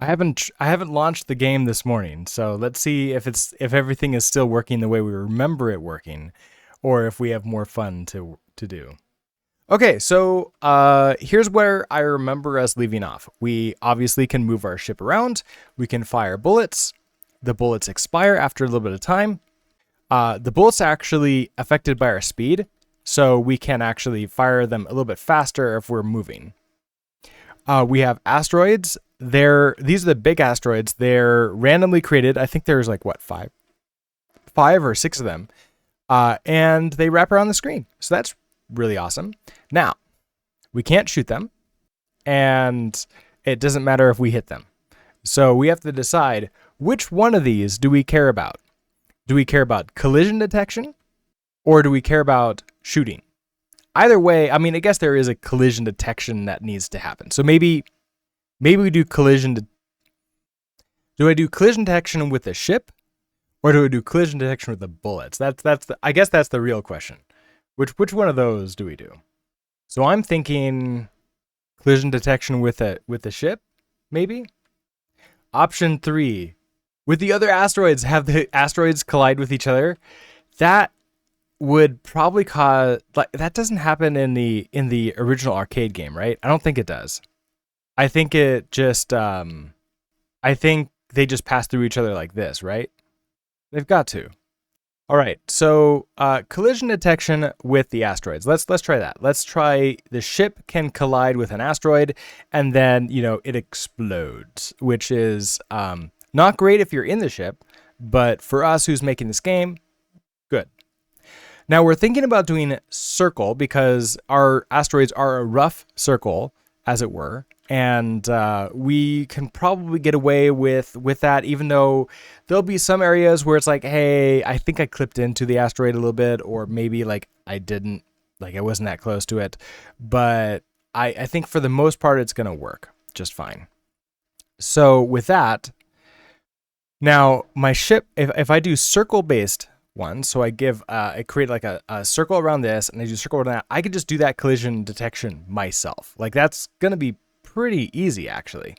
I haven't launched the game this morning, so let's see if everything is still working the way we remember it working, or if we have more fun to do. Okay, so here's where I remember us leaving off. We obviously can move our ship around. We can fire bullets. The bullets expire after a little bit of time. The bullets are actually affected by our speed, so we can actually fire them a little bit faster if we're moving. We have asteroids. These are the big asteroids. They're randomly created. I think there's like what, five or six of them, and they wrap around the screen. So that's really awesome. Now we can't shoot them, and it doesn't matter if we hit them. So we have to decide which one of these do we care about. Do we care about collision detection, or do we care about shooting? Either way, I mean, I guess there is a collision detection that needs to happen. So maybe we do collision. Do I do collision detection with the ship, or do I do collision detection with the bullets? I guess that's the real question. Which one of those do we do? So I'm thinking collision detection with the ship, maybe. Option 3, with the other asteroids, have the asteroids collide with each other. That would probably cause, like, that doesn't happen in the original arcade game, right? I don't think it does. I think it just I think they just pass through each other like this, right? They've got to. All right, so collision detection with the asteroids. Let's try that. Let's try the ship can collide with an asteroid, and then it explodes, which is not great if you're in the ship, but for us who's making this game, good. Now we're thinking about doing circle because our asteroids are a rough circle, as it were, and we can probably get away with that, even though there'll be some areas where it's like, hey, I think I clipped into the asteroid a little bit, or maybe like I didn't, like I wasn't that close to it, but I think for the most part it's gonna work just fine. So with that, now my ship, if I do circle based one, so I create like a circle around this, and I do circle around that, I could just do that collision detection myself. Like that's gonna be pretty easy actually.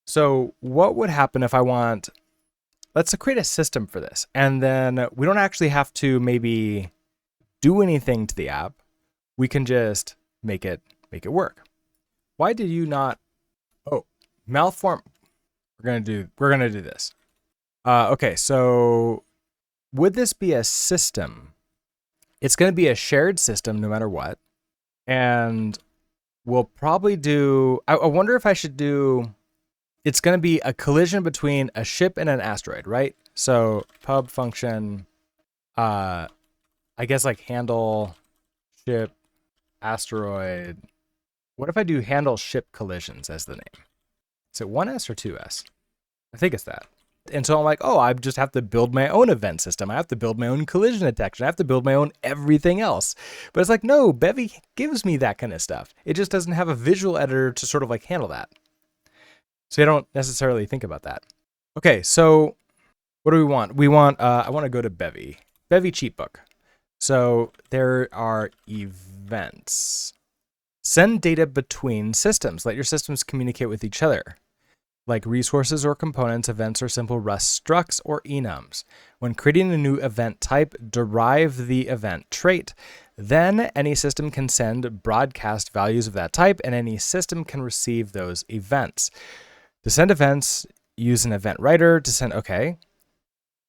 So what would happen if I want, let's create a system for this, and then we don't actually have to maybe do anything to the app. We can just make it work. Why did you not? Oh, malform. We're gonna do this. Okay, so would this be a system? It's going to be a shared system no matter what. And we'll probably do, I wonder if I should do, it's going to be a collision between a ship and an asteroid, right? So pub function, I guess like handle ship asteroid. What if I do handle ship collisions as the name? Is it 1S or 2S? I think it's that. And so I'm like, oh, I just have to build my own event system. I have to build my own collision detection. I have to build my own everything else. But it's like, no, Bevy gives me that kind of stuff. It just doesn't have a visual editor to sort of like handle that. So I don't necessarily think about that. Okay, so what do we want? We want, I want to go to Bevy. Bevy cheat book. So there are events. Send data between systems. Let your systems communicate with each other, like resources or components, events, or simple Rust structs or enums. When creating a new event type, derive the event trait. Then any system can send broadcast values of that type, and any system can receive those events. To send events, use an event writer to send, okay.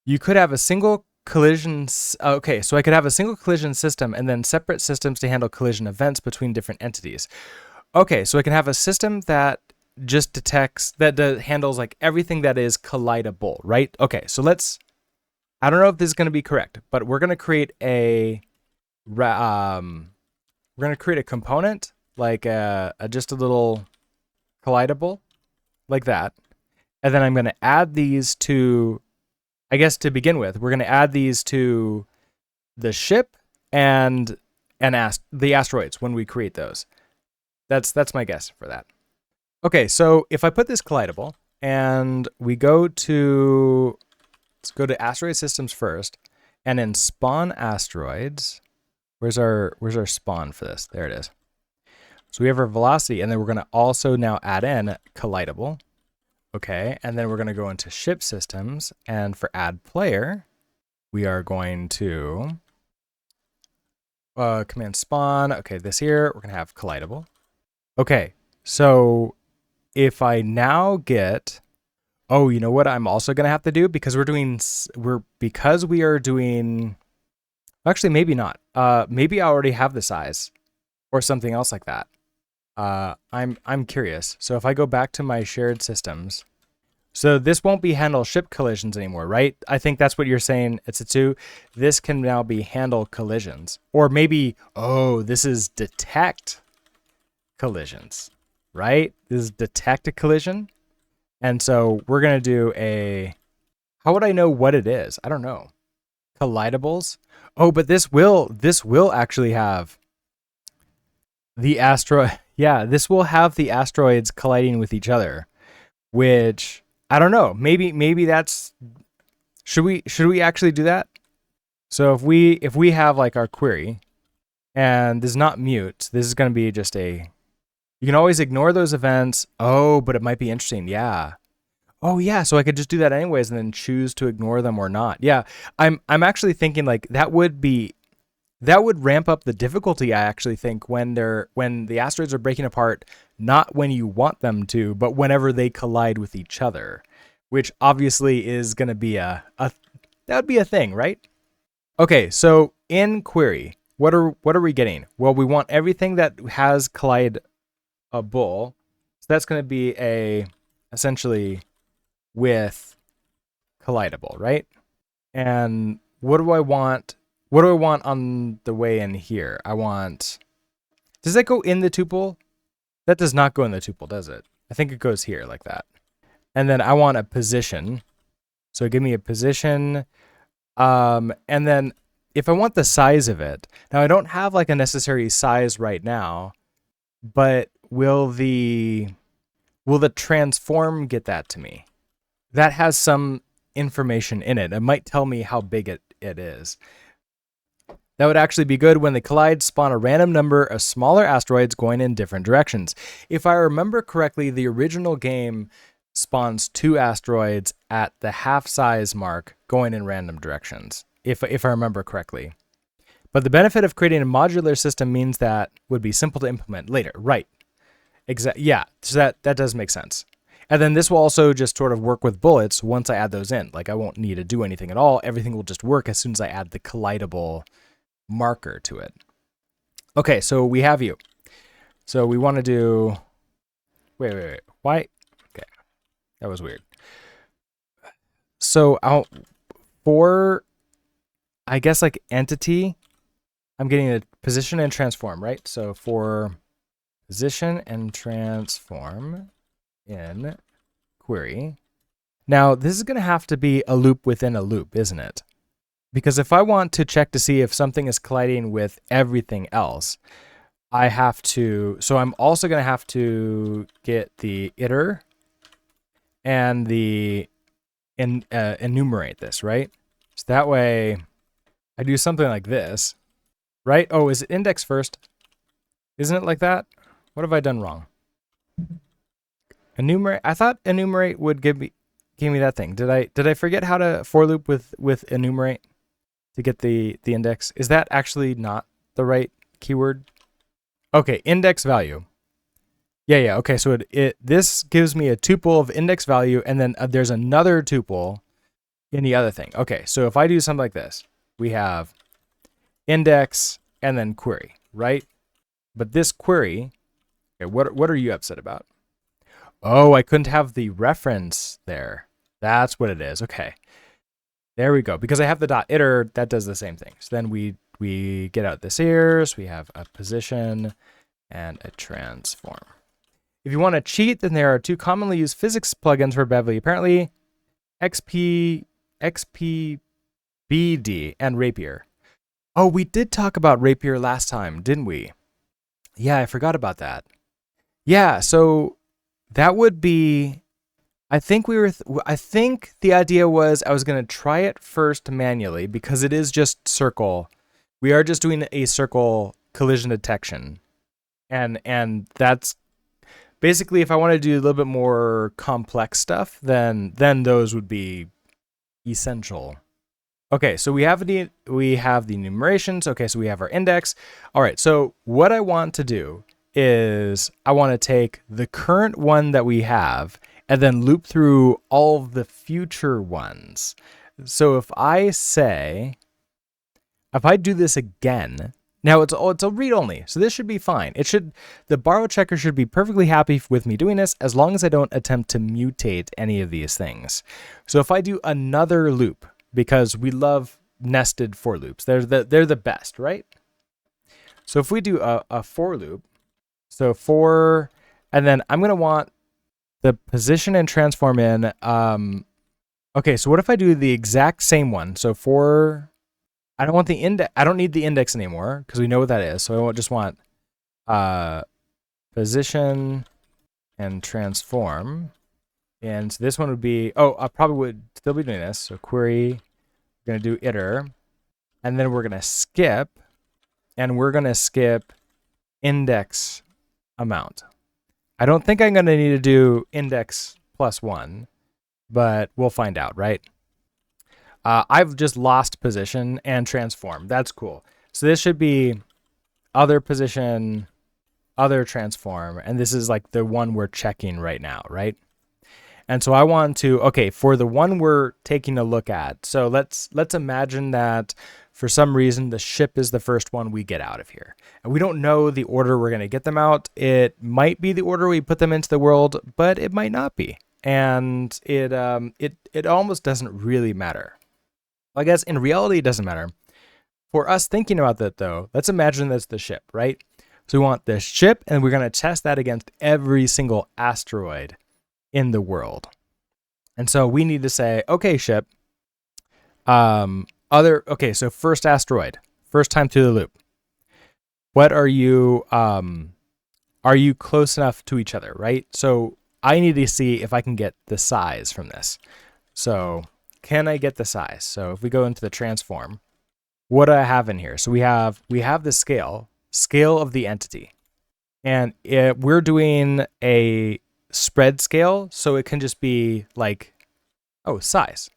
You could have a single collision, okay, so I could have a single collision system and then separate systems to handle collision events between different entities. Okay, so I can have a system that just detects, that handles like everything that is collidable, right? Okay, so I don't know if this is going to be correct, but we're going to create a component, like just a little collidable like that. And then I'm going to add these to, I guess to begin with, we're going to add these to the ship and the asteroids when we create those. That's my guess for that. Okay, so if I put this collidable and we let's go to asteroid systems first, and then spawn asteroids. Where's our spawn for this? There it is. So we have our velocity, and then we're going to also now add in collidable. Okay, and then we're going to go into ship systems, and for add player, we are going to command spawn. Okay, this here, we're going to have collidable. Okay, so if I now get, oh, you know what I'm also going to have to do? Because we are doing, actually, maybe not. Maybe I already have the size or something else like that. I'm curious. So if I go back to my shared systems, so this won't be handle ship collisions anymore, right? I think that's what you're saying. It's a 2. This can now be handle collisions. Or maybe, oh, this is detect collisions, right? This is detect a collision. And so we're going to do a, how would I know what it is? I don't know. Collidables. Oh, but this will actually have the asteroid. Yeah, this will have the asteroids colliding with each other, which I don't know. Maybe that's, should we actually do that? So if we have like our query and this is not mute, this is going to be just a, you can always ignore those events. Oh, but it might be interesting. Yeah. Oh yeah, so I could just do that anyways and then choose to ignore them or not. Yeah. I'm actually thinking like that would ramp up the difficulty, I actually think, when the asteroids are breaking apart, not when you want them to, but whenever they collide with each other, which obviously is going to be a that would be a thing, right? Okay, so in query, what are we getting? Well, we want everything that has collidable. So that's going to be a essentially with collidable, right? And what do I want? What do I want on the way in here? I want, does that go in the tuple? That does not go in the tuple, does it? I think it goes here like that. And then I want a position. So give me a position. And then if I want the size of it, now I don't have like a necessary size right now, but will the transform get that to me? That has some information in it. It might tell me how big it is. That would actually be good. When they collide, spawn a random number of smaller asteroids going in different directions. If I remember correctly, the original game spawns 2 asteroids at the half size mark going in random directions, if I remember correctly. But the benefit of creating a modular system means that would be simple to implement later. Right. Yeah, so that does make sense. And then this will also just sort of work with bullets once I add those in. Like I won't need to do anything at all. Everything will just work as soon as I add the collidable marker to it. Okay, so we have you. So we want to do, wait. Why? Okay, that was weird. So for, I guess like entity, I'm getting a position and transform, right? So for position and transform in query. Now this is going to have to be a loop within a loop, isn't it? Because if I want to check to see if something is colliding with everything else, I have to, so I'm also going to have to get the iter and the enumerate this, right? So that way I do something like this, right? Oh, is it index first? Isn't it like that? What have I done wrong? Enumerate, I thought enumerate would give me that thing. Did I forget how to for loop with enumerate to get the index? Is that actually not the right keyword? Okay, index value. Yeah. Okay, so this gives me a tuple of index value, and then there's another tuple in the other thing. Okay, so if I do something like this, we have index and then query, right? But this query, okay, what are you upset about? Oh, I couldn't have the reference there. That's what it is. Okay. There we go. Because I have the dot iter, that does the same thing. So then we get out this here. So we have a position and a transform. If you want to cheat, then there are 2 commonly used physics plugins for Bevy. Apparently, XPBD and Rapier. Oh, we did talk about Rapier last time, didn't we? Yeah, I forgot about that. Yeah, so that would be, I think the idea was I was going to try it first manually because it is just circle. We are just doing a circle collision detection. And that's basically, if I want to do a little bit more complex stuff, then those would be essential. Okay, so we have the enumerations. Okay, so we have our index. All right, so what I want to do is I want to take the current one that we have and then loop through all of the future ones. So if I do this again, now it's a read only, so this should be fine. The borrow checker should be perfectly happy with me doing this as long as I don't attempt to mutate any of these things. So if I do another loop, because we love nested for loops, they're the best, right? So if we do a for loop, so for, and then I'm gonna want the position and transform in. Okay, so what if I do the exact same one? So for, I don't want the index. I don't need the index anymore because we know what that is. So I just want position and transform. And so this one would be, I probably would still be doing this. So query, we're going to do iter. And then we're going to skip. And we're going to skip index amount. I don't think I'm going to need to do index +1. But we'll find out, right? I've just lost position and transform. That's cool. So this should be other position, other transform. And this is like the one we're checking right now, right? And so I want to, okay, for the one we're taking a look at. So let's imagine that for some reason the ship is the first one we get out of here. And we don't know the order we're going to get them out. It might be the order we put them into the world, but it might not be. And it almost doesn't really matter. I guess in reality, it doesn't matter. For us thinking about that, though, let's imagine that's the ship, right? So we want the ship, and we're going to test that against every single asteroid in the world. And so we need to say, okay, ship, okay, so first asteroid, first time through the loop. What are you close enough to each other, right? So I need to see if I can get the size from this. So can I get the size? So if we go into the transform, what do I have in here? So we have the scale of the entity. And we're doing a spread scale, so it can just be like, size.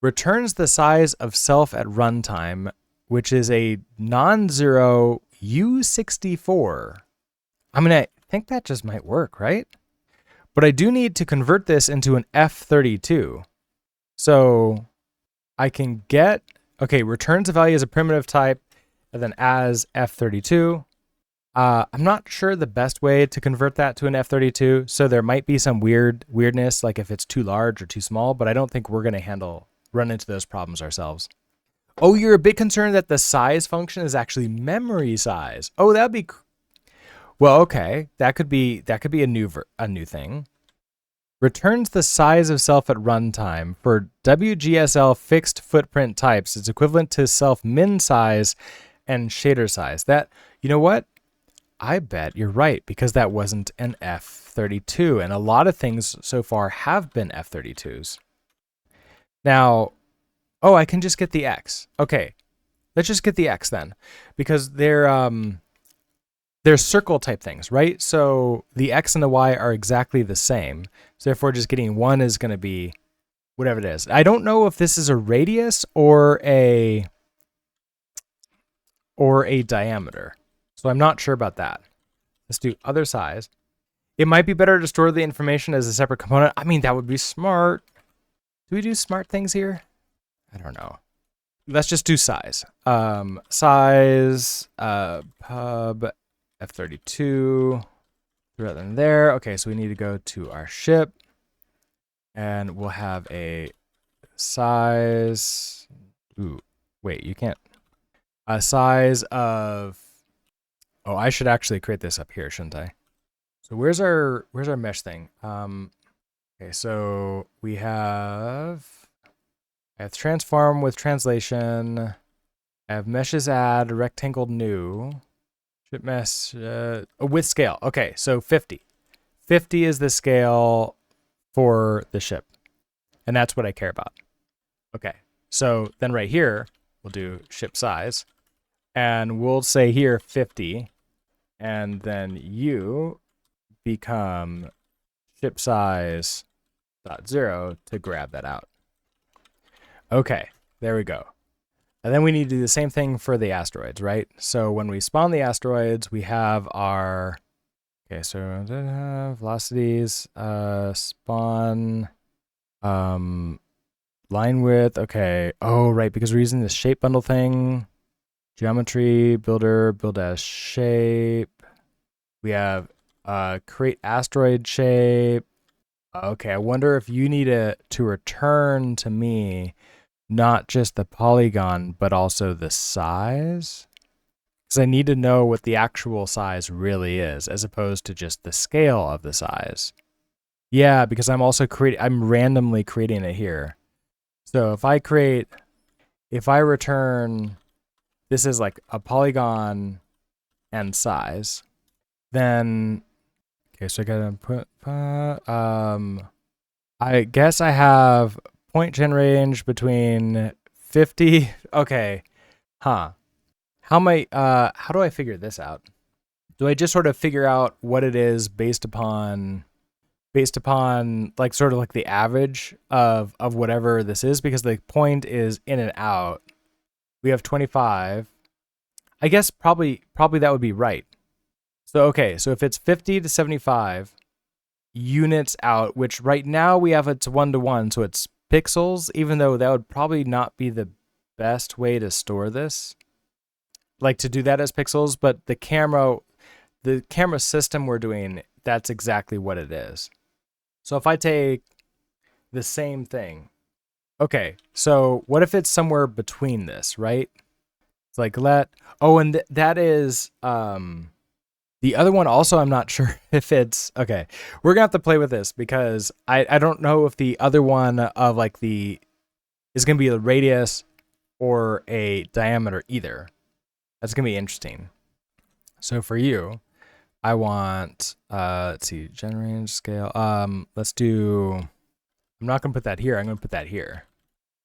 Returns the size of self at runtime, which is a non-zero U64. I think that just might work, right? But I do need to convert this into an F32. So I can get, returns a value as a primitive type, and then as F32. I'm not sure the best way to convert that to an F32. So there might be some weirdness, like if it's too large or too small, but I don't think we're going to run into those problems ourselves. Oh, you're a bit concerned that the size function is actually memory size. Oh, that'd be well, okay. That could be a new thing. Returns the size of self at runtime. For WGSL fixed footprint types, it's equivalent to self min size and shader size. That, you know what? I bet you're right, because that wasn't an F32, and a lot of things so far have been F32s. Now, I can just get the X. Okay, let's just get the X then, because they're circle type things, right? So the X and the Y are exactly the same. So therefore, just getting one is going to be whatever it is. I don't know if this is a radius or a diameter. So I'm not sure about that. Let's do other size. It might be better to store the information as a separate component. I mean, that would be smart. Do we do smart things here? I don't know. Let's just do size. Size, pub, F32, rather than there. Okay, so we need to go to our ship, and we'll have a size. Ooh, wait, you can't. A size of. Oh, I should actually create this up here, shouldn't I? So where's our mesh thing? Okay, so I have transform with translation. I have meshes add, rectangle new. Ship mesh with scale. Okay, so 50. 50 is the scale for the ship. And that's what I care about. Okay, so then right here, we'll do ship size. And we'll say here 50. And then become ship size dot 0 to grab that out. Okay, there we go. And then we need to do the same thing for the asteroids, right? So when we spawn the asteroids, we have our, okay, so velocities, spawn, line width, okay. Oh, right, because we're using this shape bundle thing. Geometry, builder, build as shape. We have create asteroid shape. Okay, I wonder if you need to return to me not just the polygon, but also the size. Because I need to know what the actual size really is, as opposed to just the scale of the size. Yeah, because I'm randomly creating it here. So if I return, this is like a polygon and size, then, okay, so I gotta put, I guess I have point gen range between 50. Okay. Huh. How do I figure this out? Do I just sort of figure out what it is based upon like sort of like the average of whatever this is, because the point is in and out. We have 25. I guess probably that would be right. So okay, so if it's 50 to 75 units out, which right now we have it's 1-to-1, so it's pixels, even though that would probably not be the best way to store this, like to do that as pixels, but the camera system we're doing, that's exactly what it is. So if I take the same thing, okay, so what if it's somewhere between this, right? It's like that is the other one also, I'm not sure if it's, okay, we're gonna have to play with this because I don't know if the other one of like is gonna be a radius or a diameter either. That's gonna be interesting. So for you, I want, let's see, gen range scale. Let's do, I'm not gonna put that here. I'm gonna put that here.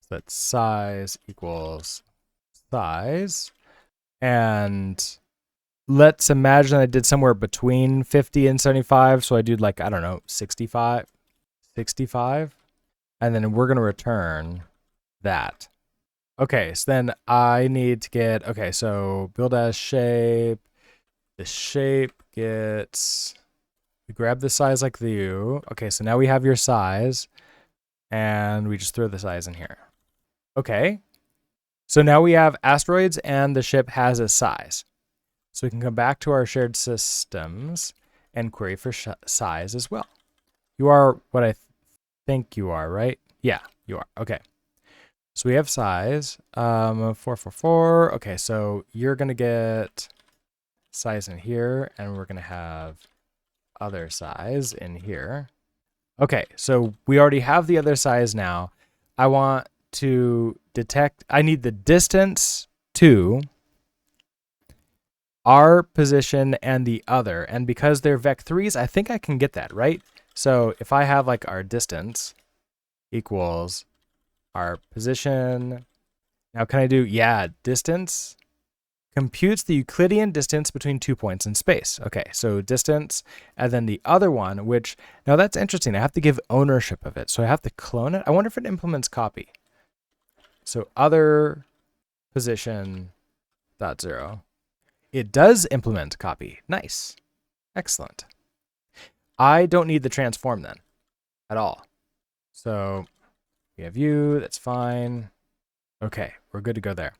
So that's size equals size. And let's imagine I did somewhere between 50 and 75. So I do like, I don't know, 65. And then we're gonna return that. Okay, so then I need to get, okay, so build as shape. The shape gets, we grab the size like you. Okay, so now we have your size, and we just throw the size in here. Okay, so now we have asteroids and the ship has a size. So we can come back to our shared systems and query for size as well. You are what I think you are, right? Yeah, you are. Okay. So we have size, 444. Okay, so you're gonna get size in here, and we're gonna have other size in here. Okay, so we already have the other size now. I want to detect, I need the distance to our position and the other, and because they're vec3s, I think I can get that, right? So if I have like our distance equals our position, now can I do, yeah, distance computes the Euclidean distance between 2 points in space. Okay, so distance, and then the other one, which, now that's interesting. I have to give ownership of it. So I have to clone it. I wonder if it implements copy. So other position dot 0. It does implement copy. Nice. Excellent. I don't need the transform then at all. So we have you, that's fine. Okay, we're good to go there.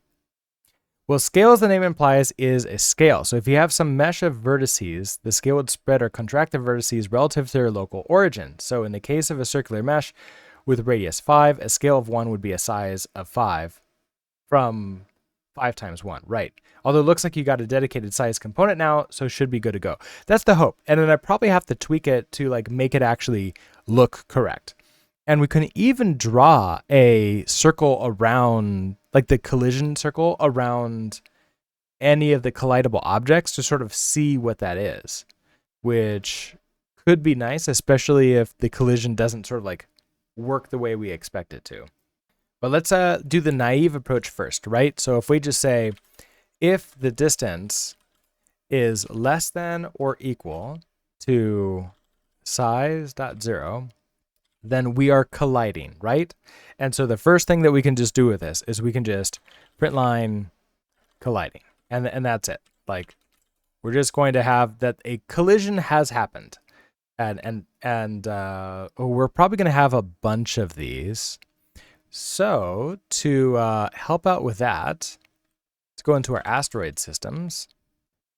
Well, scale, as the name implies, is a scale. So if you have some mesh of vertices, the scale would spread or contract the vertices relative to their local origin. So in the case of a circular mesh with radius 5, a scale of 1 would be a size of 5 from 5 times 1, right? Although it looks like you got a dedicated size component now, so should be good to go. That's the hope. And then I probably have to tweak it to like make it actually look correct. And we can even draw a circle around, like the collision circle around any of the collidable objects to sort of see what that is, which could be nice, especially if the collision doesn't sort of like work the way we expect it to. But let's do the naive approach first, right? So if we just say, if the distance is less than or equal to size.0, then we are colliding, right? And so the first thing that we can just do with this is we can just print line colliding, and that's it. Like, we're just going to have that a collision has happened, and we're probably going to have a bunch of these. So to help out with that, let's go into our asteroid systems.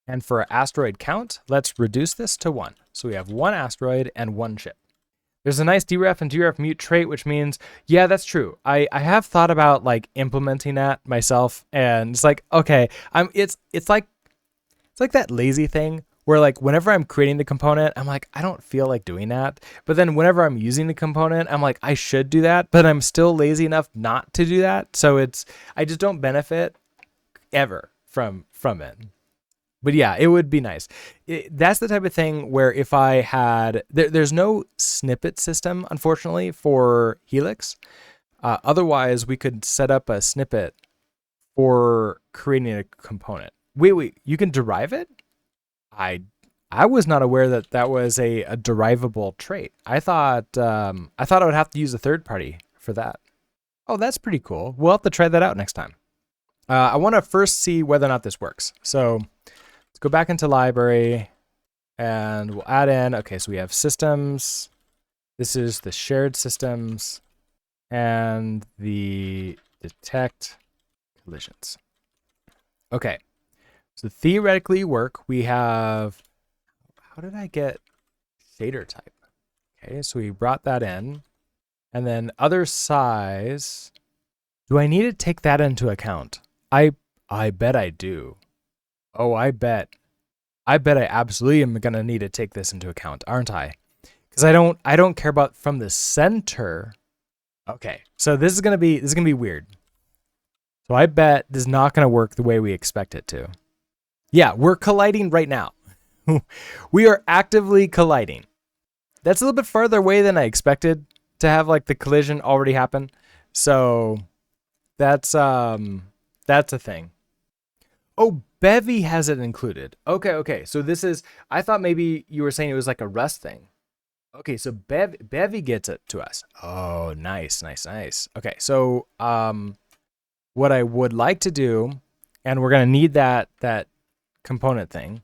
And for our asteroid count, let's reduce this to 1. So we have 1 asteroid and 1 ship. There's a nice deref and deref mute trait, which means, yeah, that's true. I have thought about like implementing that myself, and it's like, okay, it's like that lazy thing where like whenever I'm creating the component, I'm like, I don't feel like doing that. But then whenever I'm using the component, I'm like, I should do that, but I'm still lazy enough not to do that. So I just don't benefit ever from it. But yeah, it would be nice. That's the type of thing where if I had, there's no snippet system, unfortunately, for Helix. Otherwise, we could set up a snippet for creating a component. Wait, you can derive it? I was not aware that that was a derivable trait. I thought I would have to use a third party for that. Oh, that's pretty cool. We'll have to try that out next time. I want to first see whether or not this works. So let's go back into library and we'll add in, okay, so we have systems. This is the shared systems and the detect collisions. Okay, so theoretically work. We have, how did I get shader type? Okay, so we brought that in, and then other size. Do I need to take that into account? I bet I do. Oh, I bet I absolutely am gonna need to take this into account, aren't I? Because I don't care about from the center. Okay, so this is gonna be weird. So I bet this is not gonna work the way we expect it to. Yeah, we're colliding right now. We are actively colliding. That's a little bit farther away than I expected to have like the collision already happen. So that's a thing. Oh, Bevy has it included. Okay. So this is, I thought maybe you were saying it was like a Rust thing. Okay, so Bevy gets it to us. Oh, nice. Okay, so what I would like to do, and we're gonna need that component thing.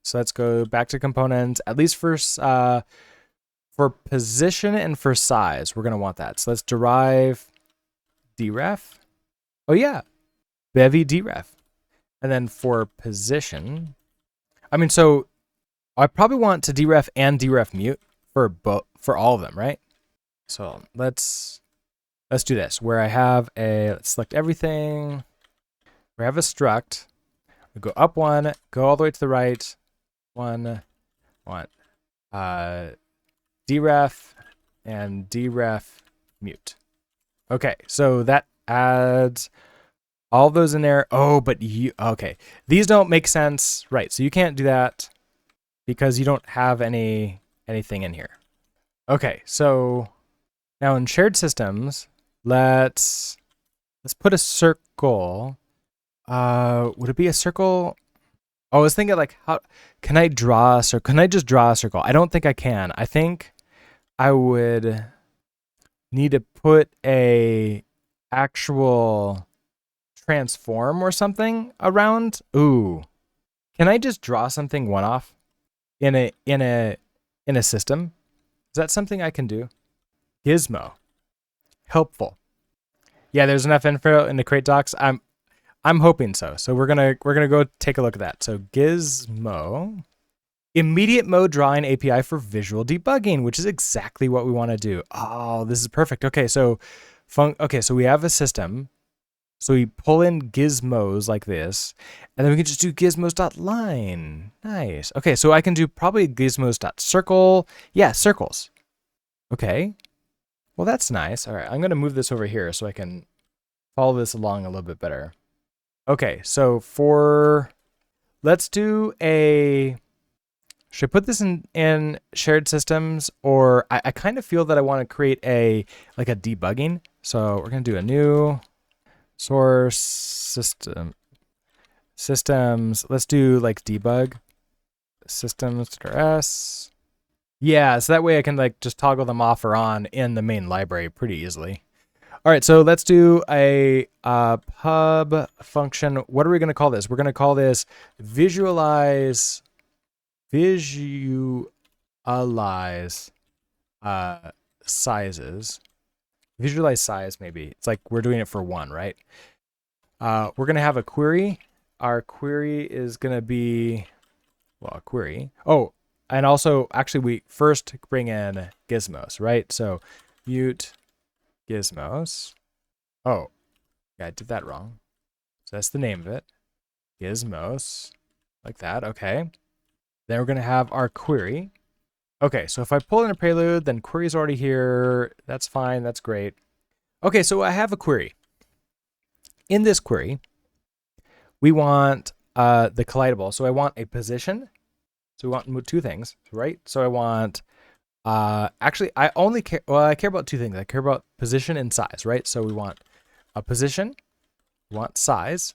So let's go back to components, at least for position and for size, we're gonna want that. So let's derive deref. Oh yeah, Bevy deref. And then for position, I mean, so I probably want to deref and deref mute for all of them, right? So let's do this where I have let's select everything. We have a struct. We go up 1, go all the way to the right. 1, deref and deref mute. Okay, so that adds all those in there. Oh, but okay. These don't make sense. Right, so you can't do that because you don't have anything in here. Okay, so now in shared systems, let's put a circle. Would it be a circle? Oh, I was thinking like, how can I draw a circle? Can I just draw a circle? I don't think I can. I think I would need to put a actual transform or something around. Ooh, can I just draw something one-off in a system? Is that something I can do? Gizmo, helpful. Yeah, there's enough info in the crate docs. I'm hoping so. So we're gonna go take a look at that. So Gizmo, immediate mode drawing API for visual debugging, which is exactly what we want to do. Oh, this is perfect. Okay, so so we have a system. So we pull in gizmos like this, and then we can just do gizmos.line. Nice. Okay, so I can do probably gizmos.circle. Yeah, circles. Okay. Well, that's nice. All right, I'm going to move this over here so I can follow this along a little bit better. Okay, so let's do should I put this in shared systems, or I kind of feel that I want to create like a debugging. So we're going to do a new source systems. Let's do like debug systems.s. Yeah, so that way I can like just toggle them off or on in the main library pretty easily. All right, so let's do a pub function. What are we going to call this? We're going to call this visualize sizes. Visualize size, maybe. It's like we're doing it for one, right? We're going to have a query. Our query is going to be, well, a query. Oh, and also, actually, we first bring in gizmos, right? So mute gizmos. Oh, yeah, I did that wrong. So that's the name of it. Gizmos, like that. Okay. Then we're going to have our query. Okay, so if I pull in a prelude, then query's already here. That's fine. That's great. Okay, so I have a query. In this query, we want the collidable. So I want a position. So we want two things, right? So I want, actually, I only care, well, I care about two things. I care about position and size, right? So we want a position, we want size,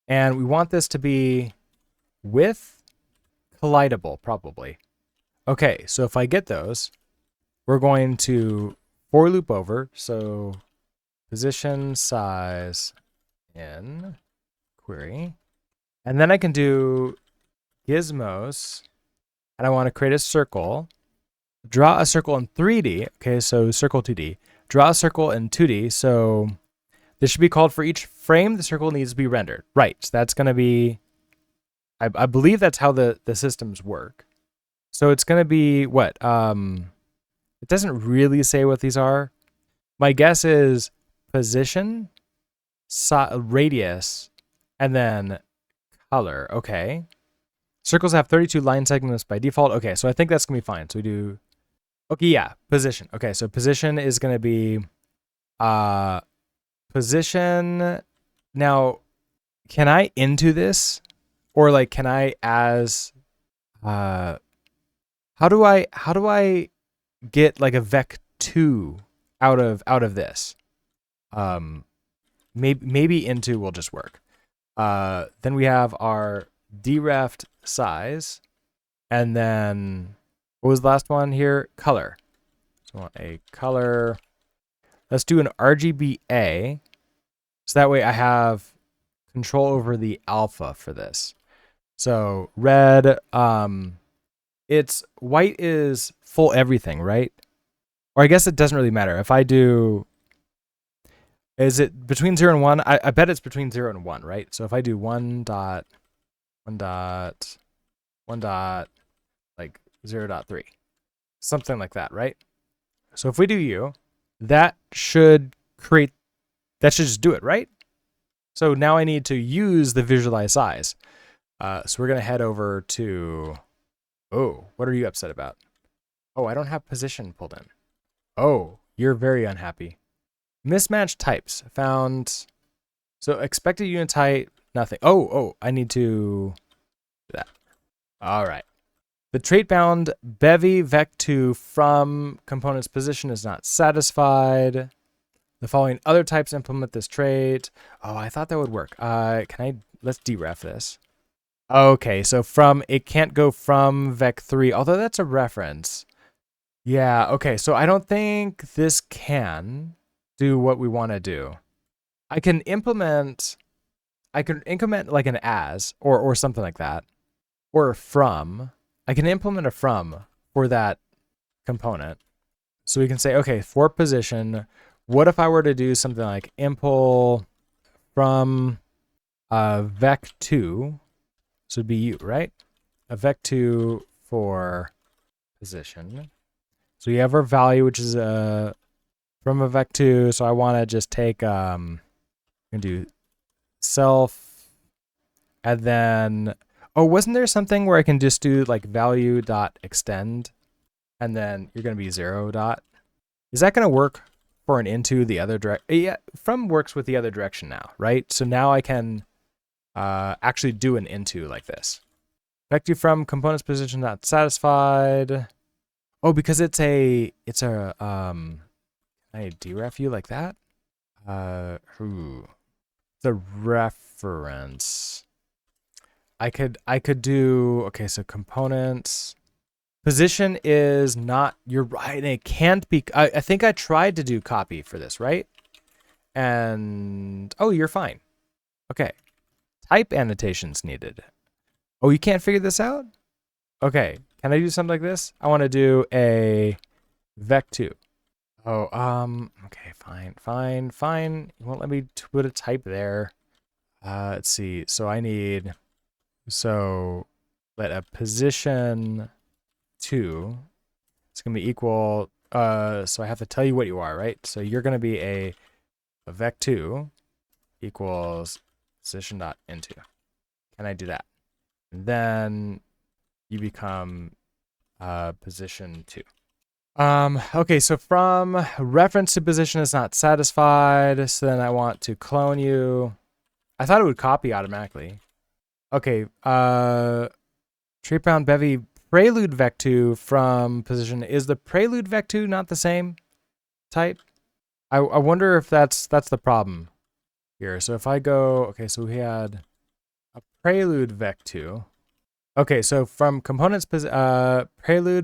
and we want this to be with collidable, probably. Okay, so if I get those, we're going to for loop over. So position size in query. And then I can do gizmos, and I want to create a circle. Draw a circle in 3D. Okay, so circle 2D. Draw a circle in 2D. So this should be called for each frame the circle needs to be rendered. Right, so that's going to be, I believe that's how the systems work. So it's going to be what? It doesn't really say what these are. My guess is position, radius, and then color. Okay. Circles have 32 line segments by default. Okay, so I think that's going to be fine. So we do, okay, yeah, position. Okay, so position is going to be position. Now, can I into this? Or like, can I how do I get like a vec2 out of this? Maybe into will just work. Then we have our dereft size, and then what was the last one here? Color. So I want a color. Let's do an RGBA, so that way I have control over the alpha for this. So red, it's white is full everything, right? Or I guess it doesn't really matter. If I do, is it between 0 and 1? I bet it's between 0 and 1, right? So if I do 1 dot, like 0.3, something like that, right? So if we do U, that should just do it, right? So now I need to use the visualize size. So we're going to head over to, oh, what are you upset about? Oh, I don't have position pulled in. Oh, you're very unhappy. Mismatched types found. So expected unit type, nothing. Oh, I need to do that. All right. The trait bound Bevy vec2 from component's position is not satisfied. The following other types implement this trait. Oh, I thought that would work. Let's deref this. Okay, so it can't go from vec3, although that's a reference. Yeah, okay, so I don't think this can do what we want to do. I can implement like an as or something like that, or a from. I can implement a from for that component. So we can say, okay, for position, what if I were to do something like impl from vec2? So it'd be U, right? A vec2 for position. So you have our value, which is from a vec2. So I want to just take I'm gonna do self, and then wasn't there something where I can just do like value dot extend, and then you're gonna be 0 dot? Is that gonna work for an into the other direction? Yeah, from works with the other direction now, right? So now I can actually do an into like this. Vec2 from components position not satisfied. Oh, because it's a can I deref you like that? It's a reference. I could do, okay, so components. Position is not, you're right, and it can't be, I think I tried to do copy for this, right? And, oh, you're fine. Okay. Type annotations needed. Oh, you can't figure this out? Okay. Can I do something like this? I want to do a vec2. Oh, okay, fine. You won't let me put a type there. Let's see. So I need, so let a position 2, it's going to be equal, so I have to tell you what you are, right? So you're going to be a vec2 equals position dot into. Can I do that? And then you become position 2. Okay, so from reference to position is not satisfied, so then I want to clone you. I thought it would copy automatically. Okay, Tree-bound Bevy prelude vec2 from position. Is the prelude vec2 not the same type? I wonder if that's the problem here. So if I go, okay, so we had a prelude vec2. Okay, so from components, prelude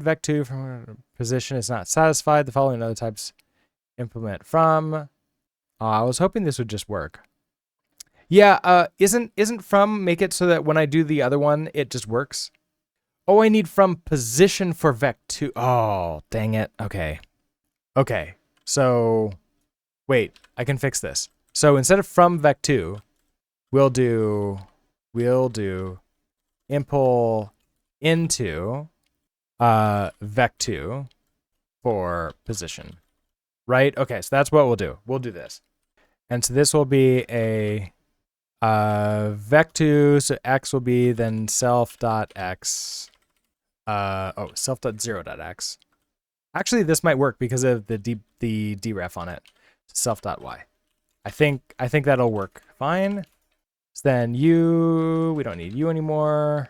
vec2 from position is not satisfied. The following other types implement from. I was hoping this would just work. Yeah, isn't from make it so that when I do the other one, it just works? Oh, I need from position for vec2. Oh, dang it. Okay. Okay. So, wait, I can fix this. So instead of from vec2, we'll do impl into vec2 for position. Right? Okay, so that's what we'll do. We'll do this. And so this will be a vec2, so x will be then self.x. Self.0.x. Actually, this might work because of the deref on it. Self.y. I think that'll work fine. So then we don't need you anymore.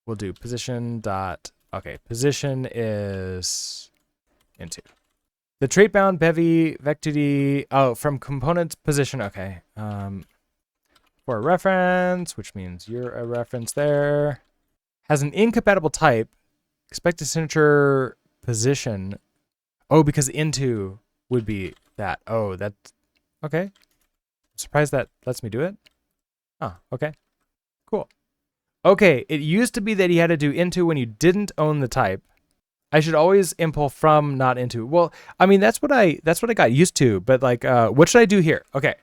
We'll do position dot, okay, position is into. The trait bound Bevy vec2d, oh, from components position, okay. For a reference, which means you're a reference there. Has an incompatible type. Expected signature position. Oh, because into would be that. Oh, that's okay. I'm surprised that lets me do it. Oh, okay. Cool. Okay, it used to be that you had to do into when you didn't own the type. I should always impl from, not into. Well, I mean that's what I got used to, but like what should I do here? Okay.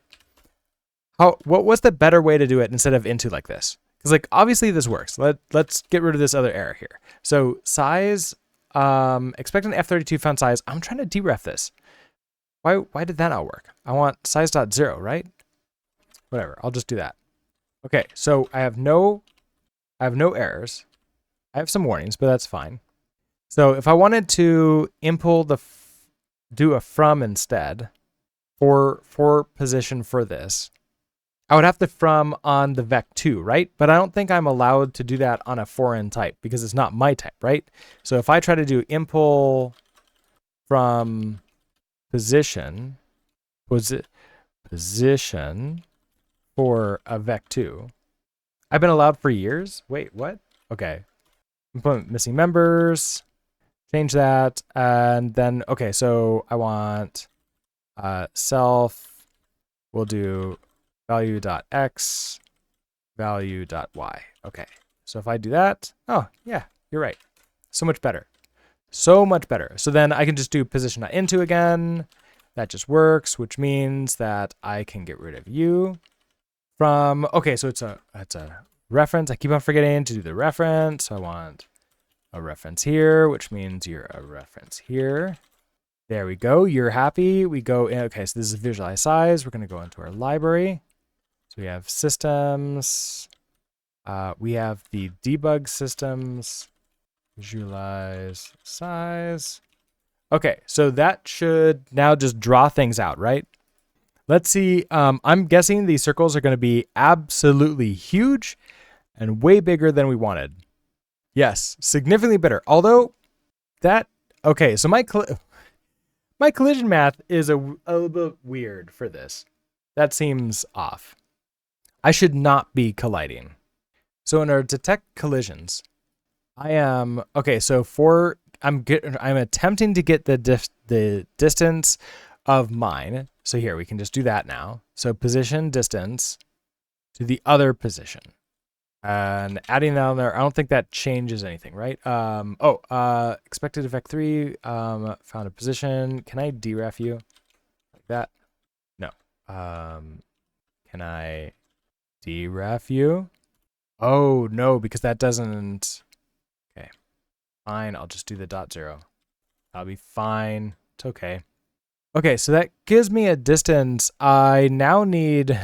What's the better way to do it instead of into like this? Because like obviously this works. Let's get rid of this other error here. So size, expect an F32 font size. I'm trying to deref this. Why did that not work? I want size.0, right? Whatever. I'll just do that. Okay, so I have no errors. I have some warnings, but that's fine. So if I wanted to impl do a from instead for position for this, I would have to from on the vec2, right? But I don't think I'm allowed to do that on a foreign type because it's not my type, right? So if I try to do impl from position for a vec2, I've been allowed for years. Wait, what? Okay. Implement missing members. Change that. And then, okay, so I want self. We'll do value.x, value.y. Okay, so if I do that, oh, yeah, you're right. So much better. So much better. So then I can just do position.into again. That just works, which means that I can get rid of you from, okay, so it's a reference. I keep on forgetting to do the reference. So I want a reference here, which means you're a reference here. There we go. You're happy. We go in. Okay, so this is visualize size. We're going to go into our library. So we have systems. We have the debug systems. Visualize size. Okay, so that should now just draw things out, right? Let's see. I'm guessing these circles are going to be absolutely huge and way bigger than we wanted. Yes, significantly better. Although that, okay, so my collision math is a little bit weird for this. That seems off. I should not be colliding. So in our detect collisions, I'm attempting to get the distance of mine. So here we can just do that now. So position distance to the other position. And adding that on there, I don't think that changes anything, right? Expected effect 3, found a position. Can I deref you like that? No. Can I deref you? Oh, no, because that doesn't... Okay, fine. I'll just do the dot 0. I'll be fine. It's okay. Okay, so that gives me a distance. I now need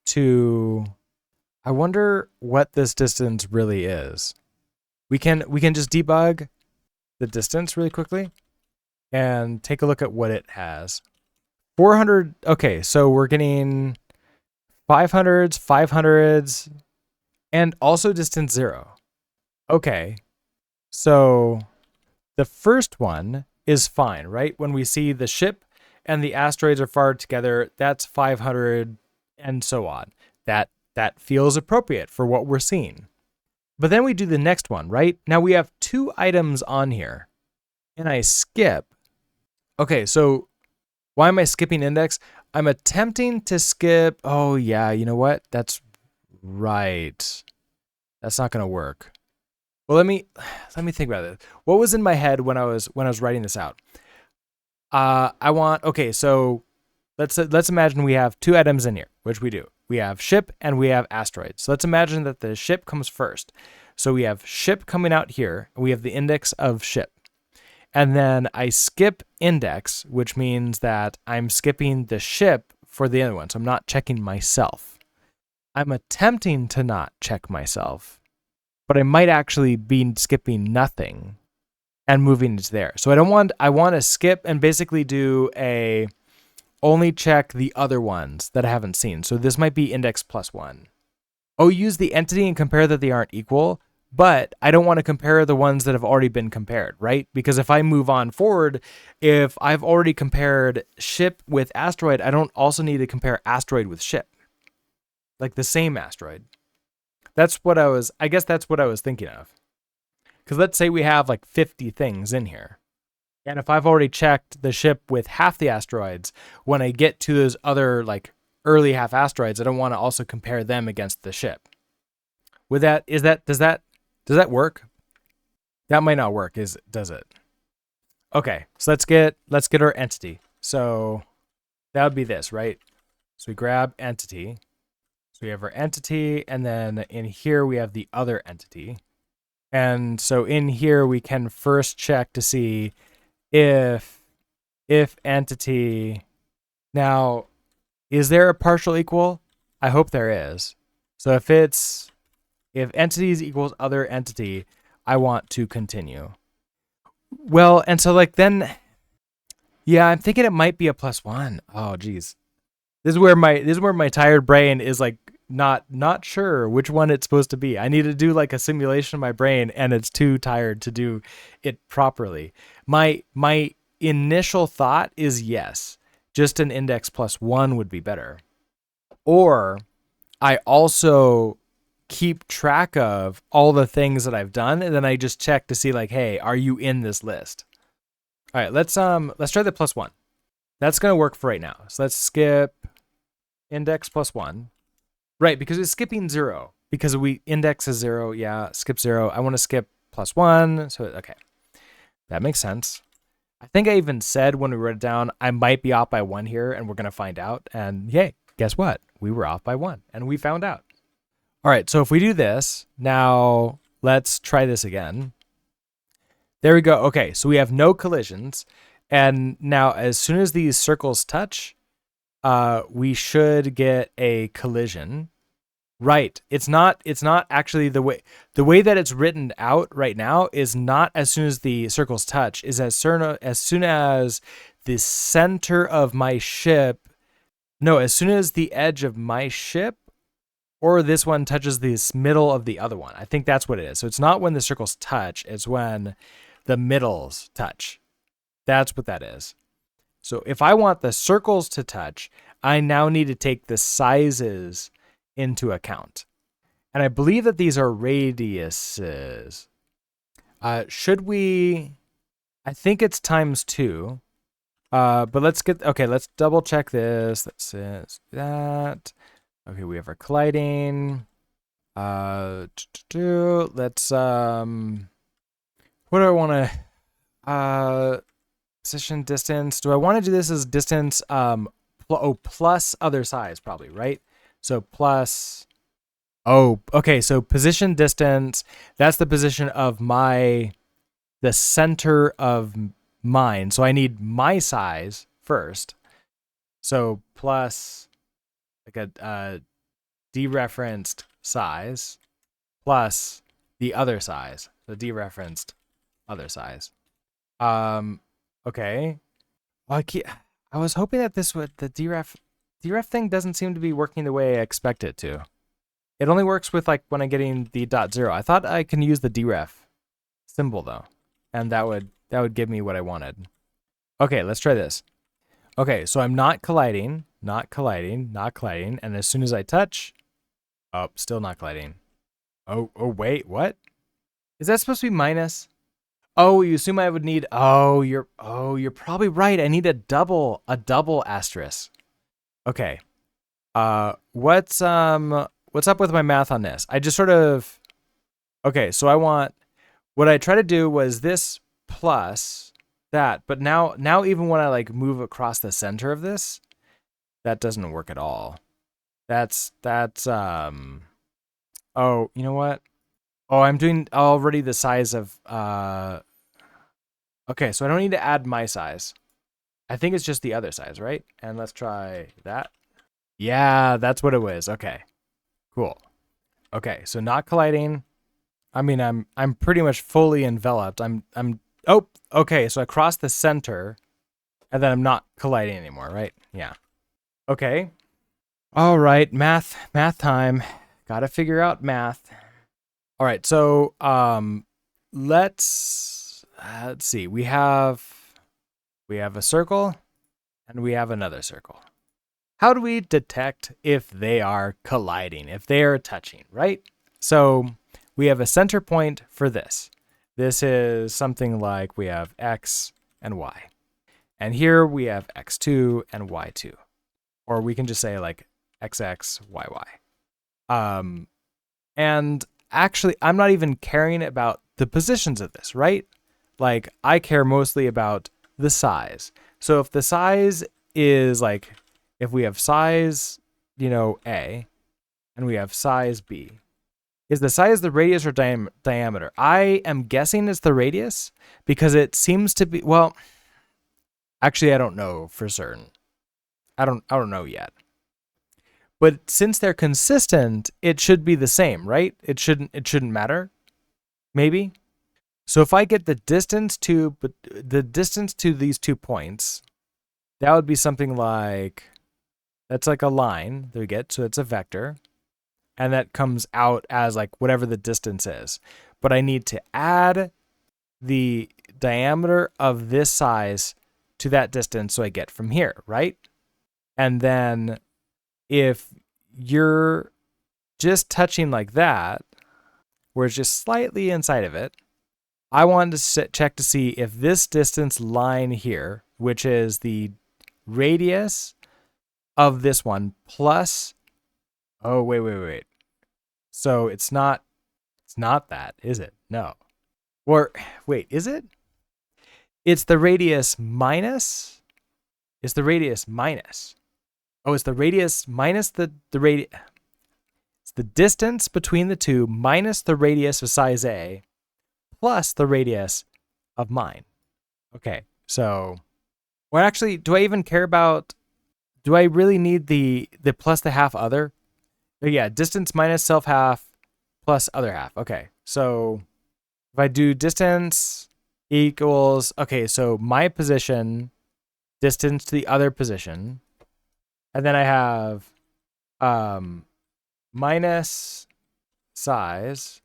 to... I wonder what this distance really is. We can just debug the distance really quickly and take a look at what it has. 400. Okay, so we're getting 500s, 500s, and also distance 0. Okay, so the first one is fine, right? When we see the ship and the asteroids are far together, that's 500 and so on. That feels appropriate for what we're seeing. But then we do the next one, right? Now we have 2 items on here, and I skip. Okay, so why am I skipping index? I'm attempting to skip. Oh yeah, you know what? That's right. That's not gonna work. Well, let me think about it. What was in my head when I was writing this out? Okay, so let's imagine we have 2 items in here, which we do. We have ship and we have asteroids. So let's imagine that the ship comes first. So we have ship coming out here, and we have the index of ship. And then I skip index, which means that I'm skipping the ship for the other one. So I'm not checking myself. I'm attempting to not check myself, but I might actually be skipping nothing and moving it there. So I want to skip and basically do a only check the other ones that I haven't seen. So this might be index +1. Oh, use the entity and compare that they aren't equal, but I don't want to compare the ones that have already been compared, right? Because if I move on forward, if I've already compared ship with asteroid, I don't also need to compare asteroid with ship. Like the same asteroid. I guess that's what I was thinking of. Because let's say we have like 50 things in here. And if I've already checked the ship with half the asteroids, when I get to those other like early half asteroids, I don't want to also compare them against the ship. Does that work? That might not work, does it? Okay, so let's get our entity. So that would be this, right? So we grab entity. So we have our entity, and then in here we have the other entity. And so in here we can first check to see if entity. Now, is there a partial equal? I hope there is. So if entities equals other entity, I want to continue. Well, and so like then, yeah, I'm thinking it might be a +1. Oh, geez. This is where my tired brain is like not sure which one it's supposed to be. I need to do like a simulation of my brain, and it's too tired to do it properly. My initial thought is yes, just an index +1 would be better. Or I also keep track of all the things that I've done, and then I just check to see like, hey, are you in this list? All right, let's try the +1. That's gonna work for right now. So let's skip index +1. Right, because it's skipping 0. Because we index is 0, yeah, skip 0. I want to skip +1, so okay. That makes sense. I think I even said when we wrote it down, I might be off by 1 here, and we're going to find out. And yay, guess what? We were off by 1, and we found out. All right, so if we do this, now let's try this again. There we go. Okay, so we have no collisions. And now as soon as these circles touch, we should get a collision. Right. It's not actually the way that it's written out right now is not as soon as the circles touch, is as soon as the center of my ship. No, as soon as the edge of my ship or this one touches this middle of the other one. I think that's what it is. So it's not when the circles touch, it's when the middles touch. That's what that is. So if I want the circles to touch, I now need to take the sizes into account. And I believe that these are radiuses. Should we... I think it's times 2. But let's double check this. That says that. Okay, we have our colliding. Let's, what do I want to, position, distance. Do I want to do this as distance, plus other size probably, right? So plus, okay, so position, distance, that's the position of the center of mine. So I need my size first. So plus like a dereferenced size plus the other size. So dereferenced other size. Okay. Well, I was hoping that the deref thing doesn't seem to be working the way I expect it to. It only works with like when I'm getting the .0. I thought I can use the deref symbol though, and that would give me what I wanted. Okay, let's try this. Okay, so I'm not colliding, and as soon as I touch, oh, still not colliding. Oh wait, what? Is that supposed to be minus? Oh, you assume I would need, you're probably right. I need a double asterisk. Okay. What's up with my math on this? I just sort of, okay, so what I try to do was this plus that, but now even when I like move across the center of this, that doesn't work at all. That's oh, you know what? Oh, I'm doing already the size of, okay, so I don't need to add my size. I think it's just the other size, right? And let's try that. Yeah, that's what it was. Okay, cool. Okay, so not colliding. I mean, I'm pretty much fully enveloped. Oh, okay, so I crossed the center, and then I'm not colliding anymore, right? Yeah. Okay. All right, math time. Gotta figure out math. All right, so let's see. We have a circle, and we have another circle. How do we detect if they are colliding, if they are touching, right? So we have a center point for this. This is something like we have x and y. And here we have x2 and y2. Or we can just say like xx, yy. And actually, I'm not even caring about the positions of this, right? Like, I care mostly about the size. So if the size is like, if we have size, A, and we have size B, is the size the radius or diameter? I am guessing it's the radius because it seems to be, well, actually, I don't know for certain. I don't know yet. But since they're consistent, it should be the same, right? It shouldn't matter. Maybe. So if I get the distance to these 2 points, that would be something like, that's like a line that we get, so it's a vector, and that comes out as like whatever the distance is. But I need to add the diameter of this size to that distance so I get from here, right? And then if you're just touching like that, where it's just slightly inside of it, I wanted to check to see if this distance line here, which is the radius of this one plus, oh, wait. So it's not that, is it? No. Or wait, is it? It's the radius minus. It's the radius minus. Oh, it's the radius minus the radius. It's the distance between the two minus the radius of size A plus the radius of mine. Okay, so, well, actually, do I even care about, do I really need the plus the half other? Oh, yeah, distance minus self half plus other half. Okay, so if I do distance equals, okay, so my position, distance to the other position, and then I have minus size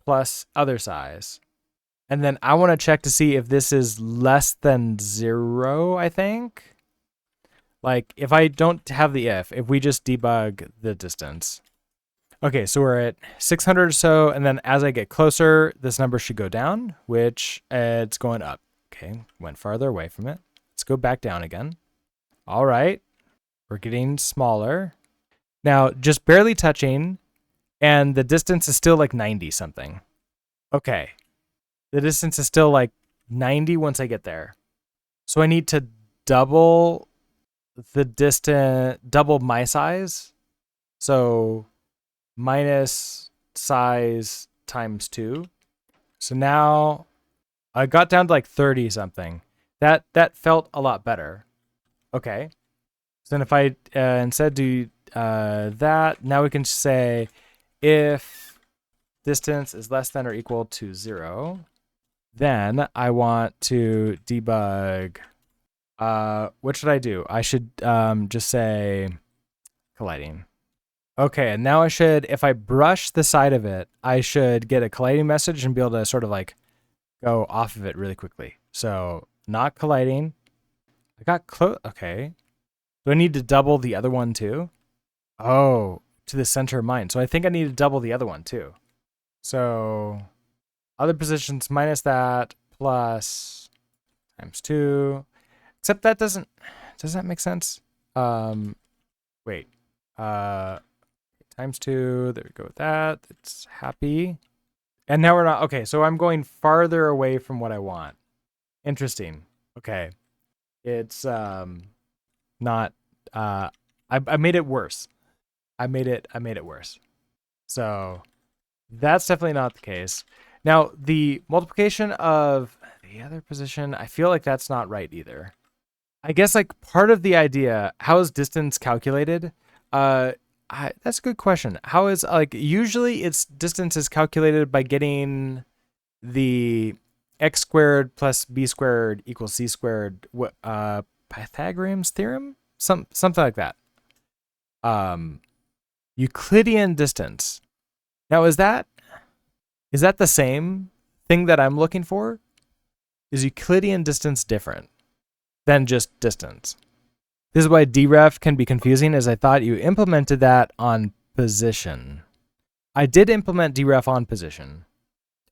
plus other size. And then I want to check to see if this is less than 0, I think. Like, if I don't have the if we just debug the distance. Okay, so we're at 600 or so, and then as I get closer, this number should go down, which it's going up. Okay, went farther away from it. Let's go back down again. All right, we're getting smaller. Now, just barely touching, and the distance is still like 90 something. Okay, the distance is still like 90 once I get there. So I need to double the distance, double my size. So minus size times 2. So now I got down to like 30 something. That felt a lot better. Okay. So then if I instead do that, now we can say if distance is less than or equal to 0, then I want to debug. What should I do? I should just say colliding. Okay, and now I should, if I brush the side of it, I should get a colliding message and be able to sort of like go off of it really quickly. So not colliding. I got close. Okay. Do I need to double the other one too? Oh, to the center of mine. So I think I need to double the other one too. So other positions minus that plus times 2. Except that does that make sense? Wait. Times 2. There we go with that. It's happy. And now we're not. Okay, so I'm going farther away from what I want. Interesting. Okay. It's not I made it worse. I made it worse. So that's definitely not the case. Now, the multiplication of the other position, I feel like that's not right either. I guess like part of the idea, how is distance calculated? That's a good question. How is like usually its distance is calculated by getting the x squared plus b squared equals c squared. Pythagorean's theorem, something like that. Euclidean distance. Now is that the same thing that I'm looking for? Is Euclidean distance different than just distance? This is why deref can be confusing, as I thought you implemented that on position. I did implement deref on position.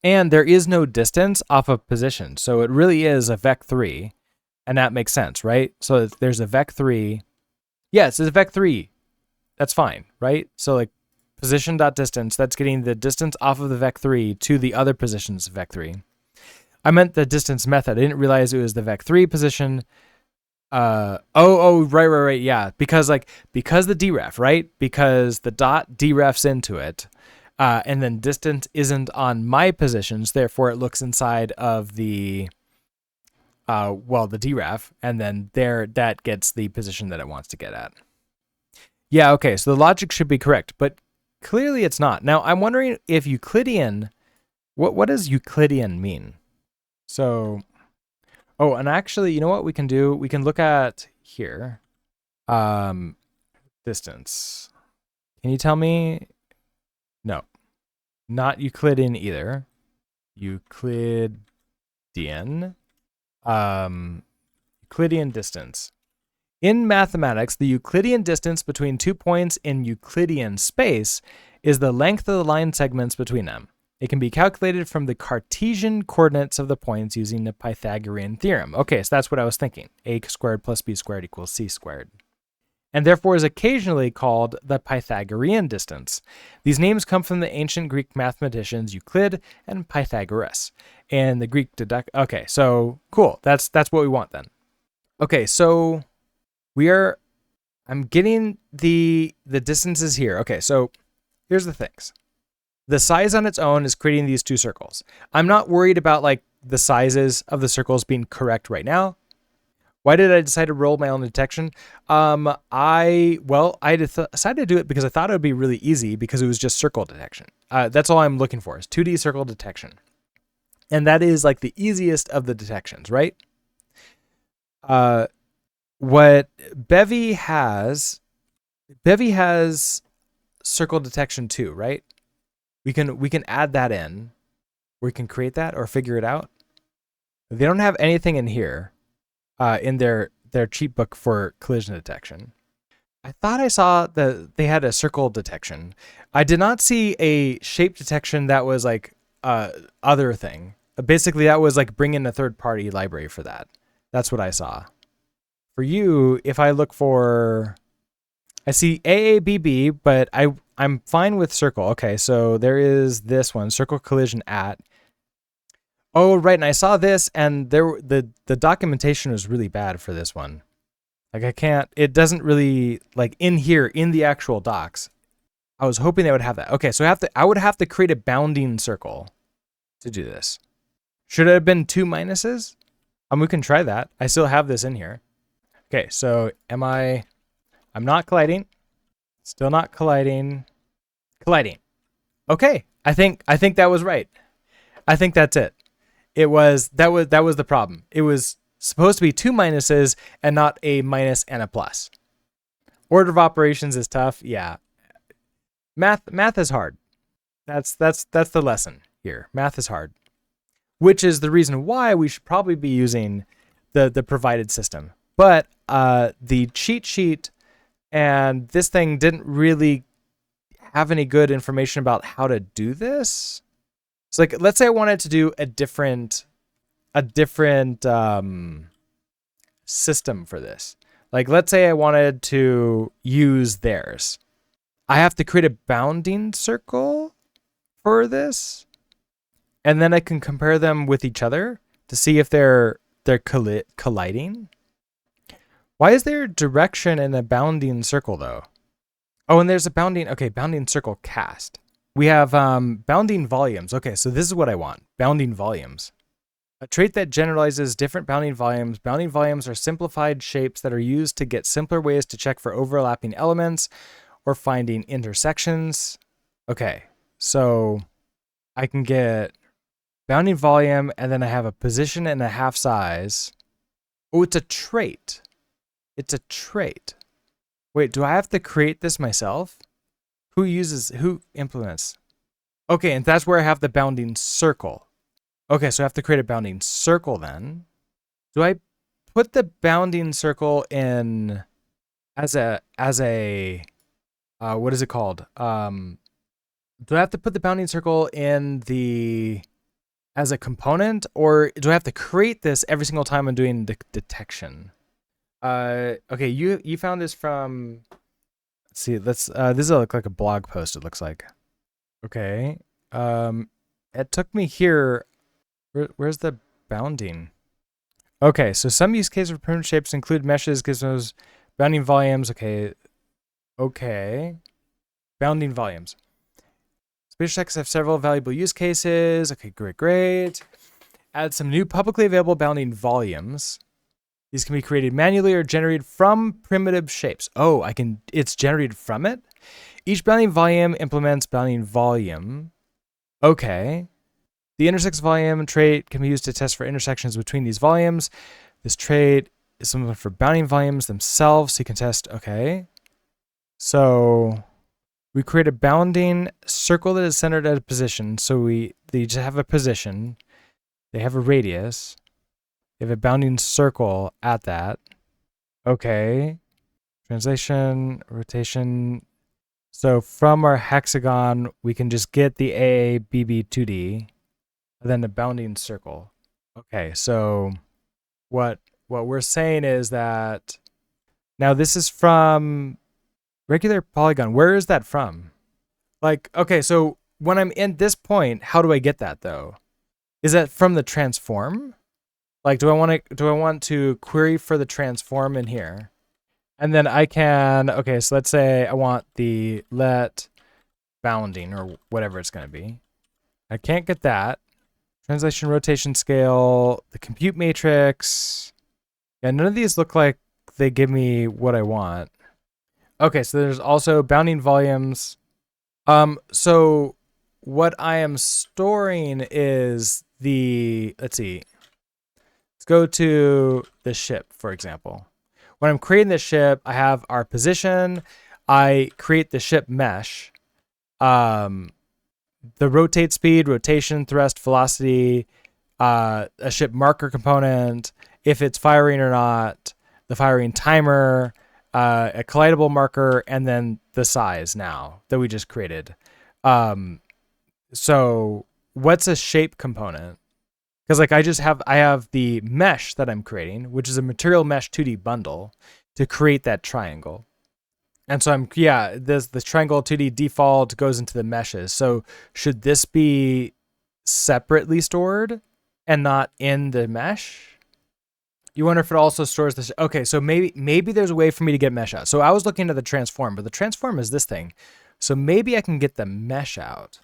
And there is no distance off of position. So it really is a vec3. And that makes sense, right? So there's a vec3. Yes, it's a vec3. That's fine, right? So like position.distance, that's getting the distance off of the vec3 to the other position's vec3. I meant the distance method. I didn't realize it was the vec3 position. Right. Yeah. Because the deref, right? Because the dot derefs into it. And then distance isn't on my positions. Therefore it looks inside of the, the deref. And then that gets the position that it wants to get at. Yeah. Okay. So the logic should be correct, but clearly it's not. Now I'm wondering if Euclidean, what does Euclidean mean? So, and actually, you know what we can do? We can look at here. Distance. Can you tell me? No, not Euclidean either. Euclidean. Euclidean distance. In mathematics, the Euclidean distance between 2 points in Euclidean space is the length of the line segments between them. It can be calculated from the Cartesian coordinates of the points using the Pythagorean theorem. Okay, so that's what I was thinking. A squared plus b squared equals c squared. And therefore is occasionally called the Pythagorean distance. These names come from the ancient Greek mathematicians Euclid and Pythagoras. And the Greek okay, so cool. That's what we want then. Okay, so I'm getting the distances here. Okay, so here's the things. The size on its own is creating these 2 circles. I'm not worried about like the sizes of the circles being correct right now. Why did I decide to roll my own detection? I decided to do it because I thought it would be really easy because it was just circle detection. That's all I'm looking for is 2D circle detection. And that is like the easiest of the detections, right? What Bevy has circle detection too, right? We can add that in. We can create that or figure it out. They don't have anything in here in their cheat book for collision detection. I thought I saw that they had a circle detection. I did not see a shape detection that was like other thing. Basically, that was like bring in a third party library for that. That's what I saw. For you, if I look for, I see AABB, but I'm fine with circle. Okay, so there is this one, circle collision at. Oh, right, and I saw this, and the documentation was really bad for this one. Like I can't, it doesn't really, like in here, in the actual docs, I was hoping they would have that. Okay, so I would have to create a bounding circle to do this. Should it have been 2 minuses? We can try that. I still have this in here. Okay, so I'm not colliding. Still not colliding. Colliding. Okay, I think that was right. I think that's it. That was the problem. It was supposed to be 2 minuses and not a minus and a plus. Order of operations is tough. Yeah. Math is hard. That's the lesson here. Math is hard. Which is the reason why we should probably be using the provided system. But the cheat sheet and this thing didn't really have any good information about how to do this. So like, let's say I wanted to do a different system for this. Like, let's say I wanted to use theirs. I have to create a bounding circle for this, and then I can compare them with each other to see if they're colliding. Why is there direction in a bounding circle though? Oh, and there's a bounding circle cast. We have bounding volumes. Okay, so this is what I want. Bounding volumes. A trait that generalizes different bounding volumes. Bounding volumes are simplified shapes that are used to get simpler ways to check for overlapping elements or finding intersections. Okay, so I can get bounding volume, and then I have a position and a half size. Oh, it's a trait. It's a trait. Wait, do I have to create this myself? Who implements? Okay, and that's where I have the bounding circle. Okay, so I have to create a bounding circle then. Do I put the bounding circle in as a what is it called? Do I have to put the bounding circle in as a component, or do I have to create this every single time I'm doing the detection? Okay, you found this from, let's see, this is like a blog post, it looks like. Okay. It took me here. Where's the bounding? Okay, so some use cases for primitive shapes include meshes, gizmos, bounding volumes. Okay. Bounding volumes. Spatial checks have several valuable use cases. Okay, great. Add some new publicly available bounding volumes. These can be created manually or generated from primitive shapes. Oh, it's generated from it? Each bounding volume implements bounding volume. Okay. The intersex volume trait can be used to test for intersections between these volumes. This trait is similar for bounding volumes themselves, so you can test. Okay. So we create a bounding circle that is centered at a position. So they just have a position. They have a radius. They have a bounding circle at that. Okay. Translation, rotation. So from our hexagon, we can just get the AABB2D, and then the bounding circle. Okay, so what we're saying is that now this is from regular polygon. Where is that from? Like, okay, so when I'm in this point, how do I get that though? Is that from the transform? Like, do I want to query for the transform in here? And then I can, okay, so let's say I want the let bounding or whatever it's going to be. I can't get that. Translation, rotation, scale, the compute matrix. Yeah, none of these look like they give me what I want. Okay, so there's also bounding volumes. So what I am storing is let's see. Let's go to the ship, for example. When I'm creating the ship, I have our position. I create the ship mesh. The rotate speed, rotation, thrust, velocity, a ship marker component, if it's firing or not, the firing timer, a collidable marker, and then the size now that we just created. So what's a shape component? Because like I have the mesh that I'm creating, which is a material mesh 2D bundle to create that triangle. And so the triangle 2D default goes into the meshes. So should this be separately stored and not in the mesh? You wonder if it also stores this. Okay, so maybe there's a way for me to get mesh out. So I was looking at the transform, but the transform is this thing. So maybe I can get the mesh out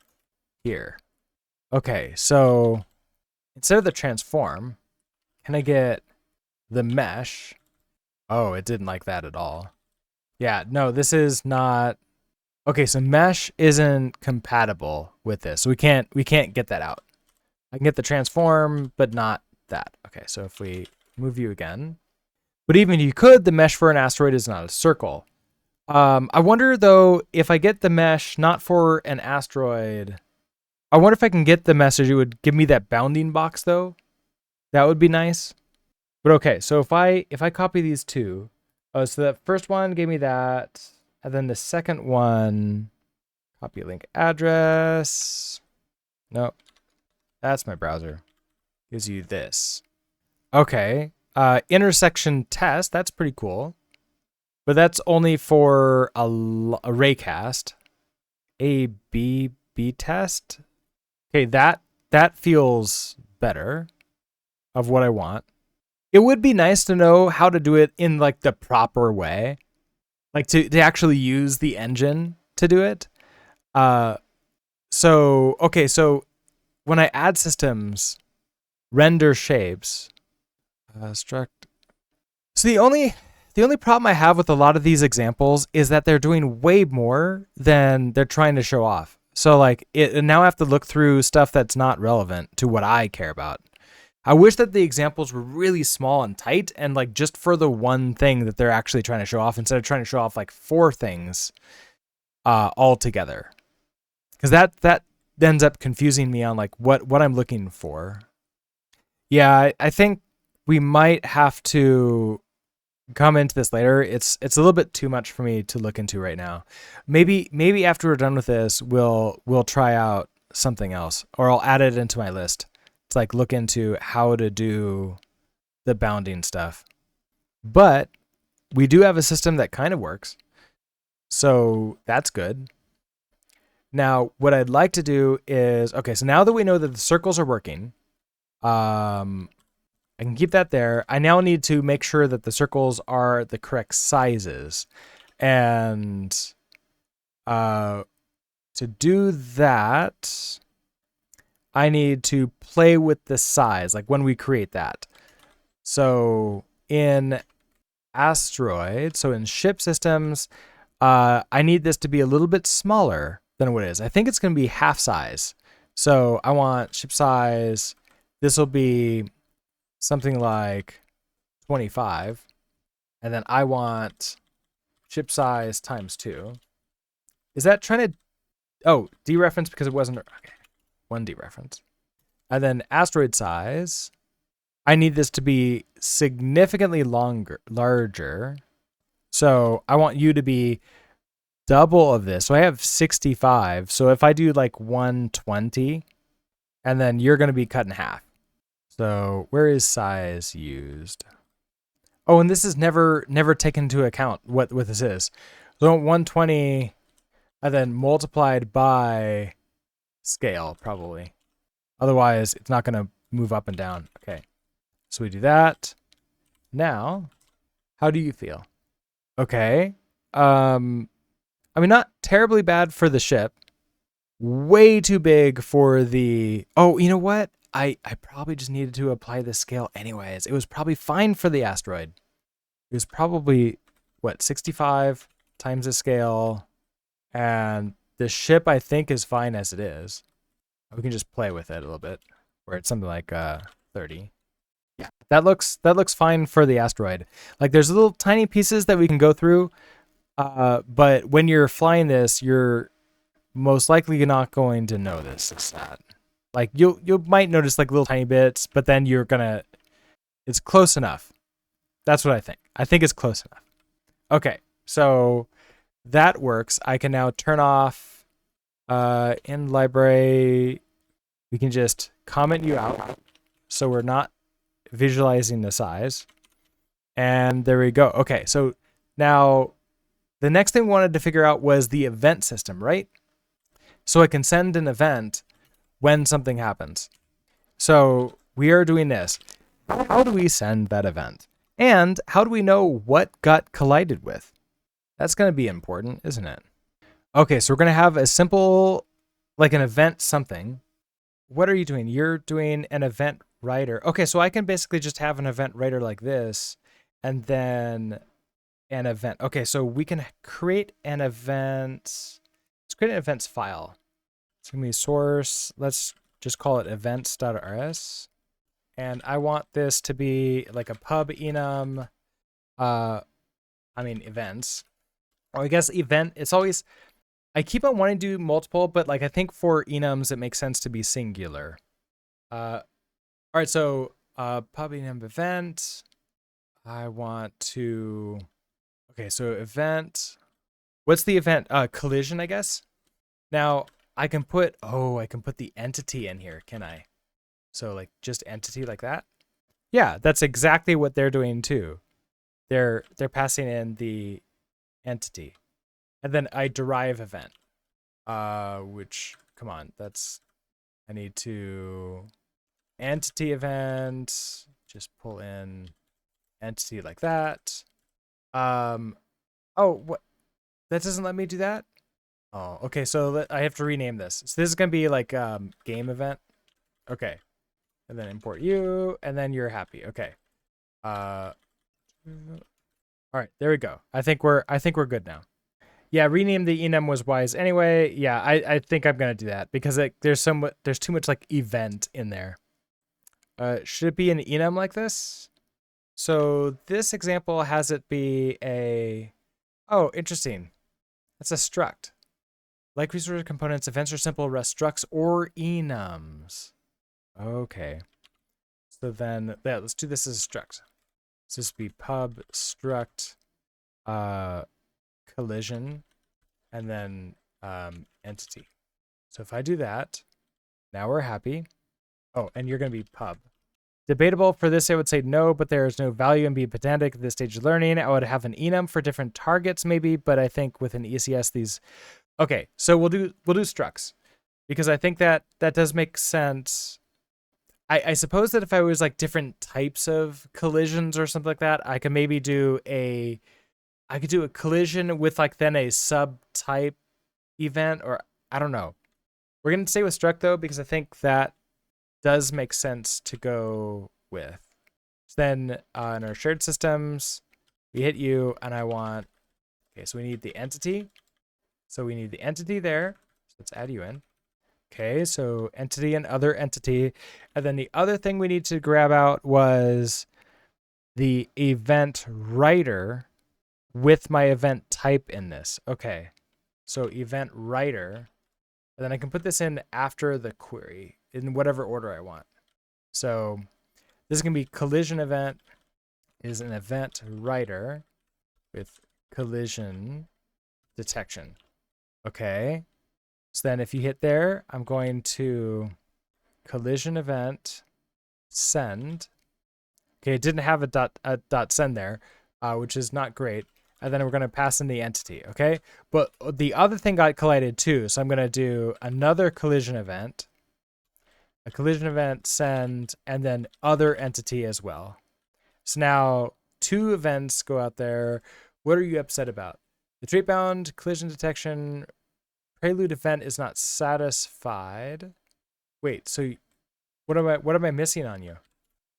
here. Okay, so instead of the transform, can I get the mesh? Oh, it didn't like that at all. Yeah, no, this is not. Okay, so mesh isn't compatible with this. So we can't get that out. I can get the transform, but not that. Okay, so if we move you again. But even if you could, the mesh for an asteroid is not a circle. I wonder though, if I get the mesh not for an asteroid, I wonder if I can get the message. It would give me that bounding box though. That would be nice. But okay, so if I copy these two, so the first one gave me that, and then the second one, copy link address. Nope, that's my browser. Gives you this. Okay, intersection test, that's pretty cool. But that's only for a raycast. A-B-B test? Okay, that feels better of what I want. It would be nice to know how to do it in like the proper way. Like to actually use the engine to do it. So when I add systems, render shapes, struct. So the only problem I have with a lot of these examples is that they're doing way more than they're trying to show off. So like now I have to look through stuff that's not relevant to what I care about. I wish that the examples were really small and tight and like just for the one thing that they're actually trying to show off instead of trying to show off like 4 things all together. Because that ends up confusing me on like what I'm looking for. Yeah, I think we might have to come into this later. It's a little bit too much for me to look into right now. Maybe after we're done with this, we'll try out something else, or I'll add it into my list. It's like look into how to do the bounding stuff. But we do have a system that kind of works, so that's good. Now, what I'd like to do is, okay, so now that we know that the circles are working, I can keep that there. I now need to make sure that the circles are the correct sizes. And to do that, I need to play with the size, like when we create that. So in Asteroids, so in ship systems, I need this to be a little bit smaller than what it is. I think it's going to be half size. So I want ship size. This will be something like 25. And then I want ship size times 2. Is that trying to... Oh, dereference because it wasn't... Okay, 1 dereference. And then asteroid size. I need this to be significantly larger. So I want you to be double of this. So I have 65. So if I do like 120, and then you're going to be cut in half. So where is size used? Oh, and this is never taken into account what this is. So 120 and then multiplied by scale probably. Otherwise, it's not going to move up and down. Okay. So we do that. Now, how do you feel? Okay. I mean, not terribly bad for the ship. Way too big for the... Oh, you know what? I probably just needed to apply the scale anyways. It was probably fine for the asteroid. It was probably, 65 times the scale. And the ship, I think, is fine as it is. We can just play with it a little bit, where it's something like 30. Yeah, that looks fine for the asteroid. Like, there's little tiny pieces that we can go through, but when you're flying this, you're most likely not going to know this. It's not. Like, you might notice like little tiny bits, but then it's close enough. That's what I think. I think it's close enough. Okay, so that works. I can now turn off in library. We can just comment you out, so we're not visualizing the size. And there we go. Okay, so now the next thing we wanted to figure out was the event system, right? So I can send an event when something happens. So we are doing this. How do we send that event? And how do we know what got collided with? That's going to be important, isn't it? Okay, so we're going to have a simple, like an event something. What are you doing? You're doing an event writer. Okay, so I can basically just have an event writer like this and then an event. Okay, so we can create an event. Let's create an events file. It's going to be source. Let's just call it events.rs. And I want this to be like a pub enum, events. Or I guess event, it's always, I keep on wanting to do multiple, but like I think for enums, it makes sense to be singular. All right, so pub enum event. I want to, okay, so event. What's the event? Collision, I guess. Now I can put the entity in here, can I? So like just entity like that. Yeah, that's exactly what they're doing too. They're passing in the entity. And then I derive event. Which come on, I need to entity event, just pull in entity like that. Oh, what? That doesn't let me do that? Oh, okay, so I have to rename this. So this is going to be like game event. Okay. And then import you, and then you're happy. Okay. All right, there we go. I think we're good now. Yeah, rename the enum was wise anyway. Yeah, I think I'm gonna do that because there's too much like event in there. Should it be an enum like this? So this example has it be a, oh, interesting. That's a struct. Like resource components, events are simple Rust structs or enums. Okay. So then, yeah, let's do this as a struct. So this would be pub struct collision and then entity. So if I do that, now we're happy. Oh, and you're going to be pub. Debatable for this, I would say no, but there is no value in being pedantic at this stage of learning. I would have an enum for different targets maybe, but I think with an ECS these. Okay, so we'll do structs because I think that does make sense. I suppose that if I was like different types of collisions or something like that, I could maybe do a collision with like then a subtype event, or I don't know. We're gonna stay with struct though because I think that does make sense to go with. So then in our shared systems, we hit you and I want, okay, so we need the entity. So we need the entity there. So let's add you in. Okay, so entity and other entity. And then the other thing we need to grab out was the event writer with my event type in this. Okay, so event writer. And then I can put this in after the query in whatever order I want. So this is going to be collision event is an event writer with collision detection. Okay. So then if you hit there, I'm going to collision event send. Okay, it didn't have a dot send there, which is not great. And then we're going to pass in the entity, okay? But the other thing got collided too, so I'm going to do another collision event, a collision event send, and then other entity as well. So now 2 events go out there. What are you upset about? The trait bound collision detection prelude event is not satisfied. Wait, so what am I missing on you?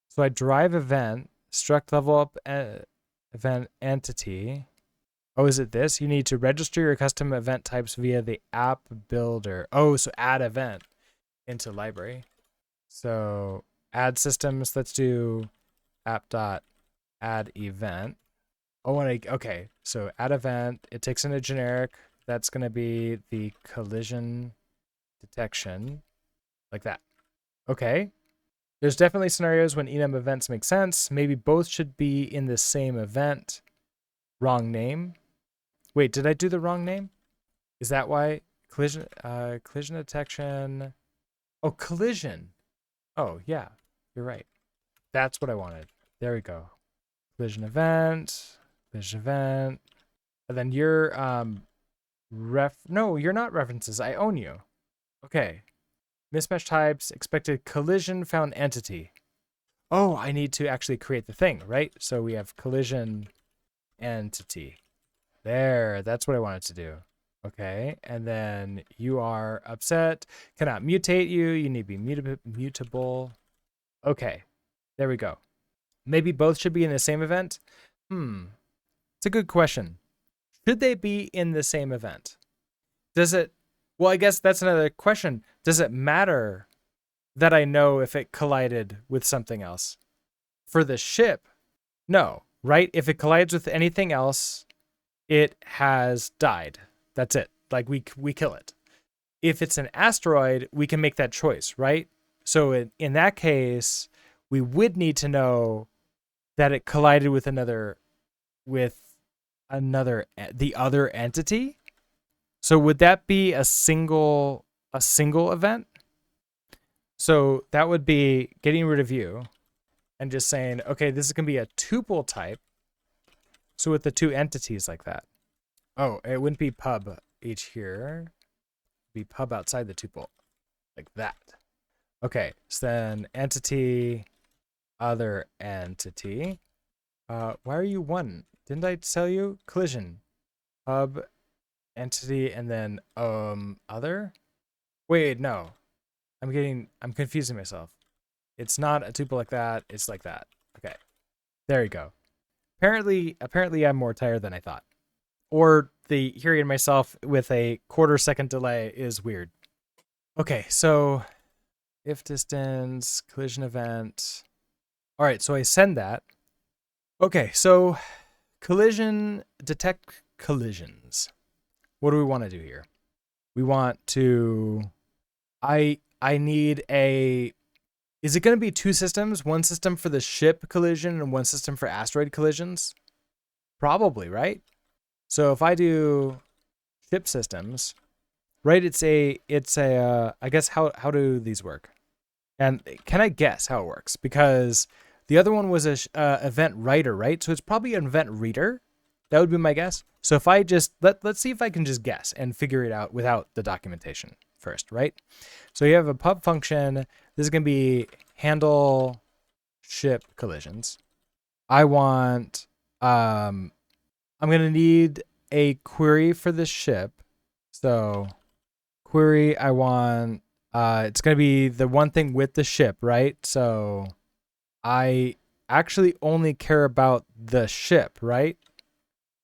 So I drive event, struct level up event entity. Oh, is it this? You need to register your custom event types via the app builder. Oh, so add event into library. So add systems. Let's do app.add event. Oh, okay. So add event. It takes in a generic. That's going to be the collision detection, like that. Okay. There's definitely scenarios when enum events make sense. Maybe both should be in the same event. Wrong name. Wait, did I do the wrong name? Is that why? Collision detection. Oh, collision. Oh, yeah, you're right. That's what I wanted. There we go. Collision event, collision event. And then you're no, you're not references. I own you. Okay. Mismatch types, expected collision found entity. Oh, I need to actually create the thing, right? So we have collision entity. There, that's what I wanted to do. Okay, and then you are upset. Cannot mutate you. You need to be mutable. Okay, there we go. Maybe both should be in the same event? It's a good question. Should they be in the same event? Does it... Well, I guess that's another question. Does it matter that I know if it collided with something else? For the ship, no, right? If it collides with anything else, it has died. That's it. Like we kill it. If it's an asteroid, we can make that choice, right? So in that case, we would need to know that it collided with the other entity. So would that be a single event? So that would be getting rid of you and just saying, okay, this is going to be a tuple type. So with the two entities like that. Oh, it wouldn't be pub each here. It'd be pub outside the tuple. Like that. Okay, so then entity, other entity. Why are you one? Didn't I tell you? Collision. Pub, entity, and then other? Wait, no. I'm confusing myself. It's not a tuple like that, it's like that. Okay. There you go. Apparently I'm more tired than I thought. Or the hearing myself with a quarter-second delay is weird. Okay, so if distance, collision event. All right, so I send that. Okay, so collision, detect collisions. What do we want to do here? We want to, I need a, is it going to be two systems? One system for the ship collision and one system for asteroid collisions? Probably, right? So if I do ship systems, right, it's a I guess how do these work? And can I guess how it works? Because the other one was a event writer, right? So it's probably an event reader. That would be my guess. So if I just, let's see if I can just guess and figure it out without the documentation first, right? So you have a pub function. This is going to be handle ship collisions. I want, I'm going to need a query for the ship. So query, I want, it's going to be the one thing with the ship, right? So I actually only care about the ship, right?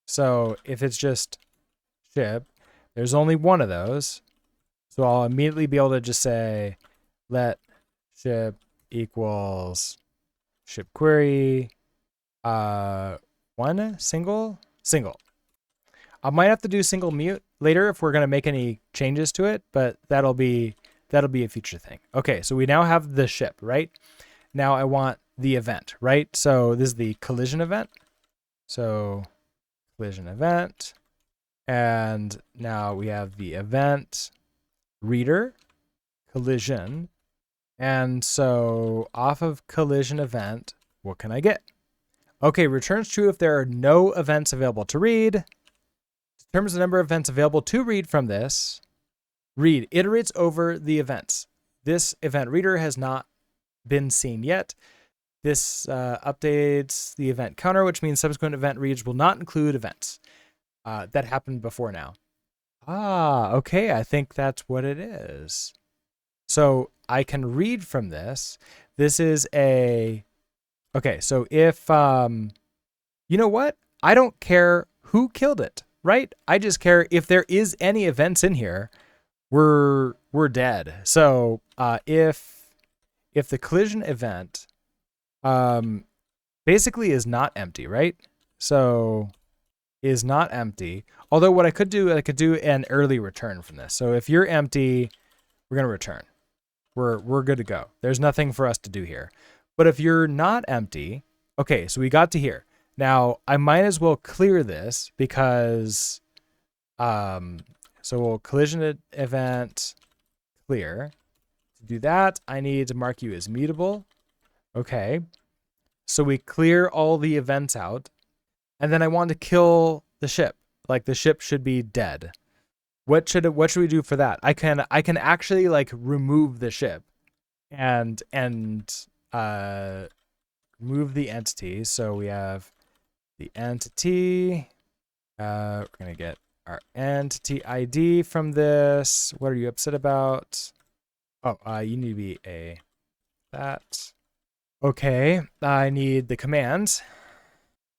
So if it's just ship, there's only one of those. So I'll immediately be able to just say, let ship equals ship query, one single. I might have to do single mute later if we're going to make any changes to it, but that'll be a future thing. Okay, so we now have the ship, right? Now I want the event, right? So this is the collision event. So collision event. And now we have the event reader, collision. And so off of collision event, what can I get? Okay, returns true if there are no events available to read. Determines the number of events available to read from this. Read iterates over the events. This event reader has not been seen yet. This updates the event counter, which means subsequent event reads will not include events that happened before now. Ah, okay, I think that's what it is. So I can read from this. This is a, okay, so if, you know what? I don't care who killed it, right? I just care if there is any events in here, we're dead. So if the collision event basically is not empty, right? So is not empty. Although what I could do an early return from this. So if you're empty, we're gonna return. We're good to go. There's nothing for us to do here. But if you're not empty, okay, so we got to here. Now, I might as well clear this because, so we'll collision event clear. To do that, I need to mark you as mutable. Okay. So we clear all the events out. And then I want to kill the ship. Like the ship should be dead. What should we do for that? I can actually like remove the ship and remove the entity. So we have the entity. We're gonna get our entity ID from this. What are you upset about? Oh, you need to be a that. Okay, I need the commands.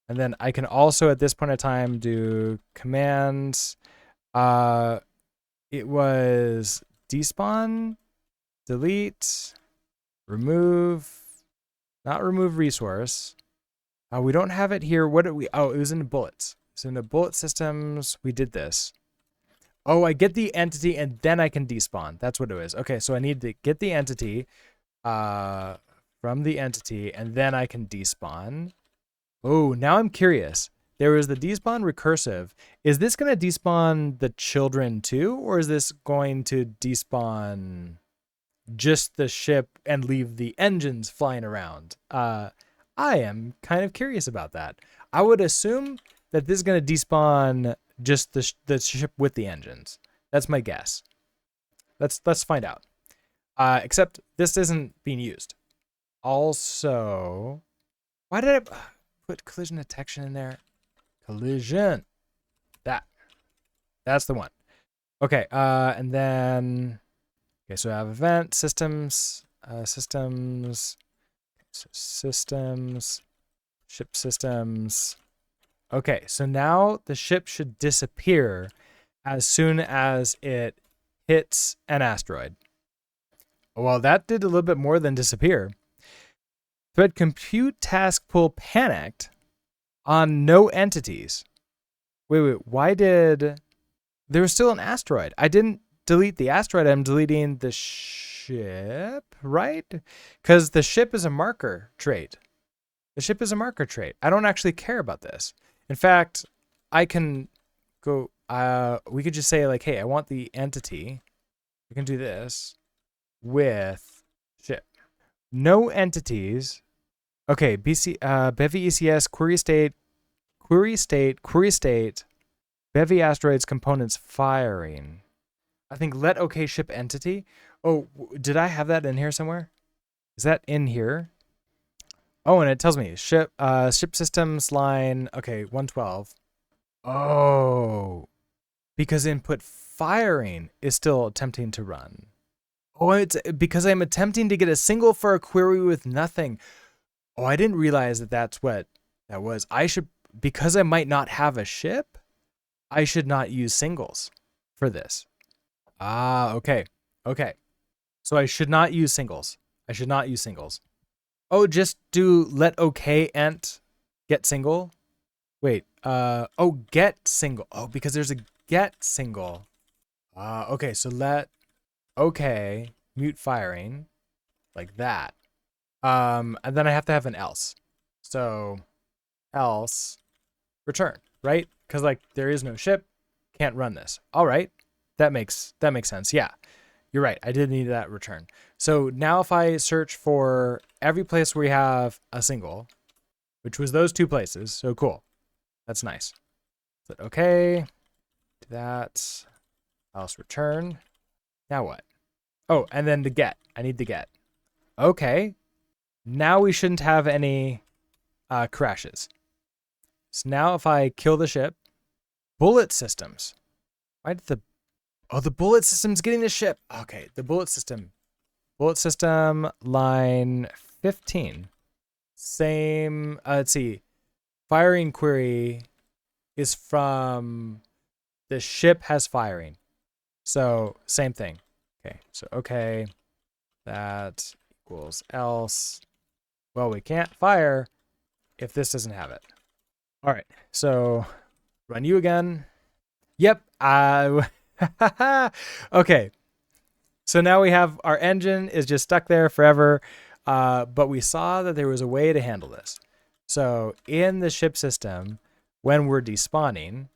And then I can also at this point in time do commands. It was despawn, delete, remove, not remove resource. We don't have it here. What did we? Oh, it was in the bullets. So in the bullet systems, we did this. Oh, I get the entity and then I can despawn. That's what it is. Okay, so I need to get the entity from the entity and then I can despawn. Oh, now I'm curious. There was the despawn recursive. Is this going to despawn the children too? Or is this going to despawn just the ship and leave the engines flying around? I am kind of curious about that. I would assume that this is going to despawn just the ship with the engines. That's my guess. Let's find out. Except this isn't being used. Also, why did I put collision detection in there? Collision. That's the one. Okay, and then okay, so I have event systems, systems, ship systems. Okay, so now the ship should disappear as soon as it hits an asteroid. Well, that did a little bit more than disappear. Thread compute task pool panicked on no entities. Wait, why did... There was still an asteroid. I didn't delete the asteroid. I'm deleting the ship, right? Because the ship is a marker trait. The ship is a marker trait. I don't actually care about this. In fact, I can go... we could just say, like, hey, I want the entity. We can do this with ship. No entities. Okay, Bevy ECS, query state, Bevy asteroids components firing. I think let OK ship entity. Oh, did I have that in here somewhere? Is that in here? Oh, and it tells me ship systems line, okay, 112. Oh, because input firing is still attempting to run. Oh, it's because I'm attempting to get a single for a query with nothing. Oh, I didn't realize that that's what that was. I should, because I might not have a ship, I should not use singles for this. Okay. So I should not use singles. Oh, just do let OK ent get single. Wait, get single. Oh, because there's a get single. Okay, so let OK mute firing like that. And then I have to have an else. So else return, right? Because like there is no ship, can't run this. All right, that makes sense. Yeah, you're right. I did need that return. So now if I search for every place where we have a single, which was those two places, so cool. That's nice. Click OK. Do that. Else return. Now what? Oh, and then the get. I need the get. Okay. Now we shouldn't have any crashes. So now if I kill the ship, bullet systems. Why did the bullet system's getting the ship? Okay, the bullet system line 15. Same, let's see. Firing query is from the ship has firing. So same thing. Okay, so okay, that equals else. Well, we can't fire if this doesn't have it. All right, so run you again. Yep. Okay. So now we have our engine is just stuck there forever. But we saw that there was a way to handle this. So in the ship system, when we're despawning,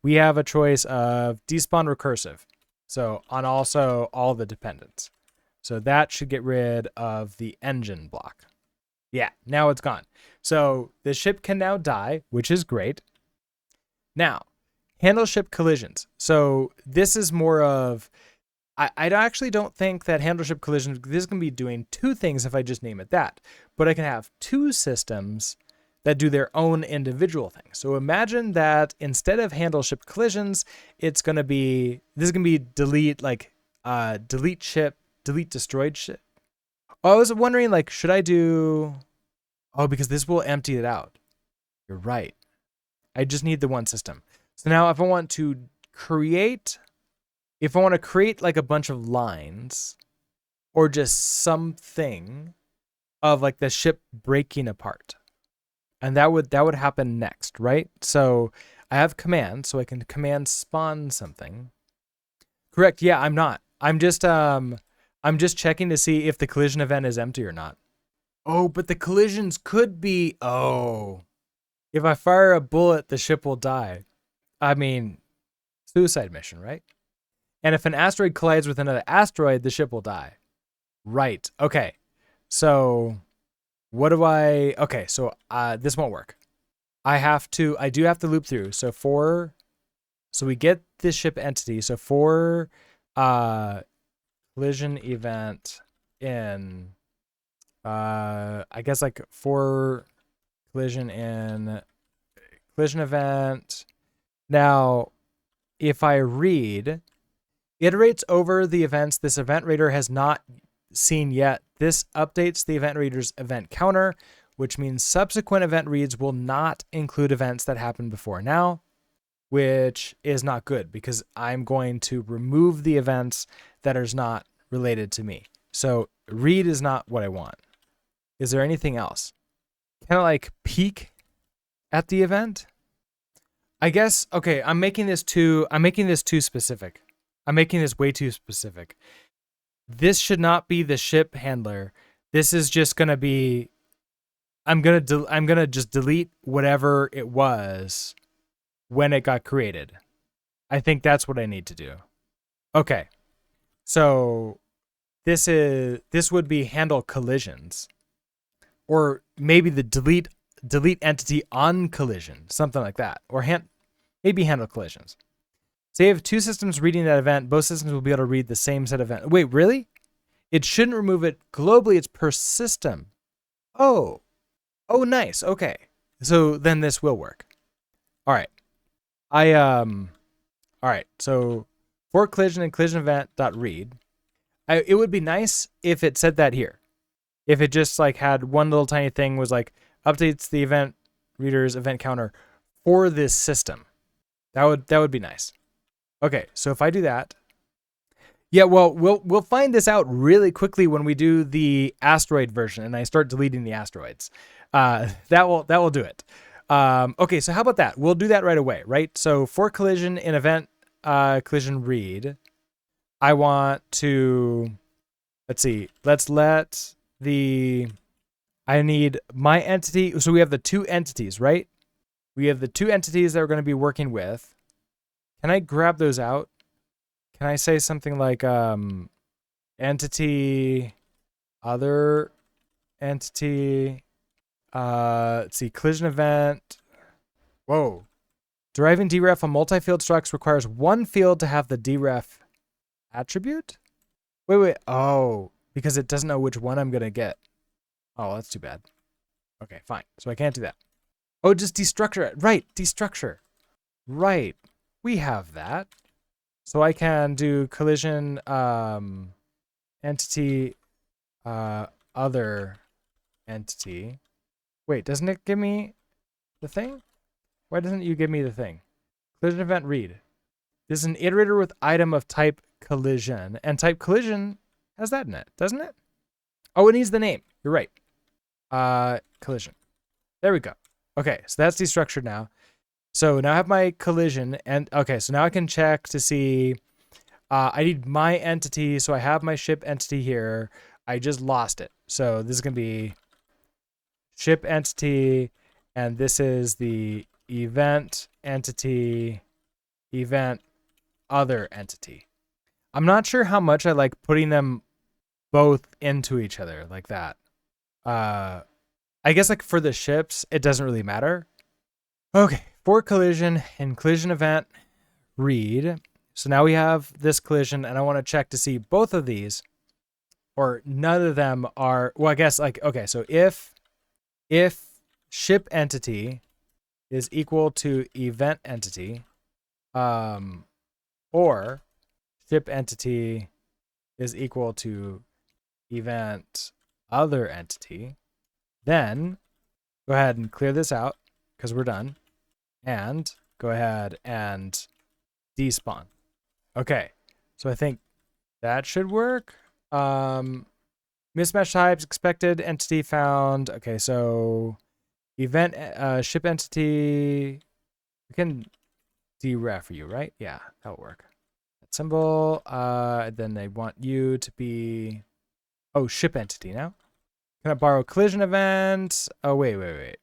we have a choice of despawn recursive. So on also all the dependents. So that should get rid of the engine block. Yeah, now it's gone. So the ship can now die, which is great. Now, handle ship collisions. So this is more of, I actually don't think that handle ship collisions, this is going to be doing two things if I just name it that. But I can have two systems that do their own individual thing. So imagine that instead of handle ship collisions, it's going to be, this is going to be delete, like, delete ship, delete destroyed ship. Oh, I was wondering, like, should I do, oh, because this will empty it out. You're right. I just need the one system. So now if I want to create, like a bunch of lines or just something of like the ship breaking apart, and that would happen next, right? So I have command, so I can command spawn something. Correct. Yeah, I'm just checking to see if the collision event is empty or not. Oh, but the collisions could be, oh, if I fire a bullet, the ship will die. I mean, suicide mission, right? And if an asteroid collides with another asteroid, the ship will die. Right. Okay. So what do I, okay, so this won't work. I do have to loop through. So we get this ship entity. So for collision event in, I guess like for collision event. Now, if I read, iterates over the events this event reader has not seen yet. This updates the event reader's event counter, which means subsequent event reads will not include events that happened before now, which is not good because I'm going to remove the events that are not related to me. So read is not what I want. Is there anything else? Can I like peek at the event? I guess, okay, I'm making this too specific. I'm making this way too specific. This should not be the ship handler. This is just going to be, I'm going to just delete whatever it was when it got created. I think that's what I need to do. Okay. So this would be handle collisions, or maybe the delete entity on collision, something like that, or maybe handle collisions. So you have two systems reading that event. Both systems will be able to read the same set of events. Wait, really? It shouldn't remove it globally. It's per system. Oh, nice. Okay. So then this will work. All right. All right. So for collision and collision event dot read, it would be nice if it said that here. If it just like had one little tiny thing was like updates the event reader's event counter for this system. That would be nice. Okay, so if I do that, yeah, well, we'll find this out really quickly when we do the asteroid version and I start deleting the asteroids. That will do it. Okay, so how about that? We'll do that right away, right? So for collision in event collision read, I want to, let's see, I need my entity. So we have the two entities, right? We have the two entities that we're going to be working with. Can I grab those out? Can I say something like entity, other entity, let's see, collision event. Whoa. Deriving deref on multi-field structs requires one field to have the deref attribute? Wait. Oh, because it doesn't know which one I'm going to get. Oh, that's too bad. Okay, fine. So I can't do that. Oh, just destructure it. Right, destructure. Right. We have that. So I can do collision entity other entity. Wait, doesn't it give me the thing? Why doesn't you give me the thing? Collision event read. This is an iterator with item of type collision. And type collision has that in it, doesn't it? Oh, it needs the name. You're right. Collision. There we go. Okay, so that's destructured now. So now I have my collision, and okay, so now I can check to see, I need my entity, so I have my ship entity here. I just lost it. So this is going to be ship entity, and this is the event entity, event other entity. I'm not sure how much I like putting them both into each other like that. I guess like for the ships, it doesn't really matter. Okay, for collision and collision event, read. So now we have this collision, and I want to check to see both of these, or none of them are. Well, I guess like okay. So if ship entity is equal to event entity, or ship entity is equal to event other entity, then go ahead and clear this out because we're done, and go ahead and despawn. Okay, so I think that should work. Mismatch types, expected entity found. Okay, so event ship entity, we can deref you, right? Yeah, that'll work. That symbol, then they want you to be, oh, ship entity now. Cannot borrow collision event. Oh, wait.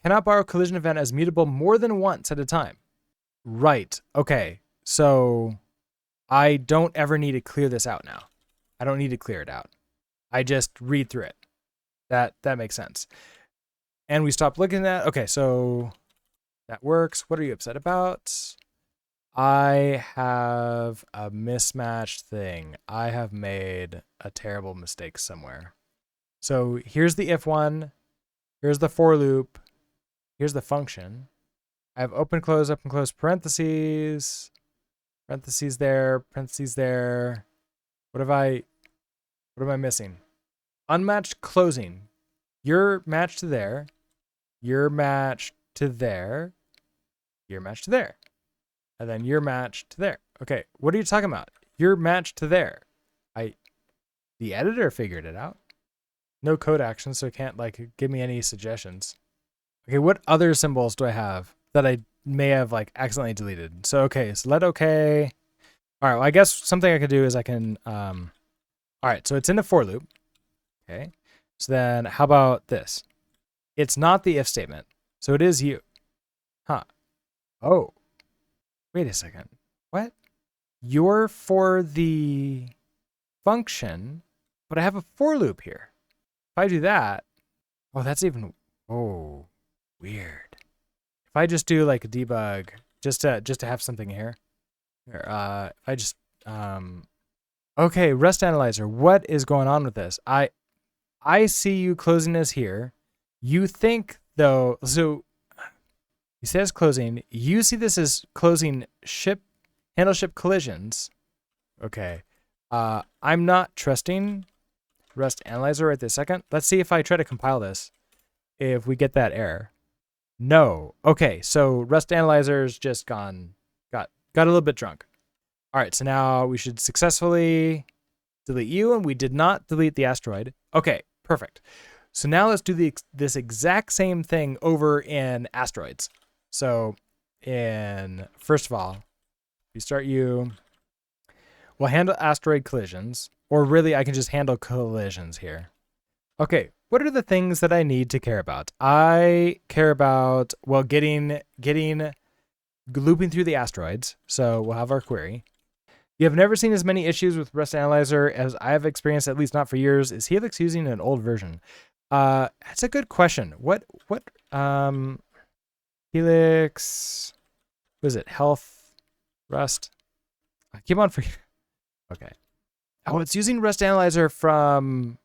Cannot borrow collision event as mutable more than once at a time. Right, okay, so I don't ever need to clear this out now. I don't need to clear it out. I just read through it. That makes sense. And we stop looking at, okay, so that works. What are you upset about? I have a mismatched thing. I have made a terrible mistake somewhere. So here's the if one. Here's the for loop. Here's the function. I have open, close, parentheses. Parentheses there, parentheses there. What am I missing? Unmatched closing. You're matched to there. You're matched to there. You're matched to there. And then you're matched to there. Okay, what are you talking about? You're matched to there. The editor figured it out. No code action, so it can't like give me any suggestions. Okay, what other symbols do I have that I may have like accidentally deleted? So okay, so let okay. All right, well, I guess something I could do is I can all right, so it's in the for loop. Okay. So then how about this? It's not the if statement. So it is you. Huh. Oh. Wait a second. What? You're for the function, but I have a for loop here. If I do that, oh, that's even, oh, weird. If I just do like a debug, just to have something here. If I just, okay, Rust Analyzer, what is going on with this? I see you closing this here. You think though, so he says closing. You see this as closing handle ship collisions. Okay. I'm not trusting Rust Analyzer right this second. Let's see if I try to compile this, if we get that error. No. Okay, so Rust Analyzer's just got a little bit drunk. All right, so now we should successfully delete you, and we did not delete the asteroid. Okay, perfect. So now let's do this exact same thing over in Asteroids. So first of all, we start you. We'll handle asteroid collisions, or really I can just handle collisions here. Okay, what are the things that I need to care about? I care about, well, looping through the asteroids. So we'll have our query. You have never seen as many issues with Rust Analyzer as I have experienced, at least not for years. Is Helix using an old version? That's a good question. What Helix, was it health, Rust? I keep on forgetting. Okay. Oh, it's using Rust Analyzer from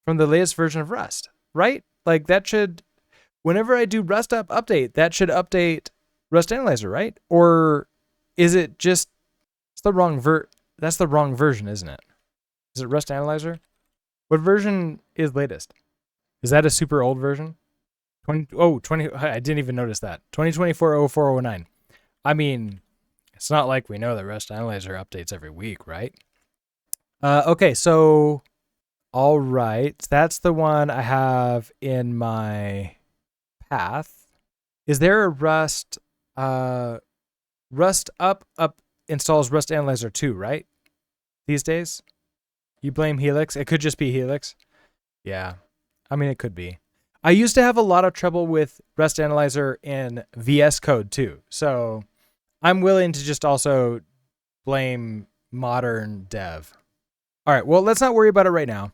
the latest version of Rust, right? Like that should, whenever I do Rust update, that should update Rust Analyzer, right? Or is it just, it's the wrong that's the wrong version, isn't it? Is it Rust Analyzer? What version is latest? Is that a super old version? 20, I didn't even notice that. 2024-0409. I mean, it's not like we know that Rust Analyzer updates every week, right? Okay, so, all right. That's the one I have in my path. Is there a Rust up installs Rust Analyzer 2, right? These days? You blame Helix? It could just be Helix. Yeah. I mean, it could be. I used to have a lot of trouble with REST Analyzer in VS Code too. So I'm willing to just also blame modern dev. All right, well, let's not worry about it right now.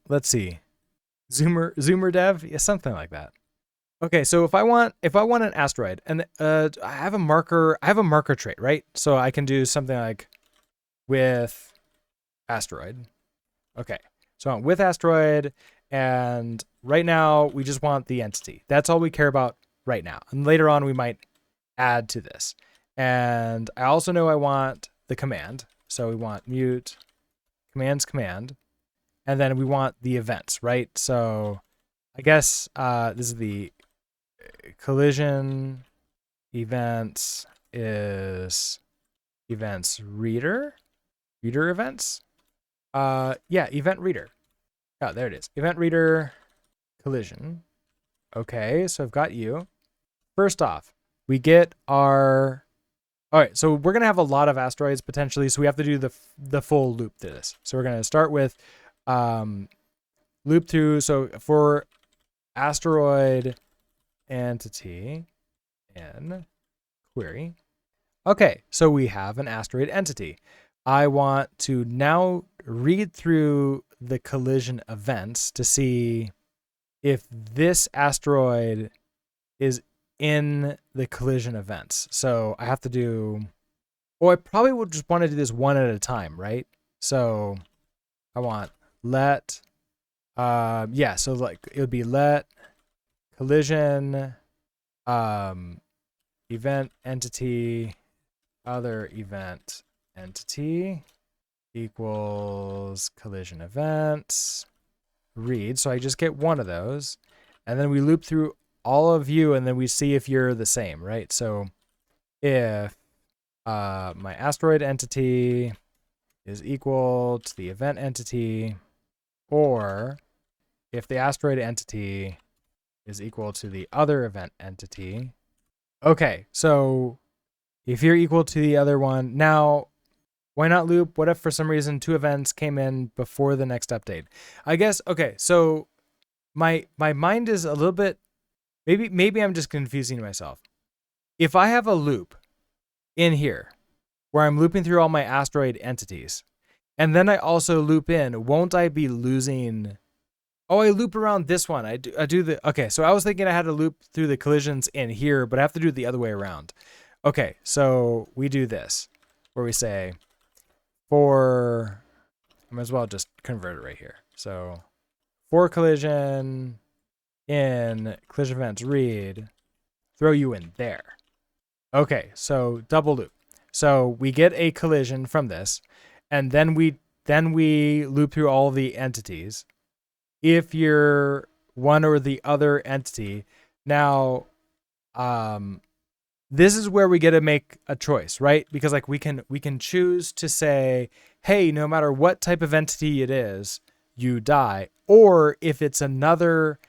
Let's see. Zoomer dev? Yeah, something like that. Okay, so if I want an asteroid, and I have a marker trait, right? So I can do something like with asteroid. Okay, so I want with asteroid, and right now we just want the entity. That's all we care about right now. And later on we might add to this. And I also know I want the command. So we want mute command, and then we want the events, right? So I guess this is the collision events is events reader events. Yeah, event reader. Oh, there it is. Event reader collision. Okay, so I've got you. First off, we get our. All right, so we're gonna have a lot of asteroids potentially, so we have to do the full loop to this. So we're gonna start with loop through. So for asteroid entity in query. Okay, so we have an asteroid entity. I want to now read through the collision events to see if this asteroid is in the collision events. So I have to do, I probably would just want to do this one at a time, right? So I want let, yeah, so like it would be let collision, event entity, other event entity equals collision events read. So I just get one of those, and then we loop through all of you, and then we see if you're the same, right? So if my asteroid entity is equal to the event entity, or if the asteroid entity is equal to the other event entity. Okay, so if you're equal to the other one, now why not loop? What if for some reason two events came in before the next update? I guess, okay, so my mind is a little bit, maybe I'm just confusing myself. If I have a loop in here where I'm looping through all my asteroid entities, and then I also loop in, won't I be losing? Oh, I loop around this one. I do the, okay, so I was thinking I had to loop through the collisions in here, but I have to do it the other way around. Okay, so we do this, where we say, I might as well just convert it right here. So for collision in collision events read, throw you in there. Okay, so double loop. So we get a collision from this, and then we loop through all the entities. If you're one or the other entity, now this is where we get to make a choice, right? Because like we can choose to say, hey, no matter what type of entity it is, you die. Or if it's another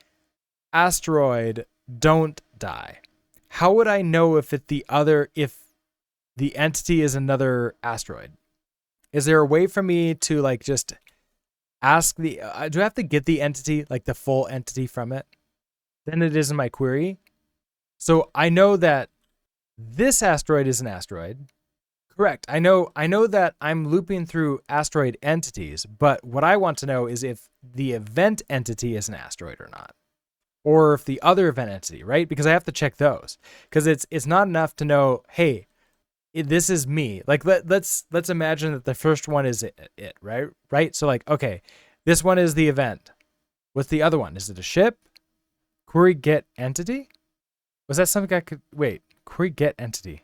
asteroid, don't die. How would I know if the entity is another asteroid? Is there a way for me to like just ask do I have to get the entity, like the full entity from it? Then it is in my query. So I know that this asteroid is an asteroid. Correct. I know that I'm looping through asteroid entities, but what I want to know is if the event entity is an asteroid or not. Or if the other event entity, right? Because I have to check those. Because it's not enough to know, hey, this is me. Like let's imagine that the first one is it, right? Right? So like, okay, this one is the event. What's the other one? Is it a ship? Query get entity? Was that something I could wait? Query get entity.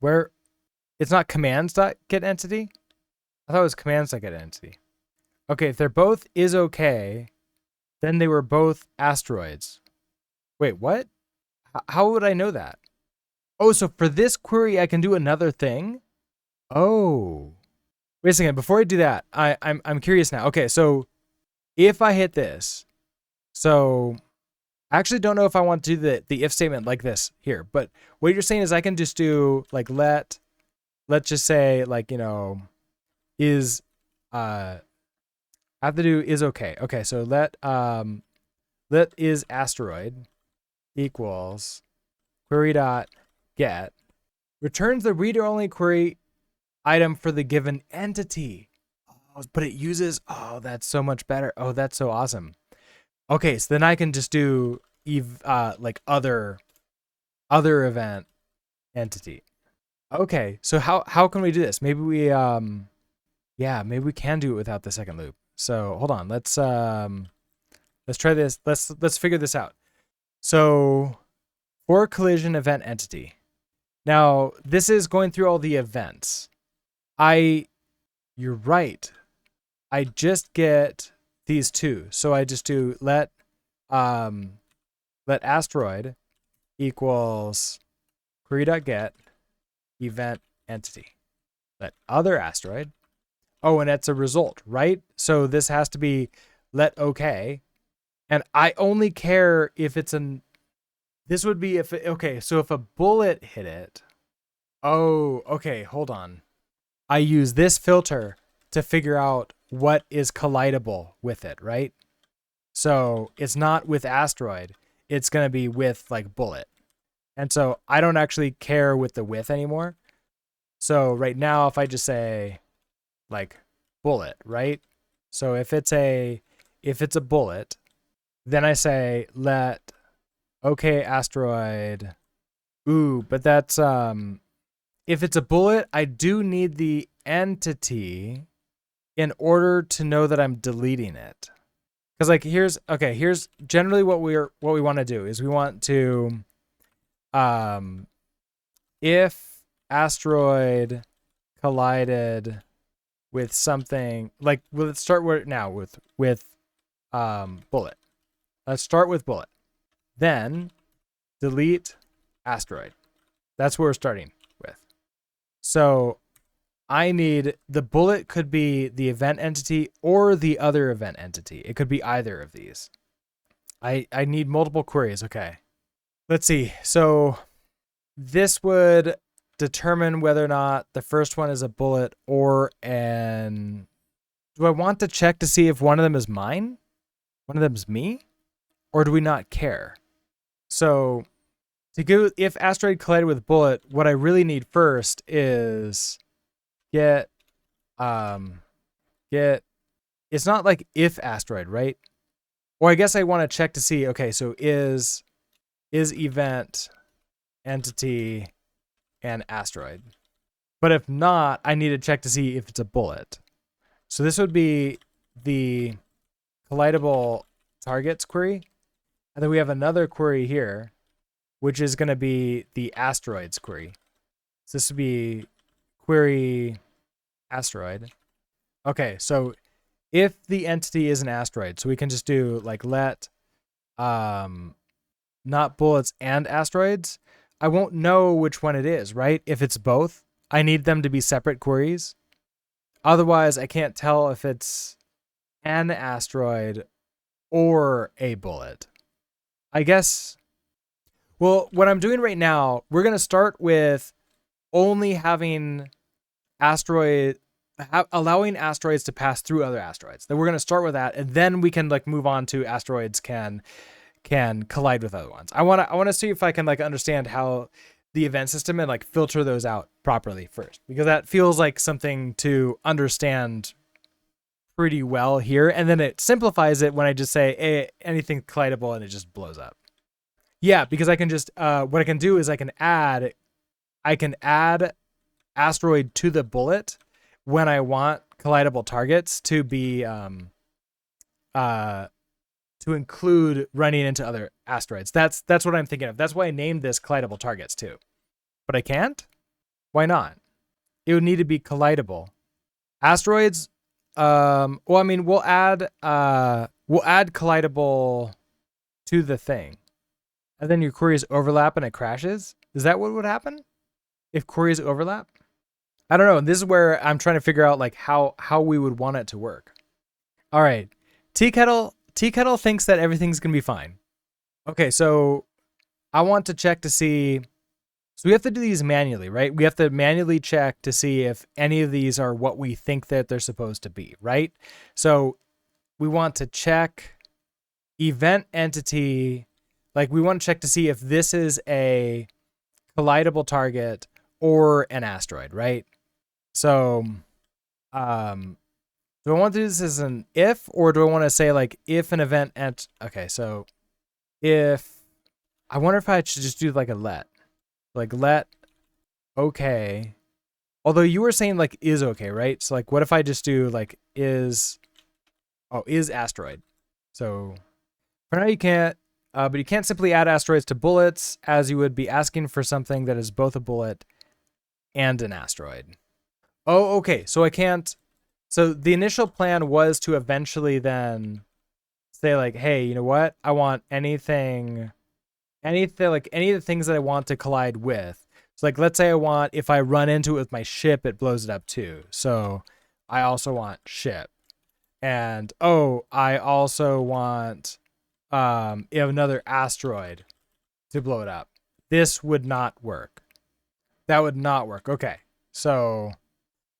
Where it's not commands.get entity? I thought it was commands.get entity. Okay, if they're both is okay, then they were both asteroids. Wait, what? How would I know that? Oh, so for this query, I can do another thing? Oh. Wait a second, before I do that, I'm curious now. Okay, so if I hit this, so I actually don't know if I want to do the if statement like this here, but what you're saying is I can just do like let's just say like, is I have to do is okay. Okay, so let let is asteroid equals query dot get returns the reader-only query item for the given entity. Oh, but it uses, oh, that's so much better. Oh, that's so awesome. Okay, so then I can just do like other event entity. Okay, so how can we do this? Maybe we maybe we can do it without the second loop. So hold on, let's try this. Let's figure this out. So for collision event entity. Now this is going through all the events. You're right. I just get these two. So I just do let asteroid equals query.get event entity. Let other asteroid. Oh, and it's a result, right? So this has to be let okay. And I only care if it's this would be if, okay, so if a bullet hit it. Oh, okay, hold on. I use this filter to figure out what is collidable with it, right? So it's not with asteroid. It's going to be with like bullet. And so I don't actually care with the width anymore. So right now, if I just say like bullet, right? So if it's a bullet, then I say let okay asteroid. Ooh, but that's if it's a bullet, I do need the entity in order to know that I'm deleting it. Because like here's generally what we want to do is we want to if asteroid collided with something like, well, let's start with bullet. Let's start with bullet. Then delete asteroid. That's where we're starting with. So I need the bullet could be the event entity or the other event entity. It could be either of these. I need multiple queries. Okay. Let's see. So this would determine whether or not the first one is a bullet or an. Do I want to check to see if one of them is mine? One of them is me? Or do we not care? So to go, if asteroid collided with bullet, what I really need first is get, it's not like if asteroid, right? Or I guess I want to check to see, okay, so is event entity and asteroid. But if not, I need to check to see if it's a bullet. So this would be the collidable targets query. And then we have another query here, which is going to be the asteroids query. So this would be query asteroid. Okay, so if the entity is an asteroid, so we can just do like let not bullets and asteroids. I won't know which one it is, right? If it's both, I need them to be separate queries. Otherwise, I can't tell if it's an asteroid or a bullet. I guess, well, what I'm doing right now, we're going to start with only having allowing asteroids to pass through other asteroids. Then we're going to start with that, and then we can like move on to asteroids can collide with other ones. I want to see if I can like understand how the event system and like filter those out properly first, because that feels like something to understand pretty well here, and then it simplifies it when I just say hey, anything collidable and it just blows up. Yeah, because I can just what I can do is I can add asteroid to the bullet when I want collidable targets to be to include running into other asteroids. That's what I'm thinking of. That's why I named this collidable targets too. But I can't? Why not? It would need to be collidable. Asteroids, well, I mean, we'll add collidable to the thing. And then your queries overlap and it crashes? Is that what would happen if queries overlap? I don't know. This is where I'm trying to figure out like how we would want it to work. All right. Tea kettle thinks that everything's going to be fine. Okay, so I want to check to see. So we have to do these manually, right? We have to manually check to see if any of these are what we think that they're supposed to be, right? So we want to check event entity, like we want to check to see if this is a collidable target or an asteroid, right? So, do I want to do this as an if, or do I want to say like if an event okay, so if, I wonder if I should just do like a let okay. Although you were saying like is okay, right? So like what if I just do like is asteroid. So for now you can't, but you can't simply add asteroids to bullets, as you would be asking for something that is both a bullet and an asteroid. Oh, okay. So I can't. So the initial plan was to eventually then say like, hey, you know what? I want anything like any of the things that I want to collide with. So like, let's say I want, if I run into it with my ship, it blows it up too. So I also want ship. And I also want another asteroid to blow it up. This would not work. That would not work. Okay. So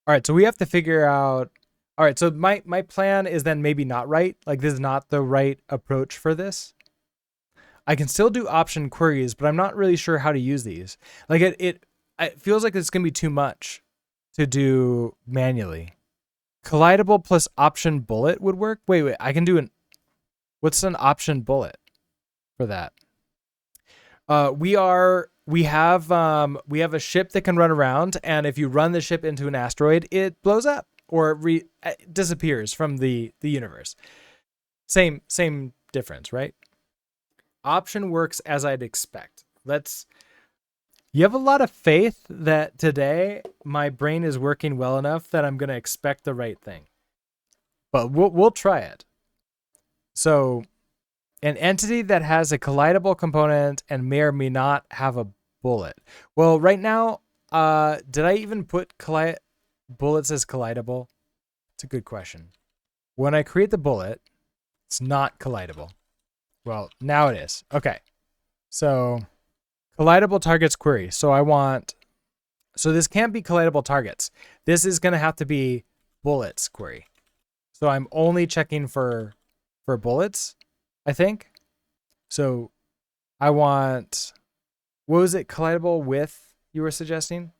all right, so we have to figure out. All right, so my plan is then maybe not right. Like this is not the right approach for this. I can still do option queries, but I'm not really sure how to use these. Like it feels like it's gonna be too much to do manually. Collidable plus option bullet would work. Wait, I can do what's an option bullet for that? We have a ship that can run around, and if you run the ship into an asteroid, it blows up or it disappears from the universe. Same difference, right? Option works as I'd expect. You have a lot of faith that today my brain is working well enough that I'm going to expect the right thing. But we'll try it. So, an entity that has a collidable component and may or may not have a bullet. Well, right now, did I even put bullets as collidable? It's a good question. When I create the bullet, it's not collidable. Well, now it is. Okay. So, collidable targets query. So this can't be collidable targets. This is going to have to be bullets query. So I'm only checking for bullets, I think. So I want, what was it, collidable with you were suggesting?